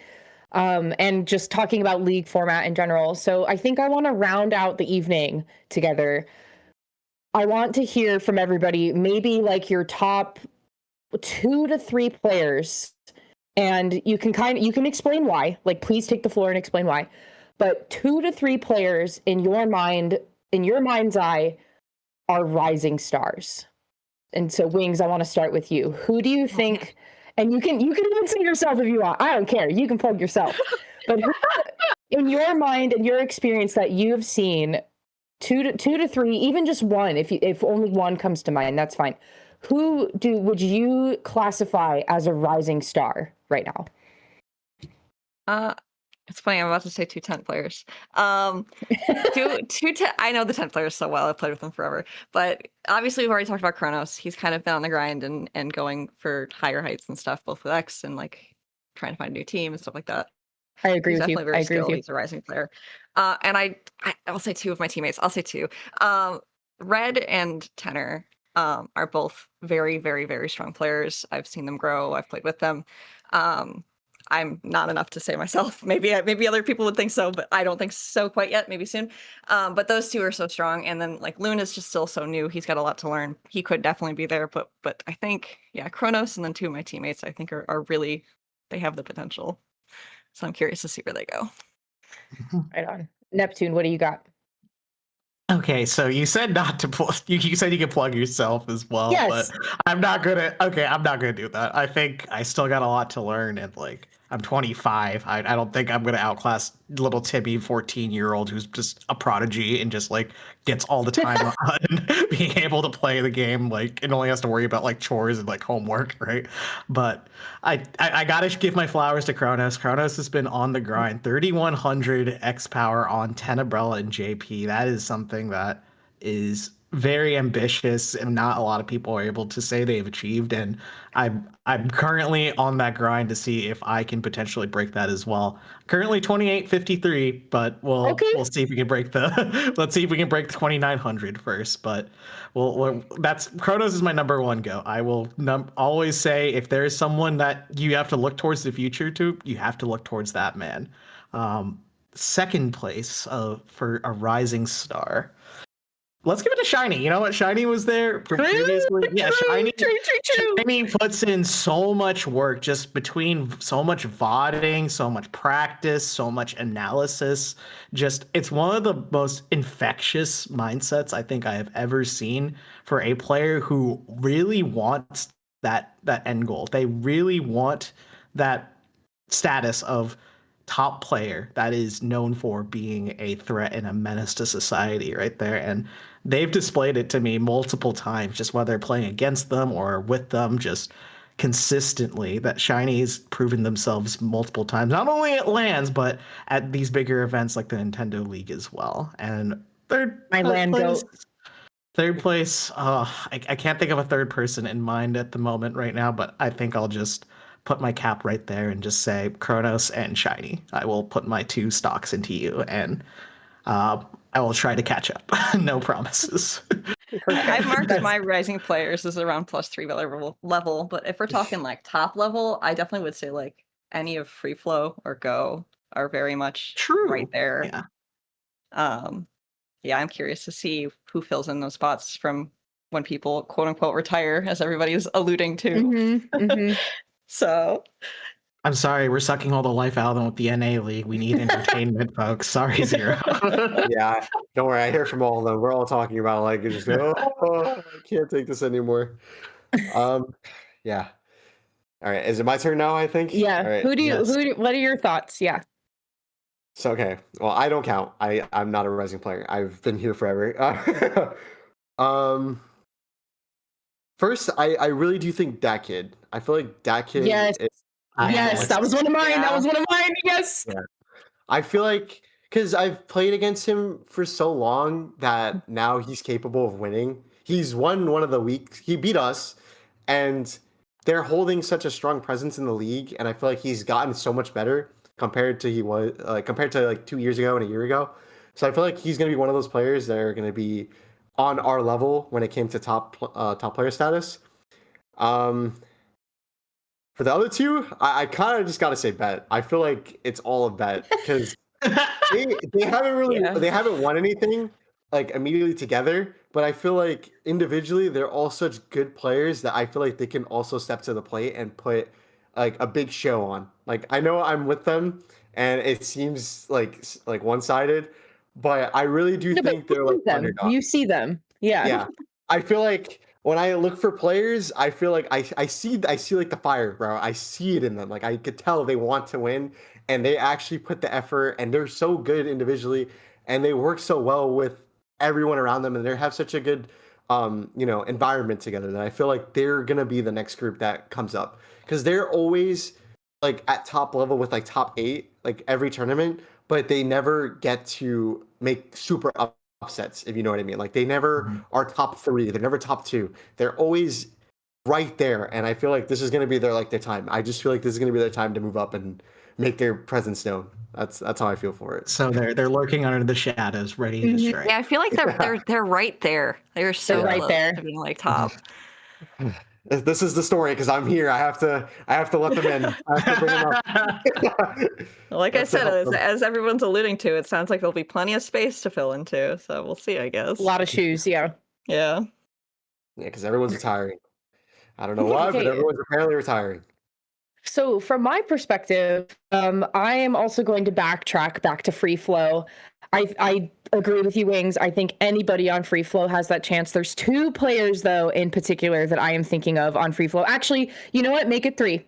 And just talking about league format in general. So I think I want to round out the evening together. I want to hear from everybody, maybe like your top 2 to 3 players, and you can explain why. Like, please take the floor and explain why. But 2 to 3 players in your mind's eye, are rising stars. And so, Wings, I want to start with you. Who do you think? And you can even say yourself if you want. I don't care. You can plug yourself. But who, in your mind and your experience that you have seen, 2 to 3, even just one, if only one comes to mind, that's fine. Who would you classify as a rising star right now? It's funny, I'm about to say 2 10 players. I know the 10 players so well. I've played with them forever. But obviously, we've already talked about Kronos. He's kind of been on the grind and going for higher heights and stuff, both with X and like trying to find a new team and stuff like that. I agree He's with you. definitely very I agree skilled. with you. He's a rising player. And I'll say 2 of my teammates. I'll say 2. Red and Tenor are both very, very, very strong players. I've seen them grow. I've played with them. I'm not enough to say myself. Maybe other people would think so, but I don't think so quite yet. Maybe soon. But those 2 are so strong. And then like Loon is just still so new. He's got a lot to learn. He could definitely be there, but I think Kronos and then 2 of my teammates I think are really, they have the potential. So I'm curious to see where they go. Right on. Neptune, what do you got? Okay, so you said not to plug. You said you could plug yourself as well, Yes. but I'm not gonna do that. I think I still got a lot to learn, and like I'm 25. I don't think I'm gonna outclass little Timmy, 14-year-old, who's just a prodigy and just like gets all the time on being able to play the game, like, and only has to worry about like chores and like homework, right? But I gotta give my flowers to Kronos. Kronos has been on the grind. 3100 X power on Tenebrella and JP. That is something that is very ambitious and not a lot of people are able to say they've achieved, and I'm currently on that grind to see if I can potentially break that as well. Currently 2853, but we'll see if we can break the let's see if we can break the 2900 first. But that's Kronos is my number one go. I will always say if there's someone that you have to look towards the future to, you have to look towards that man. Second place for a rising star. Let's give it to Shiny. You know what? Shiny was there previously. Yeah, Shiny puts in so much work just between so much VODing, so much practice, so much analysis. Just it's one of the most infectious mindsets I think I have ever seen for a player who really wants that end goal. They really want that status of top player that is known for being a threat and a menace to society right there. And they've displayed it to me multiple times, just whether playing against them or with them, just consistently that Shiny's proven themselves multiple times, not only at LANs, but at these bigger events like the Nintendo League as well. And third place, I can't think of a third person in mind at the moment right now, but I think I'll just put my cap right there and just say Kronos and Shiny. I will put my 2 stocks into you, and I will try to catch up. No promises. I've marked my rising players as around +3 level, but if we're talking like top level, I definitely would say like any of Free Flow or Go are very much right there. Yeah, I'm curious to see who fills in those spots from when people quote unquote retire, as everybody's alluding to. So I'm sorry, we're sucking all the life out of them with the NA League. We need entertainment, folks. Sorry, Zero. Yeah, don't worry. I hear from all of them. We're all talking about like just I can't take this anymore. Yeah. All right. Is it my turn now? I think. Yeah. All right. What are your thoughts? Yeah. So okay. Well, I don't count. I'm not a rising player. I've been here forever. First, I really do think that kid. I feel like that kid. Yes. Yes, that was one of mine. Yeah. That was one of mine. Yes. Yeah. I feel like because I've played against him for so long that now he's capable of winning. He's won one of the weeks. He beat us, and they're holding such a strong presence in the league. And I feel like he's gotten so much better compared to like 2 years ago and a year ago. So I feel like he's going to be one of those players that are going to be on our level when it came to top player status. For the other two, I kind of just got to say Bet. I feel like it's all a Bet because they haven't won anything like immediately together, but I feel like individually they're all such good players that I feel like they can also step to the plate and put like a big show on. Like I know I'm with them and it seems like one-sided, but I really do think they're like underdogs. You see them. Yeah. Yeah. I feel like when I look for players, I feel like I see like the fire, bro. I see it in them. Like I could tell they want to win and they actually put the effort and they're so good individually and they work so well with everyone around them and they have such a good environment together that I feel like they're going to be the next group that comes up because they're always like at top level with like top 8 like every tournament, but they never get to make super upsets, if you know what I mean. Like they never are top 3, they're never top 2. They're always right there, and I feel like this is going to be their time. I just feel like this is going to be their time to move up and make their presence known. That's how I feel for it. So they're lurking under the shadows, ready to strike. Yeah, I feel like they're right there. They're so right close there to being like top. This is the story because I'm here. I have to let them in. I have to bring them up. Like I said, as everyone's alluding to, it sounds like there'll be plenty of space to fill into. So we'll see, I guess. A lot of shoes, yeah. Yeah. Yeah, because everyone's retiring. I don't know why, but everyone's apparently retiring. So from my perspective, I am also going to backtrack back to Free Flow. I agree with you, Wings. I think anybody on Free Flow has that chance. There's 2 players, though, in particular that I am thinking of on Free Flow. Actually, you know what? Make it 3.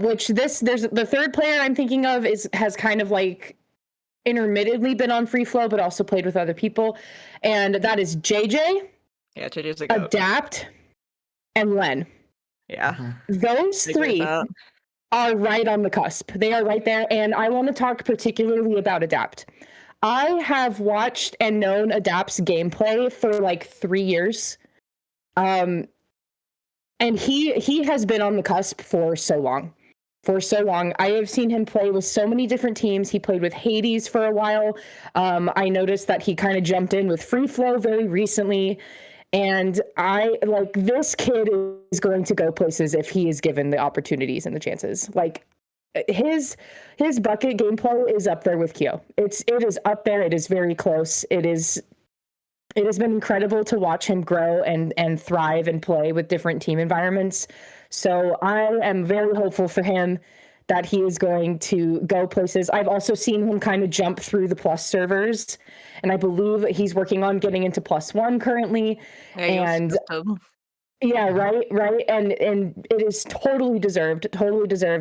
Which there's the third player I'm thinking of has kind of like intermittently been on free flow, but also played with other people, and that is JJ. Yeah, JJ's a goat. Adapt, and Len. Yeah. Those three are right on the cusp. They are right there. And I want to talk particularly about Adapt. I have watched and known Adapt's gameplay for like 3 years. And he has been on the cusp for so long. I have seen him play with so many different teams. He played with Hades for a while. I noticed that he kind of jumped in with Free Flow very recently. And I like this kid is going to go places if he is given the opportunities and the chances. Like his bucket gameplay is up there with Kyo. It is up there. It is very close. It has been incredible to watch him grow and thrive and play with different team environments. So I am very hopeful for him that he is going to go places. I've also seen him kind of jump through the Plus servers, and I believe that he's working on getting into +1 currently. Yeah, right. And it is totally deserved.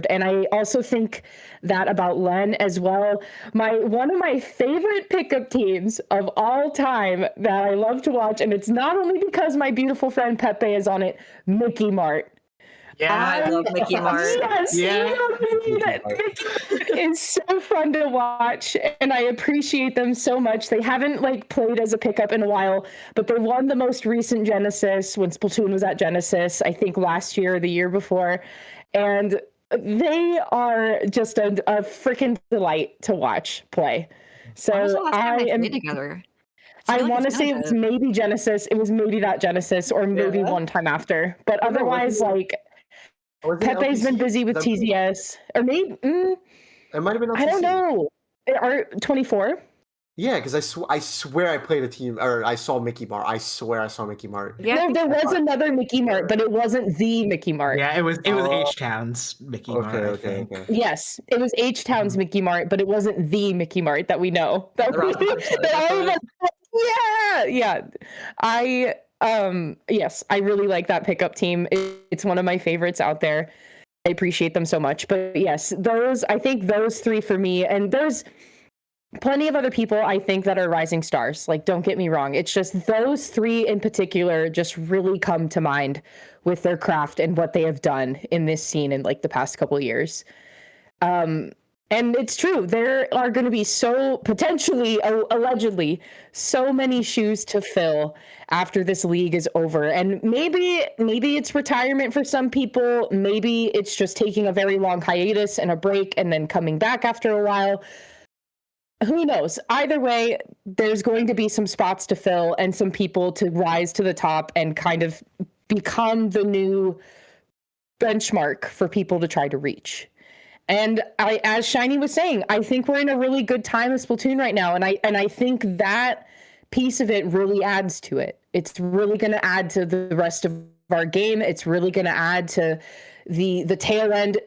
And I also think that about Len as well. One of my favorite pickup teams of all time that I love to watch, and it's not only because my beautiful friend Pepe is on it, Mickey Mart. Yeah, I love Mickey Mart. Yes, Yeah. Mickey is so fun to watch, and I appreciate them so much. They haven't like played as a pickup in a while, but they won the most recent Genesis when Splatoon was at Genesis, I think last year or the year before, and they are just a freaking delight to watch play. So I am together. I want to say it was maybe Genesis. It was maybe that Genesis or maybe one time after, but otherwise like. Pepe's been busy with TZS, or maybe it might have been. LTC. I don't know. Are 24? Yeah, because I swear I played a team, or I saw Mickey Mart. I swear I saw Mickey Mart. Yeah, no, there was another Mickey Mart, but it wasn't the Mickey Mart. Yeah, it was H-Town's Mickey Mart. Okay. Yes, it was H-Town's Mickey Mart, but it wasn't the Mickey Mart that we know. Yes, I really like that pickup team. It's one of my favorites out there. I appreciate them so much. But yes, I think those three for me, and there's plenty of other people I think that are rising stars. Like, don't get me wrong. It's just those three in particular just really come to mind with their craft and what they have done in this scene in like the past couple of years. And it's true. There are going to be potentially, allegedly, so many shoes to fill after this league is over. And maybe it's retirement for some people. Maybe it's just taking a very long hiatus and a break and then coming back after a while. Who knows? Either way, there's going to be some spots to fill and some people to rise to the top and kind of become the new benchmark for people to try to reach. And as Shiny was saying, I think we're in a really good time with Splatoon right now, and I think that piece of it really adds to it. It's really going to add to the rest of our game. It's really going to add to the tail end,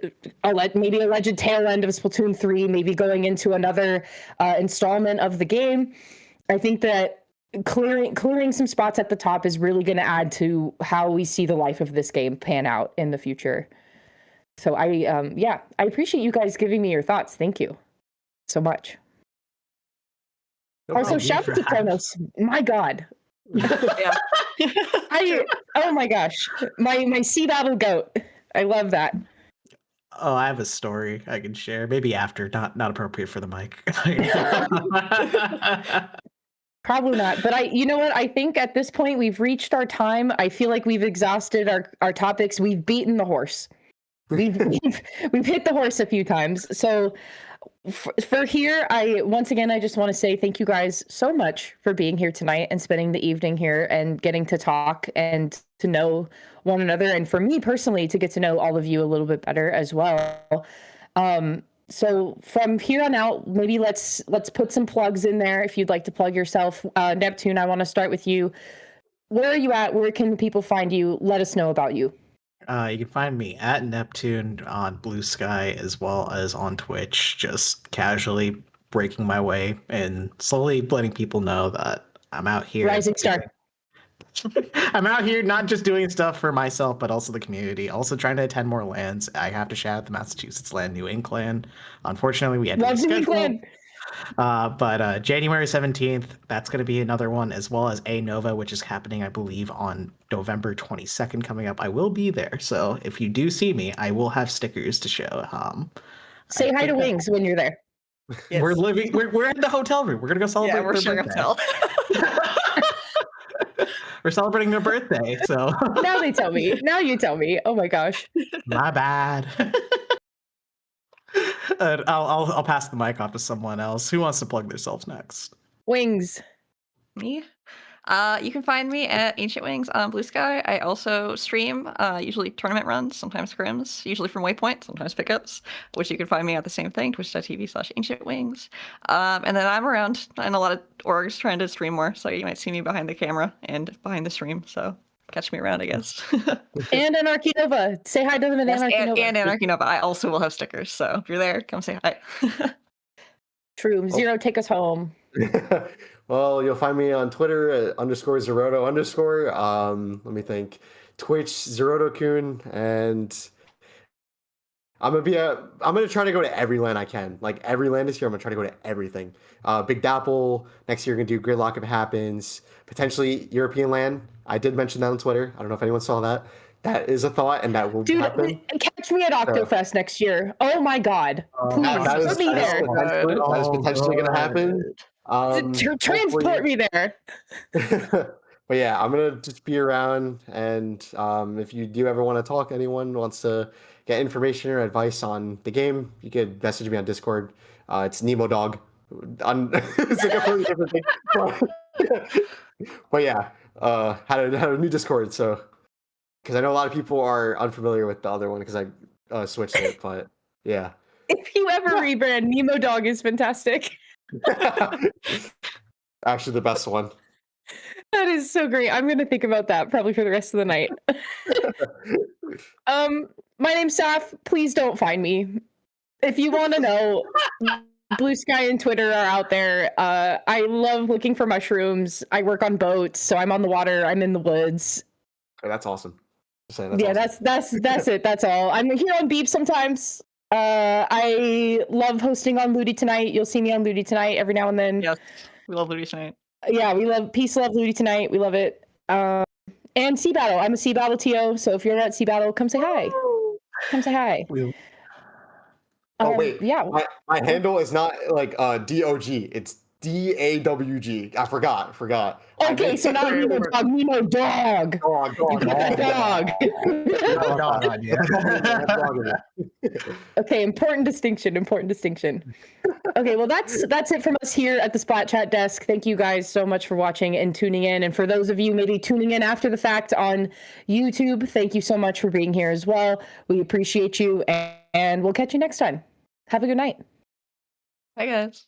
maybe alleged tail end of Splatoon 3, maybe going into another installment of the game. I think that clearing some spots at the top is really going to add to how we see the life of this game pan out in the future. So I appreciate you guys giving me your thoughts. Thank you so much. Also, shout out to Kronos. My God. Oh my gosh. My sea battle goat. I love that. Oh, I have a story I can share. Maybe after, not appropriate for the mic. Probably not. But you know what? I think at this point we've reached our time. I feel like we've exhausted our topics. We've beaten the horse. We've hit the horse a few times. So for here, I just want to say thank you guys so much for being here tonight and spending the evening here and getting to talk and to know one another, and for me personally to get to know all of you a little bit better as well. So from here on out, maybe let's put some plugs in there if you'd like to plug yourself. Neptune, I want to start with you. Where are you at? Where can people find you? Let us know about you. You can find me at Neptune on Blue Sky as well as on Twitch, just casually breaking my way and slowly letting people know that I'm out here. Rising star. I'm out here not just doing stuff for myself, but also the community. Also trying to attend more lands. I have to shout out the Massachusetts land, New England. Unfortunately, we had to Love New reschedule. England. But January 17th, that's going to be another one, as well as A Nova, which is happening, I believe, on November 22nd coming up. I will be there. So if you do see me, I will have stickers to show. Say hi to Wings when you're there. Yes. We're in the hotel room. We're going to go celebrate Yeah, we're their sharing a birthday. hotel. We're celebrating their birthday, so. Now they tell me. Now you tell me. Oh my gosh. My bad. I'll pass the mic off to someone else. Who wants to plug themselves next? Wings. Me? You can find me at Ancient Wings on Blue Sky. I also stream, usually tournament runs, sometimes scrims, usually from Waypoint, sometimes pickups, which you can find me at the same thing, twitch.tv/Ancient Wings. And then I'm around in a lot of orgs trying to stream more, so you might see me behind the camera and behind the stream, so catch me around, I guess. And Anarchy Nova. Say hi to them in Anarchy Nova. And Anarchy Nova. I also will have stickers, so if you're there, come say hi. True. Zero, take us home. Well, you'll find me on Twitter at _Zeroto_. Let me think. Twitch Zeroto-kun, and I'm gonna try to go to every LAN I can. Like every LAN this year, I'm gonna try to go to everything. Big Dapple next year, gonna do Gridlock if it happens. Potentially European LAN. I did mention that on Twitter. I don't know if anyone saw that. That is a thought, and that will happen. Catch me at Octofest next year. Oh my God! Please put me there. That is potentially gonna happen. Transport me there. But yeah, I'm gonna just be around, and if you do ever want to talk, anyone wants to get information or advice on the game, you could message me on Discord. It's Nemo Dog. It's like a totally different thing. But yeah, had a new Discord, so because I know a lot of people are unfamiliar with the other one because I switched it, but yeah. If you ever rebrand, Nemo Dog is fantastic. Actually, the best one. That is so great. I'm going to think about that probably for the rest of the night. My name's Saf. Please don't find me. If you want to know, Blue Sky and Twitter are out there. I love looking for mushrooms. I work on boats, so I'm on the water. I'm in the woods. Okay, that's awesome. Awesome. That's it. That's all. I'm here on Beep sometimes. I love hosting on Ludi Tonight. You'll see me on Ludi Tonight every now and then. Yes, we love Ludi Tonight. Yeah, we love Peace, Love Ludi Tonight. We love it. And Sea Battle. I'm a Sea Battle TO, so if you're at Sea Battle, come say hi. Come say hi. Wait. Yeah. My handle is not like DOG. It's DAWG. I forgot. Okay, so not Nemo Dog, Nemo Dog. Dog. Okay, important distinction. Okay, well that's it from us here at the Splat Chat desk. Thank you guys so much for watching and tuning in. And for those of you maybe tuning in after the fact on YouTube, thank you so much for being here as well. We appreciate you, and we'll catch you next time. Have a good night. Bye, guys.